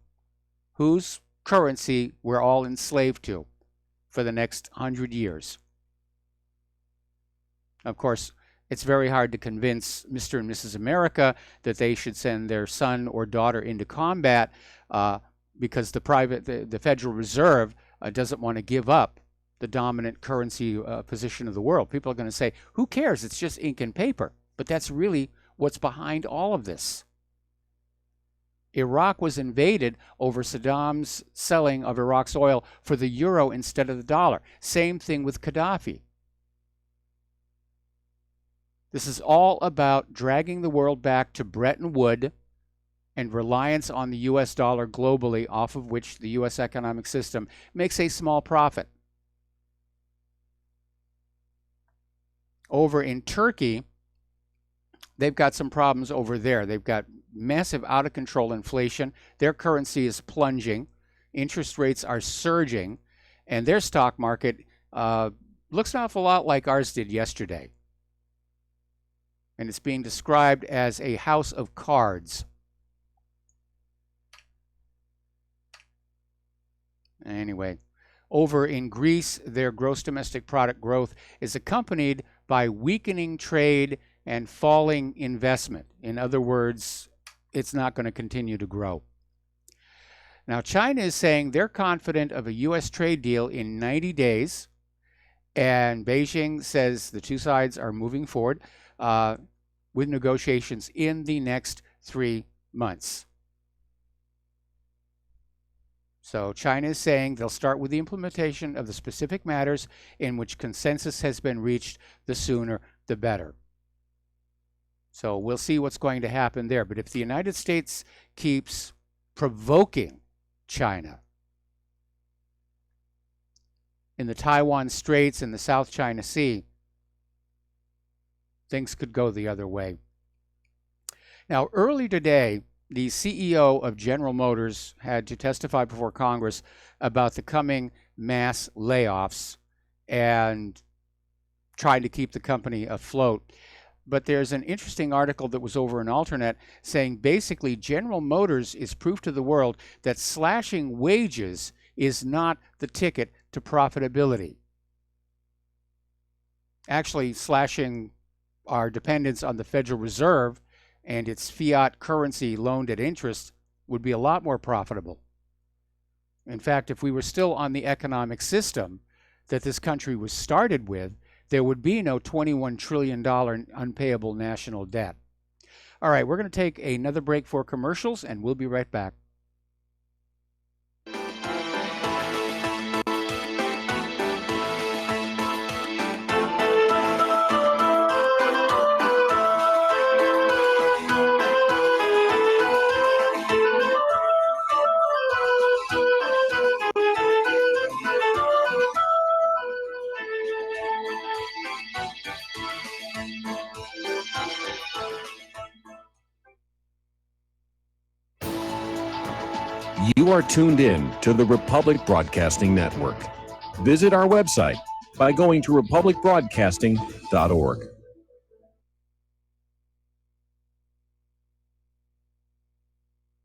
Whose currency we're all enslaved to for the next 100 years. Of course, it's very hard to convince Mr. and Mrs. America that they should send their son or daughter into combat because the Federal Reserve doesn't want to give up the dominant currency position of the world. People are going to say, who cares? It's just ink and paper. But that's really what's behind all of this. Iraq was invaded over Saddam's selling of Iraq's oil for the euro instead of the dollar. Same thing with Gaddafi. This is all about dragging the world back to Bretton Woods and reliance on the US dollar globally, off of which the US economic system makes a small profit. Over in Turkey, they've got some problems over there. They've got massive out-of-control inflation. Their currency is plunging. Interest rates are surging. And their stock market looks an awful lot like ours did yesterday. And it's being described as a house of cards. Anyway, over in Greece, their gross domestic product growth is accompanied by weakening trade and falling investment. In other words, it's not going to continue to grow. Now, China is saying they're confident of a U.S. trade deal in 90 days, and Beijing says the two sides are moving forward with negotiations in the next 3 months. So China is saying they'll start with the implementation of the specific matters in which consensus has been reached. The sooner, the better. So we'll see what's going to happen there. But if the United States keeps provoking China in the Taiwan Straits and the South China Sea, things could go the other way. Now, early today, the CEO of General Motors had to testify before Congress about the coming mass layoffs and trying to keep the company afloat. but there's an interesting article that was over in Alternet saying basically General Motors is proof to the world that slashing wages is not the ticket to profitability. Actually, slashing our dependence on the Federal Reserve and its fiat currency loaned at interest would be a lot more profitable. In fact, if we were still on the economic system that this country was started with, there would be no $21 trillion unpayable national debt. All right, we're going to take another break for commercials, and we'll be right back. You are tuned in to the Republic Broadcasting Network. Visit our website by going to republicbroadcasting.org.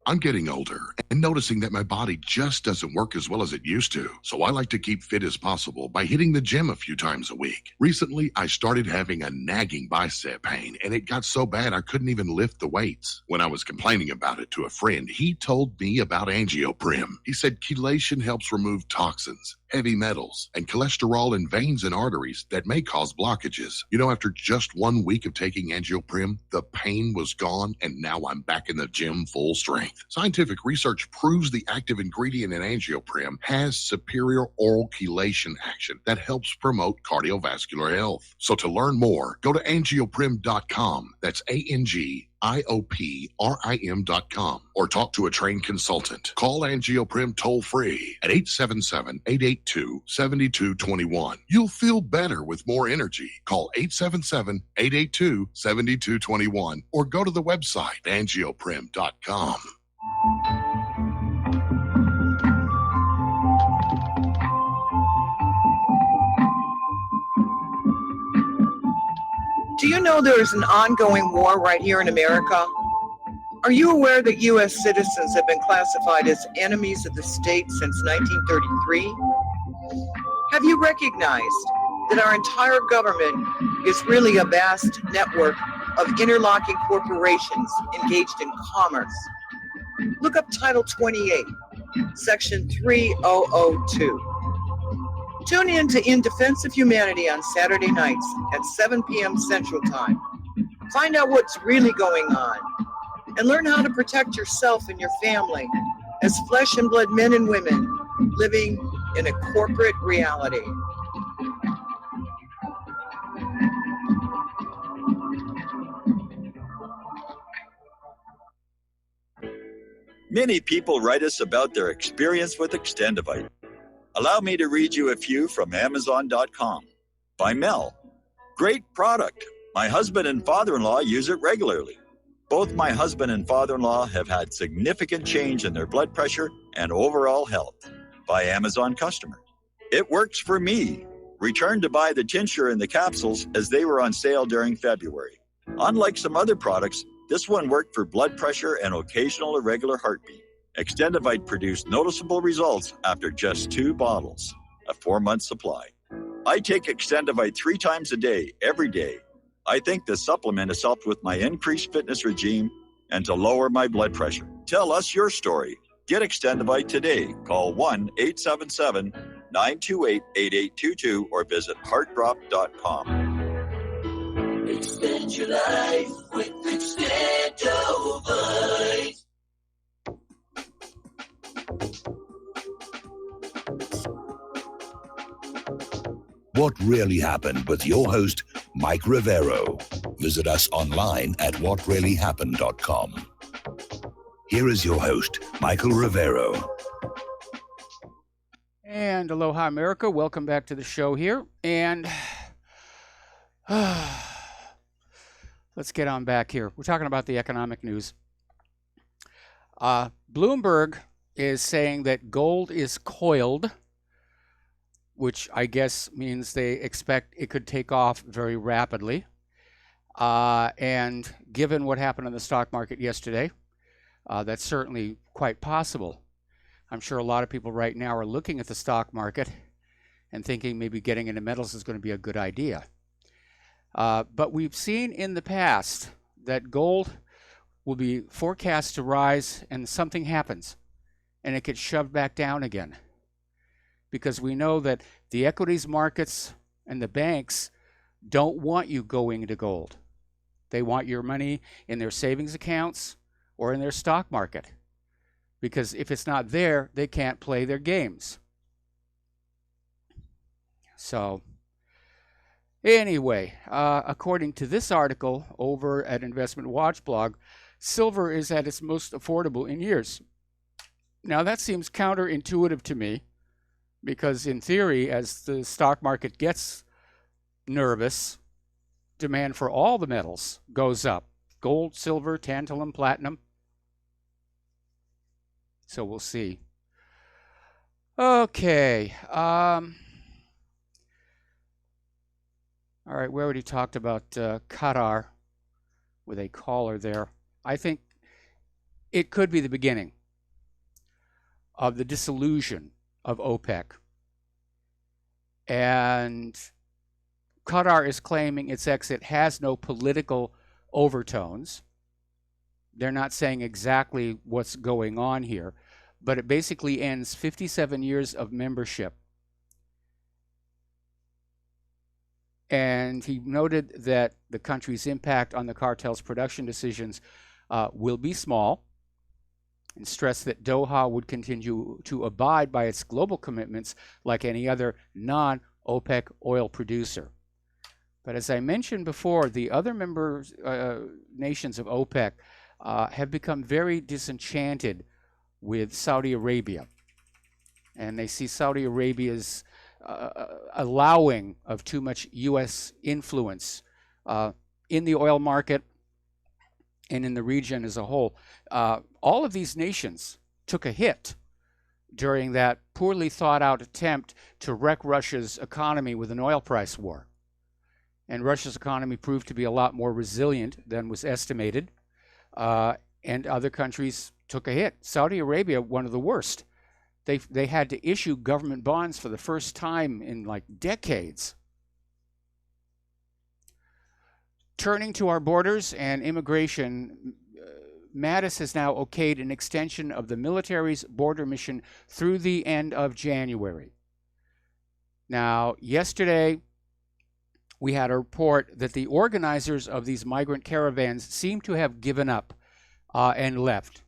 I'm getting older and noticing that my body just doesn't work as well as it used to. So I like to keep fit as possible by hitting the gym a few times a week. Recently, I started having a nagging bicep pain, and it got so bad I couldn't even lift the weights. When I was complaining about it to a friend, he told me about Angioprim. He said chelation helps remove toxins, heavy metals, and cholesterol in veins and arteries that may cause blockages. You know, after just 1 week of taking Angioprim, the pain was gone, and now I'm back in the gym full strength. Scientific research proves the active ingredient in Angioprim has superior oral chelation action that helps promote cardiovascular health. So to learn more, go to angioprim.com. That's ANGIOPRIM.com, or talk to a trained consultant. Call Angioprim toll free at 877-882-7221. You'll feel better with more energy. Call 877-882-7221 or go to the website angioprim.com. Do you know there is an ongoing war right here in America? Are you aware that U.S. citizens have been classified as enemies of the state since 1933? Have you recognized that our entire government is really a vast network of interlocking corporations engaged in commerce? Look up Title 28, Section 3002. Tune in to In Defense of Humanity on Saturday nights at 7 p.m. Central Time. Find out what's really going on and learn how to protect yourself and your family as flesh and blood men and women living in a corporate reality. Many people write us about their experience with Extendivite. Allow me to read you a few from Amazon.com. By Mel. Great product. My husband and father-in-law use it regularly. Both my husband and father-in-law have had significant change in their blood pressure and overall health. By Amazon customer. It works for me. Returned to buy the tincture and the capsules as they were on sale during February. Unlike some other products, this one worked for blood pressure and occasional irregular heartbeat. Extendivite produced noticeable results after just 2 bottles, a 4-month supply. I take Extendivite 3 times a day, every day. I think the supplement has helped with my increased fitness regime and to lower my blood pressure. Tell us your story. Get Extendivite today. Call 1-877-928-8822 or visit heartdrop.com. Extend your life with Extendivite. What really happened with your host, Mike Rivero. Visit us online at whatreallyhappened.com. Here is your host, Michael Rivero. And aloha, America. Welcome back to the show here. And let's get on back here. We're talking about the economic news. Bloomberg is saying that gold is coiled, which I guess means they expect it could take off very rapidly. And given what happened on the stock market yesterday, that's certainly quite possible. I'm sure a lot of people right now are looking at the stock market and thinking maybe getting into metals is going to be a good idea. But we've seen in the past that gold will be forecast to rise and something happens and it gets shoved back down again. Because we know that the equities markets and the banks don't want you going into gold. They want your money in their savings accounts or in their stock market. Because if it's not there, they can't play their games. So, anyway, according to this article over at Investment Watch blog, silver is at its most affordable in years. Now, that seems counterintuitive to me, because in theory, as the stock market gets nervous, demand for all the metals goes up. Gold, silver, tantalum, platinum. So we'll see. Okay. All right, we already talked about Qatar with a caller there. I think it could be the beginning of the dissolution of OPEC. And Qatar is claiming its exit has no political overtones. They're not saying exactly what's going on here, but it basically ends 57 years of membership. And he noted that the country's impact on the cartel's production decisions will be small, and stressed that Doha would continue to abide by its global commitments like any other non-OPEC oil producer. But as I mentioned before, the other member nations of OPEC have become very disenchanted with Saudi Arabia. And they see Saudi Arabia's allowing of too much U.S. influence in the oil market and in the region as a whole. All of these nations took a hit during that poorly thought out attempt to wreck Russia's economy with an oil price war. And Russia's economy proved to be a lot more resilient than was estimated. And other countries took a hit. Saudi Arabia, one of the worst. They had to issue government bonds for the first time in like decades. Turning to our borders and immigration, Mattis has now okayed an extension of the military's border mission through the end of January. Now, yesterday, we had a report that the organizers of these migrant caravans seem to have given up and left.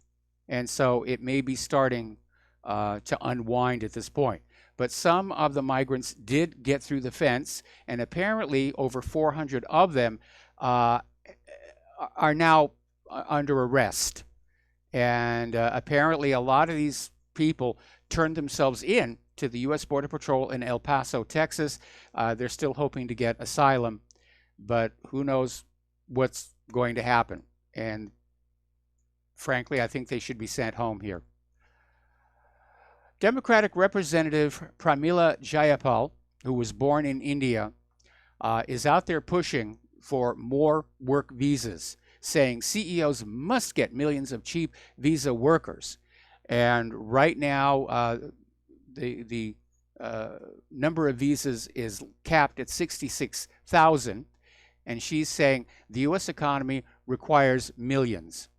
And so it may be starting to unwind at this point. But some of the migrants did get through the fence, and apparently over 400 of them are now under arrest. And apparently a lot of these people turned themselves in to the U.S. Border Patrol in El Paso, Texas. They're still hoping to get asylum, but who knows what's going to happen. And frankly, I think they should be sent home here. Democratic Representative Pramila Jayapal, who was born in India, is out there pushing for more work visas, saying CEOs must get millions of cheap visa workers. And right now, the number of visas is capped at 66,000, and she's saying the U.S. economy requires millions.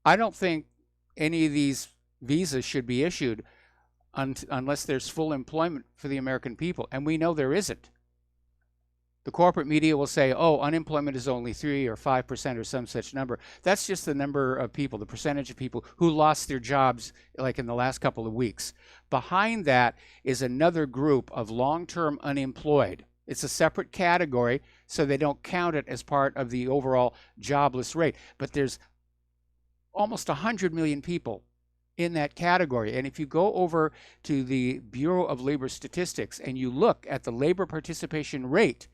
I don't think any of these visas should be issued unless there's full employment for the American people, and we know there isn't. The corporate media will say, oh, unemployment is only 3 or 5% or some such number. That's just the number of people, the percentage of people who lost their jobs like in the last couple of weeks. Behind that is another group of long-term unemployed. It's a separate category, so they don't count it as part of the overall jobless rate. But there's almost 100 million people in that category. And if you go over to the Bureau of Labor Statistics and you look at the labor participation rate,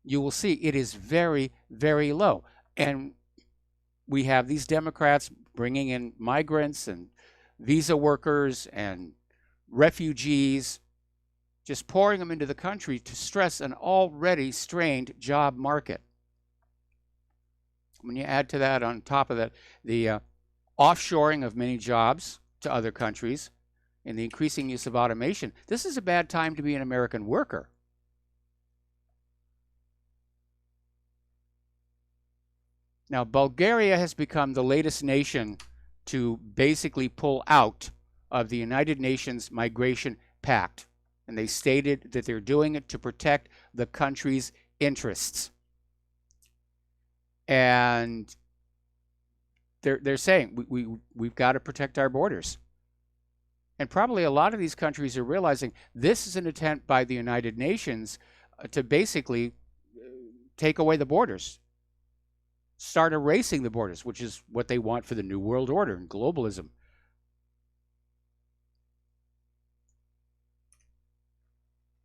you will see it is very, very low. And we have these Democrats bringing in migrants and visa workers and refugees just pouring them into the country to stress an already strained job market. When you add to that, on top of that, the offshoring of many jobs to other countries and the increasing use of automation, this is a bad time to be an American worker. Now, Bulgaria has become the latest nation to basically pull out of the United Nations Migration Pact. And they stated that they're doing it to protect the country's interests. And they're saying we've got to protect our borders. And probably a lot of these countries are realizing this is an attempt by the United Nations to basically take away the borders, start erasing the borders, which is what they want for the New World Order and globalism.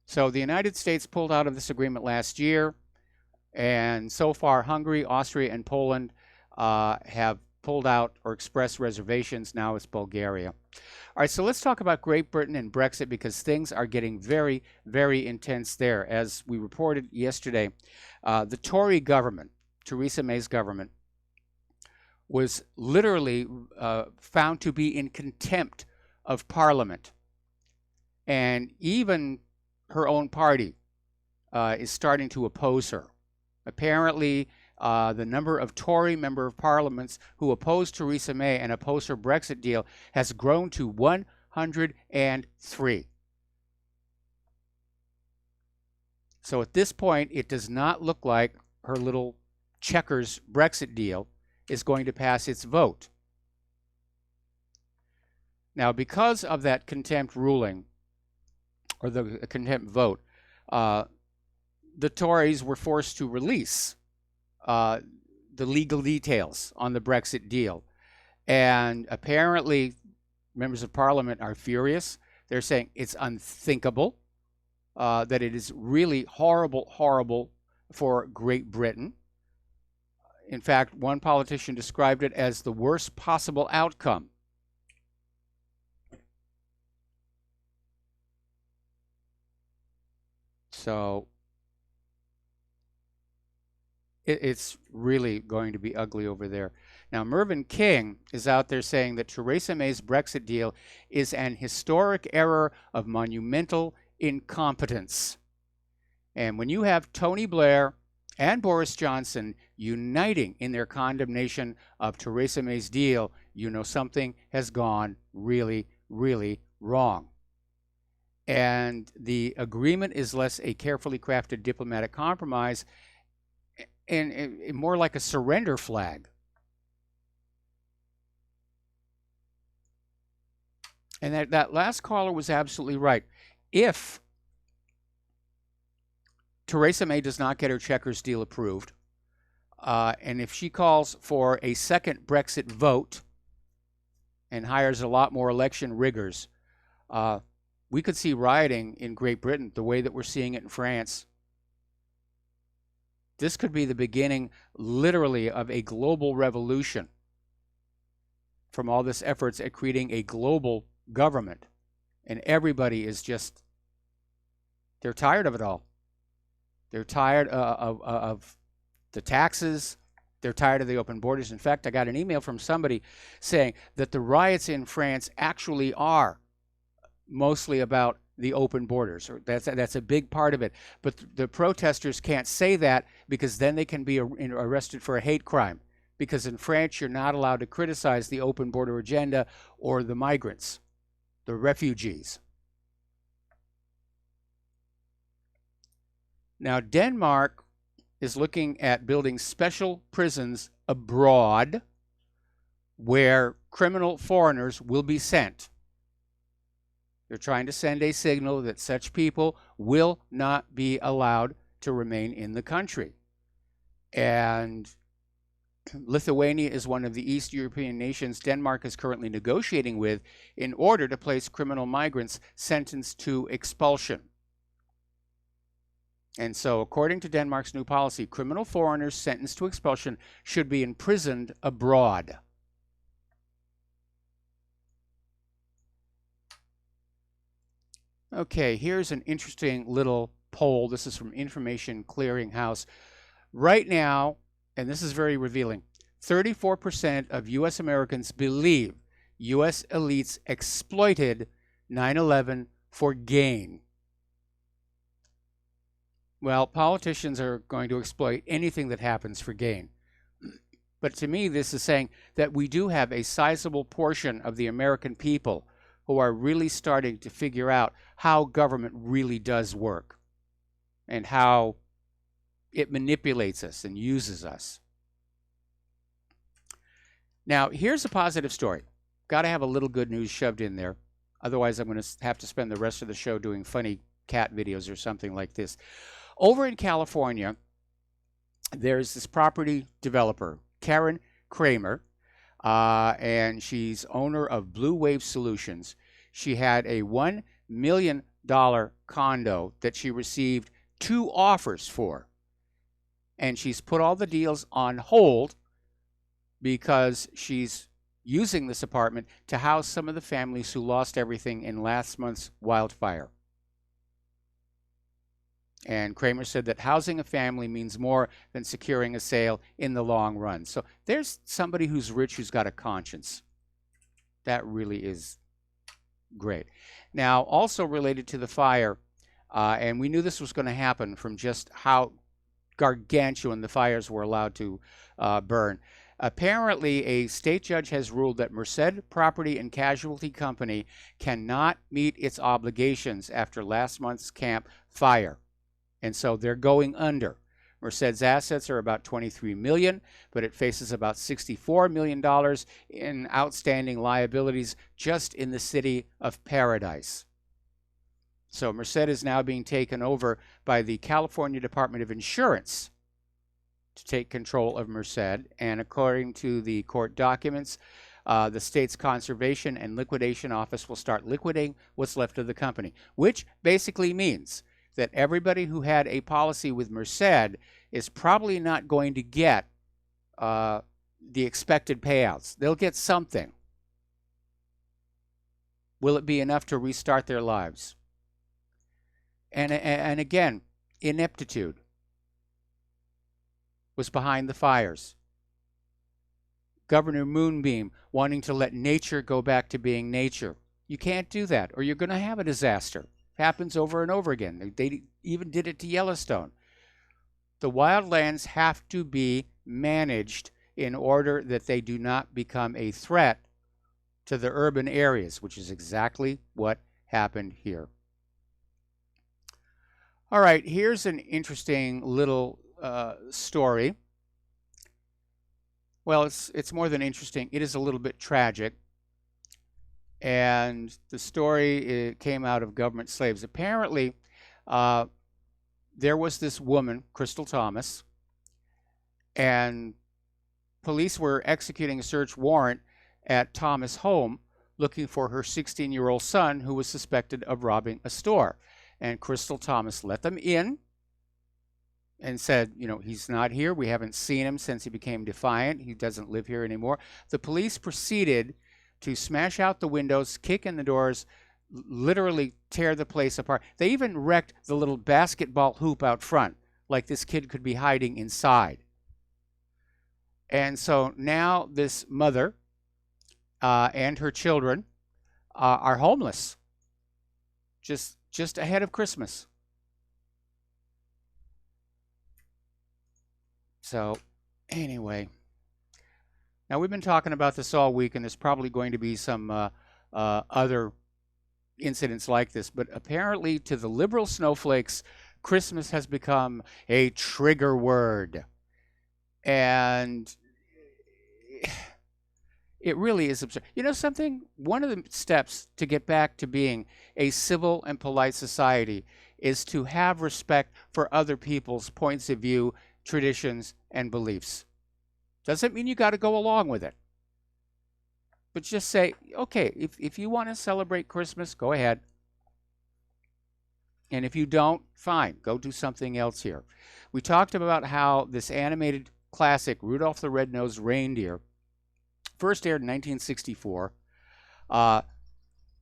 So the United States pulled out of this agreement last year, and so far Hungary, Austria, and Poland have pulled out or expressed reservations. Now it's Bulgaria. All right, so let's talk about Great Britain and Brexit, because things are getting very, very intense there. As we reported yesterday, the Tory government, Theresa May's government, was literally found to be in contempt of Parliament. And even her own party is starting to oppose her. Apparently, the number of Tory member of parliaments who oppose Theresa May and oppose her Brexit deal has grown to 103. So at this point, it does not look like her little Checkers Brexit deal is going to pass its vote. Now, because of that contempt ruling, or the contempt vote, the Tories were forced to release the legal details on the Brexit deal. And apparently, members of Parliament are furious. They're saying it's unthinkable, that it is really horrible, horrible for Great Britain. In fact, one politician described it as the worst possible outcome. So it's really going to be ugly over there. Now, Mervyn King is out there saying that Theresa May's Brexit deal is an historic error of monumental incompetence. And when you have Tony Blair and Boris Johnson uniting in their condemnation of Theresa May's deal, you know something has gone really, really wrong. And the agreement is less a carefully crafted diplomatic compromise and more like a surrender flag. And that last caller was absolutely right. If Theresa May does not get her Checkers deal approved, and if she calls for a second Brexit vote and hires a lot more election riggers, we could see rioting in Great Britain the way that we're seeing it in France. This could be the beginning, literally, of a global revolution from all this efforts at creating a global government. And everybody is just, they're tired of it all. They're tired of the taxes. They're tired of the open borders. In fact, I got an email from somebody saying that the riots in France actually are mostly about the open borders. Or that's a big part of it. But the protesters can't say that because then they can be arrested for a hate crime. Because in France, you're not allowed to criticize the open border agenda or the migrants, the refugees. Now, Denmark is looking at building special prisons abroad where criminal foreigners will be sent. They're trying to send a signal that such people will not be allowed to remain in the country. And Lithuania is one of the East European nations Denmark is currently negotiating with in order to place criminal migrants sentenced to expulsion. And so, according to Denmark's new policy, criminal foreigners sentenced to expulsion should be imprisoned abroad. Okay, here's an interesting little poll. This is from Information Clearinghouse. Right now, and this is very revealing, 34% of U.S. Americans believe U.S. elites exploited 9/11 for gain. Well, politicians are going to exploit anything that happens for gain. But to me, this is saying that we do have a sizable portion of the American people who are really starting to figure out how government really does work and how it manipulates us and uses us. Now, here's a positive story. Got to have a little good news shoved in there. Otherwise, I'm going to have to spend the rest of the show doing funny cat videos or something like this. Over in California, there's this property developer, Karen Kramer, and she's owner of Blue Wave Solutions. She had a $1 million condo that she received 2 offers for. And she's put all the deals on hold because she's using this apartment to house some of the families who lost everything in last month's wildfire. And Kramer said that housing a family means more than securing a sale in the long run. So there's somebody who's rich who's got a conscience. That really is great. Now, also related to the fire, and we knew this was going to happen from just how gargantuan the fires were allowed to burn. Apparently, a state judge has ruled that Merced Property and Casualty Company cannot meet its obligations after last month's Camp Fire. And so they're going under. Merced's assets are about $23 million, but it faces about $64 million in outstanding liabilities just in the city of Paradise. So Merced is now being taken over by the California Department of Insurance to take control of Merced. And according to the court documents, the state's Conservation and Liquidation Office will start liquidating what's left of the company, which basically means that everybody who had a policy with Merced is probably not going to get the expected payouts. They'll get something. Will it be enough to restart their lives? And again, ineptitude was behind the fires. Governor Moonbeam wanting to let nature go back to being nature. You can't do that, or you're going to have a disaster. Happens over and over again. They even did it to Yellowstone. The wildlands have to be managed in order that they do not become a threat to the urban areas, which is exactly what happened here. All right, here's an interesting little story. Well, it's more than interesting. It is a little bit tragic. And the story came out of government slaves. Apparently, there was this woman, Crystal Thomas, and police were executing a search warrant at Thomas' home looking for her 16-year-old son who was suspected of robbing a store. And Crystal Thomas let them in and said, you know, he's not here. We haven't seen him since he became defiant. He doesn't live here anymore. The police proceeded to smash out the windows, kick in the doors, literally tear the place apart. They even wrecked the little basketball hoop out front, like this kid could be hiding inside. And so now this mother and her children are homeless, just ahead of Christmas. So anyway. Now, we've been talking about this all week, and there's probably going to be some other incidents like this. But apparently, to the liberal snowflakes, Christmas has become a trigger word. And it really is absurd. You know something? One of the steps to get back to being a civil and polite society is to have respect for other people's points of view, traditions, and beliefs. Doesn't mean you got to go along with it. But just say, okay, if you want to celebrate Christmas, go ahead. And if you don't, fine, go do something else here. We talked about how this animated classic, Rudolph the Red-Nosed Reindeer, first aired in 1964.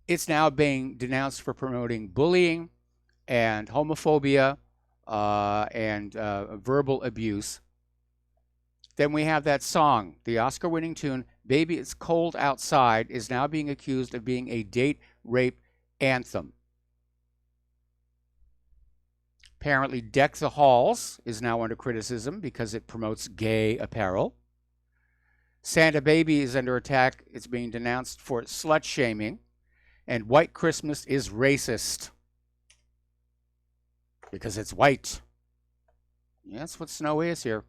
It's now being denounced for promoting bullying and homophobia and verbal abuse. Then we have that song, the Oscar-winning tune, Baby It's Cold Outside, is now being accused of being a date rape anthem. Apparently, Deck the Halls is now under criticism because it promotes gay apparel. Santa Baby is under attack. It's being denounced for slut-shaming. And White Christmas is racist because it's white. Yeah, that's what snow is here.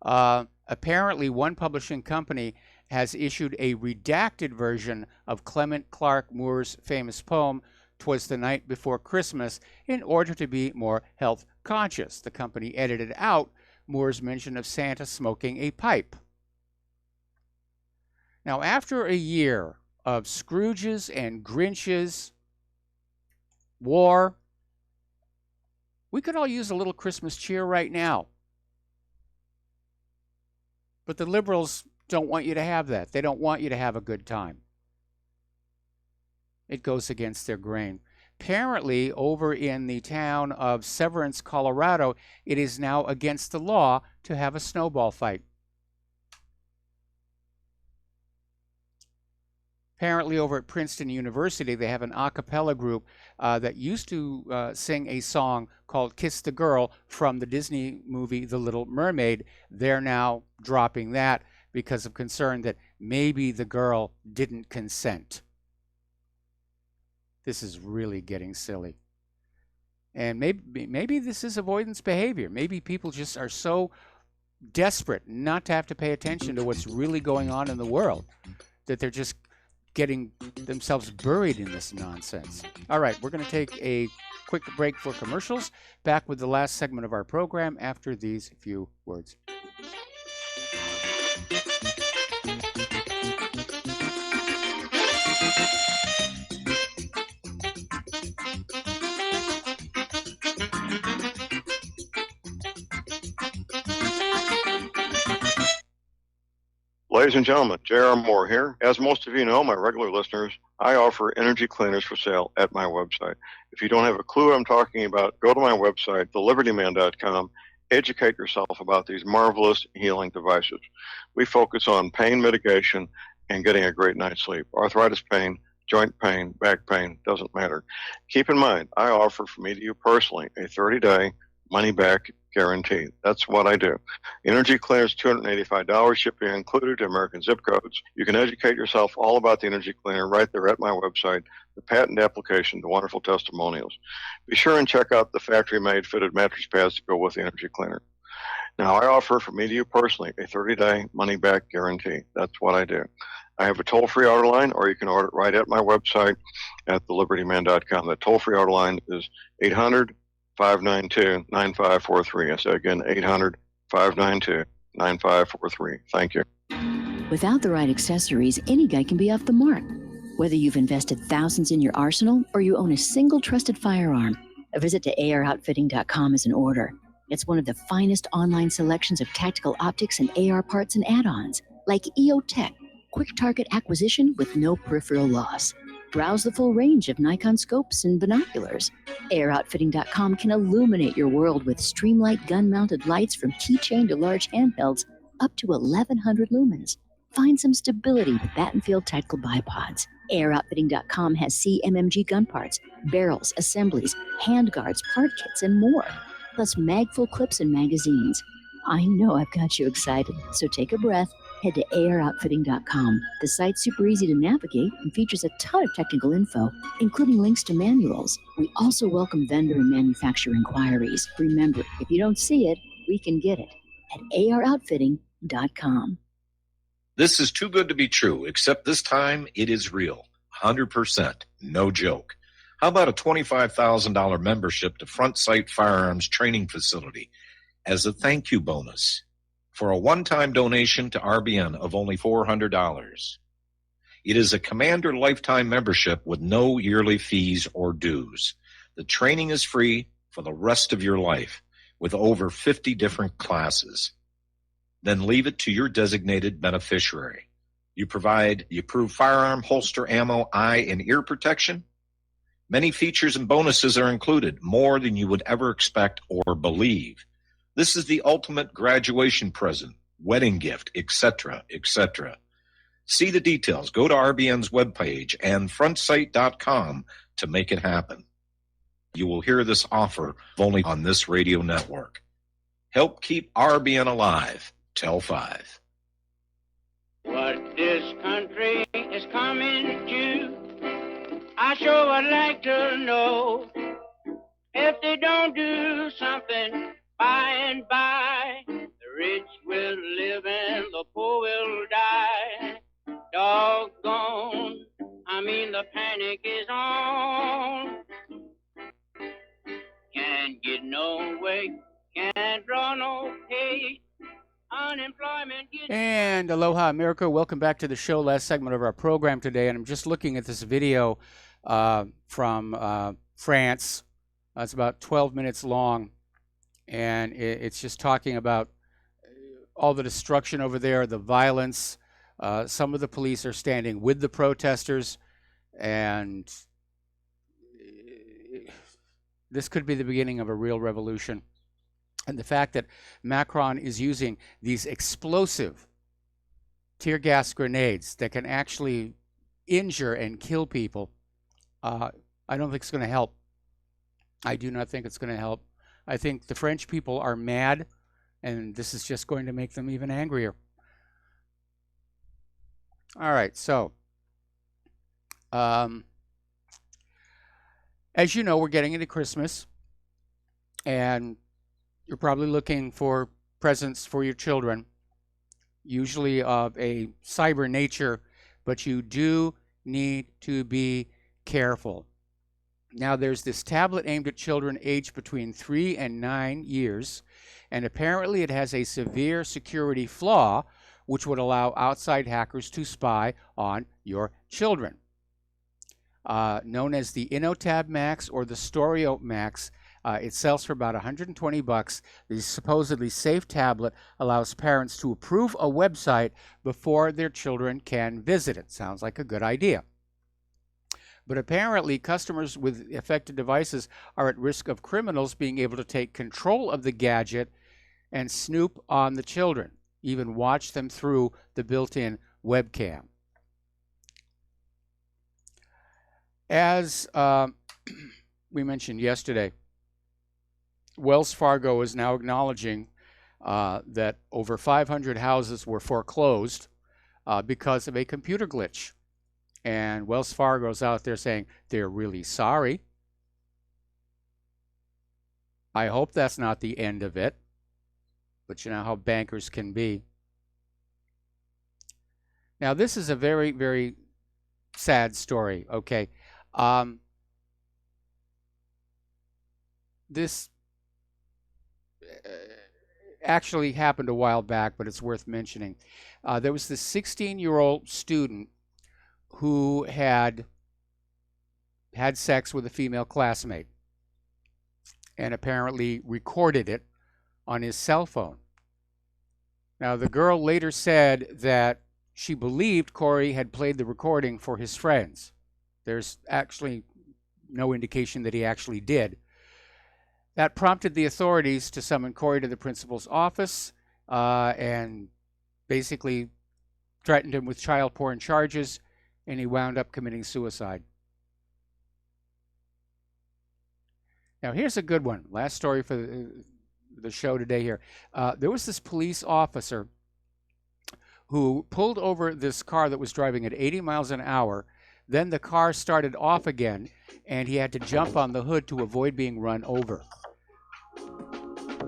Apparently, one publishing company has issued a redacted version of Clement Clarke Moore's famous poem, "'Twas the Night Before Christmas," in order to be more health conscious. The company edited out Moore's mention of Santa smoking a pipe. Now, after a year of Scrooges and Grinches, war, we could all use a little Christmas cheer right now. But the liberals don't want you to have that. They don't want you to have a good time. It goes against their grain. Apparently, over in the town of Severance, Colorado, it is now against the law to have a snowball fight. Apparently, over at Princeton University, they have an a cappella group that used to sing a song called Kiss the Girl from the Disney movie The Little Mermaid. They're now dropping that because of concern that maybe the girl didn't consent. This is really getting silly. And maybe this is avoidance behavior. Maybe people just are so desperate not to have to pay attention to what's really going on in the world that they're just getting themselves buried in this nonsense. All right, we're going to take a quick break for commercials. Back with the last segment of our program after these few words. Ladies and gentlemen, J.R. Moore here. As most of you know, my regular listeners, I offer energy cleaners for sale at my website. If you don't have a clue what I'm talking about, go to my website, thelibertyman.com, educate yourself about these marvelous healing devices. We focus on pain mitigation and getting a great night's sleep. Arthritis pain, joint pain, back pain, doesn't matter. Keep in mind, I offer from me to you personally a 30-day money-back guarantee. That's what I do. Energy cleaners, $285, shipping included to American zip codes. You can educate yourself all about the energy cleaner right there at my website, the patent application, the wonderful testimonials. Be sure and check out the factory-made fitted mattress pads to go with the energy cleaner. Now, I offer from me to you personally a 30-day money-back guarantee. That's what I do. I have a toll-free order line, or you can order it right at my website at thelibertyman.com. The toll-free order line is 800-592-9543. I say again, 800-592-9543. Thank you. Without the right accessories, any guy can be off the mark. Whether you've invested thousands in your arsenal or you own a single trusted firearm, a visit to AROutfitting.com is in order. It's one of the finest online selections of tactical optics and AR parts and add-ons, like EOTech, quick target acquisition with no peripheral loss. Browse the full range of Nikon scopes and binoculars. AROutfitting.com can illuminate your world with Streamlight gun-mounted lights from keychain to large handhelds up to 1,100 lumens. Find some stability with Battenfield tactical bipods. AROutfitting.com has CMMG gun parts, barrels, assemblies, handguards, part kits, and more, plus mag-full clips and magazines. I know I've got you excited, so take a breath. Head to AROutfitting.com. The site's super easy to navigate and features a ton of technical info, including links to manuals. We also welcome vendor and manufacturer inquiries. Remember, if you don't see it, we can get it at AROutfitting.com. This is too good to be true, except this time it is real. 100%. No joke. How about a $25,000 membership to Front Sight Firearms Training Facility as a thank you bonus for a one-time donation to RBN of only $400? It is a Commander lifetime membership with no yearly fees or dues. The training is free for the rest of your life with over 50 different classes. Then leave it to your designated beneficiary. You provide the approved firearm, holster, ammo, eye, and ear protection. Many features and bonuses are included, more than you would ever expect or believe. This is the ultimate graduation present, wedding gift, etc., etc. See the details. Go to RBN's webpage and frontsight.com to make it happen. You will hear this offer only on this radio network. Help keep RBN alive. Tell 5. What this country is coming to, I sure would like to know. If they don't do something by and by, the rich will live and the poor will die. Doggone, I mean the panic is on. Can't get no way, can't draw no pay. Unemployment gets... And aloha, America. Welcome back to the show, last segment of our program today. And I'm just looking at this video from France. It's about 12 minutes long. And it's just talking about all the destruction over there, the violence. Some of the police are standing with the protesters. And this could be the beginning of a real revolution. And the fact that Macron is using these explosive tear gas grenades that can actually injure and kill people, I don't think it's going to help. I do not think it's going to help. I think the French people are mad, and this is just going to make them even angrier. All right, so as you know, we're getting into Christmas, and you're probably looking for presents for your children, usually of a cyber nature, but you do need to be careful. Now, there's this tablet aimed at children aged between 3 and 9 years, and apparently it has a severe security flaw which would allow outside hackers to spy on your children. Known as the InnoTab Max or the Storio Max, it sells for about $120. The supposedly safe tablet allows parents to approve a website before their children can visit it. Sounds like a good idea. But apparently, customers with affected devices are at risk of criminals being able to take control of the gadget and snoop on the children, even watch them through the built-in webcam. As we mentioned yesterday, Wells Fargo is now acknowledging that over 500 houses were foreclosed because of a computer glitch. And Wells Fargo's out there saying they're really sorry. I hope that's not the end of it. But you know how bankers can be. Now, this is a very, very sad story, okay? This actually happened a while back, but it's worth mentioning. There was this 16-year-old student who had sex with a female classmate and apparently recorded it on his cell phone. Now, the girl later said that she believed Corey had played the recording for his friends. There's actually no indication that he actually did. That prompted the authorities to summon Corey to the principal's office and basically threatened him with child porn charges, and he wound up committing suicide. Now, here's a good one. Last story for the show today here. There was this police officer who pulled over this car that was driving at 80 miles an hour. Then the car started off again, and he had to jump on the hood to avoid being run over.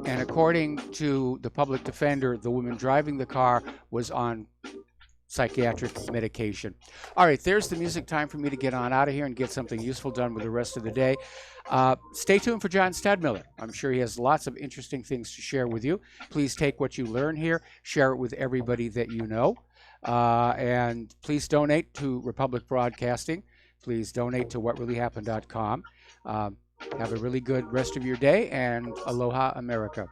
And according to the public defender, the woman driving the car was on psychiatric medication. All right, there's the music. Time for me to get on out of here and get something useful done with the rest of the day. Stay tuned for John Stadmiller. I'm sure he has lots of interesting things to share with you. Please take what you learn here, share it with everybody that you know, and please donate to Republic Broadcasting. Please donate to whatreallyhappened.com. Have a really good rest of your day, and aloha, America.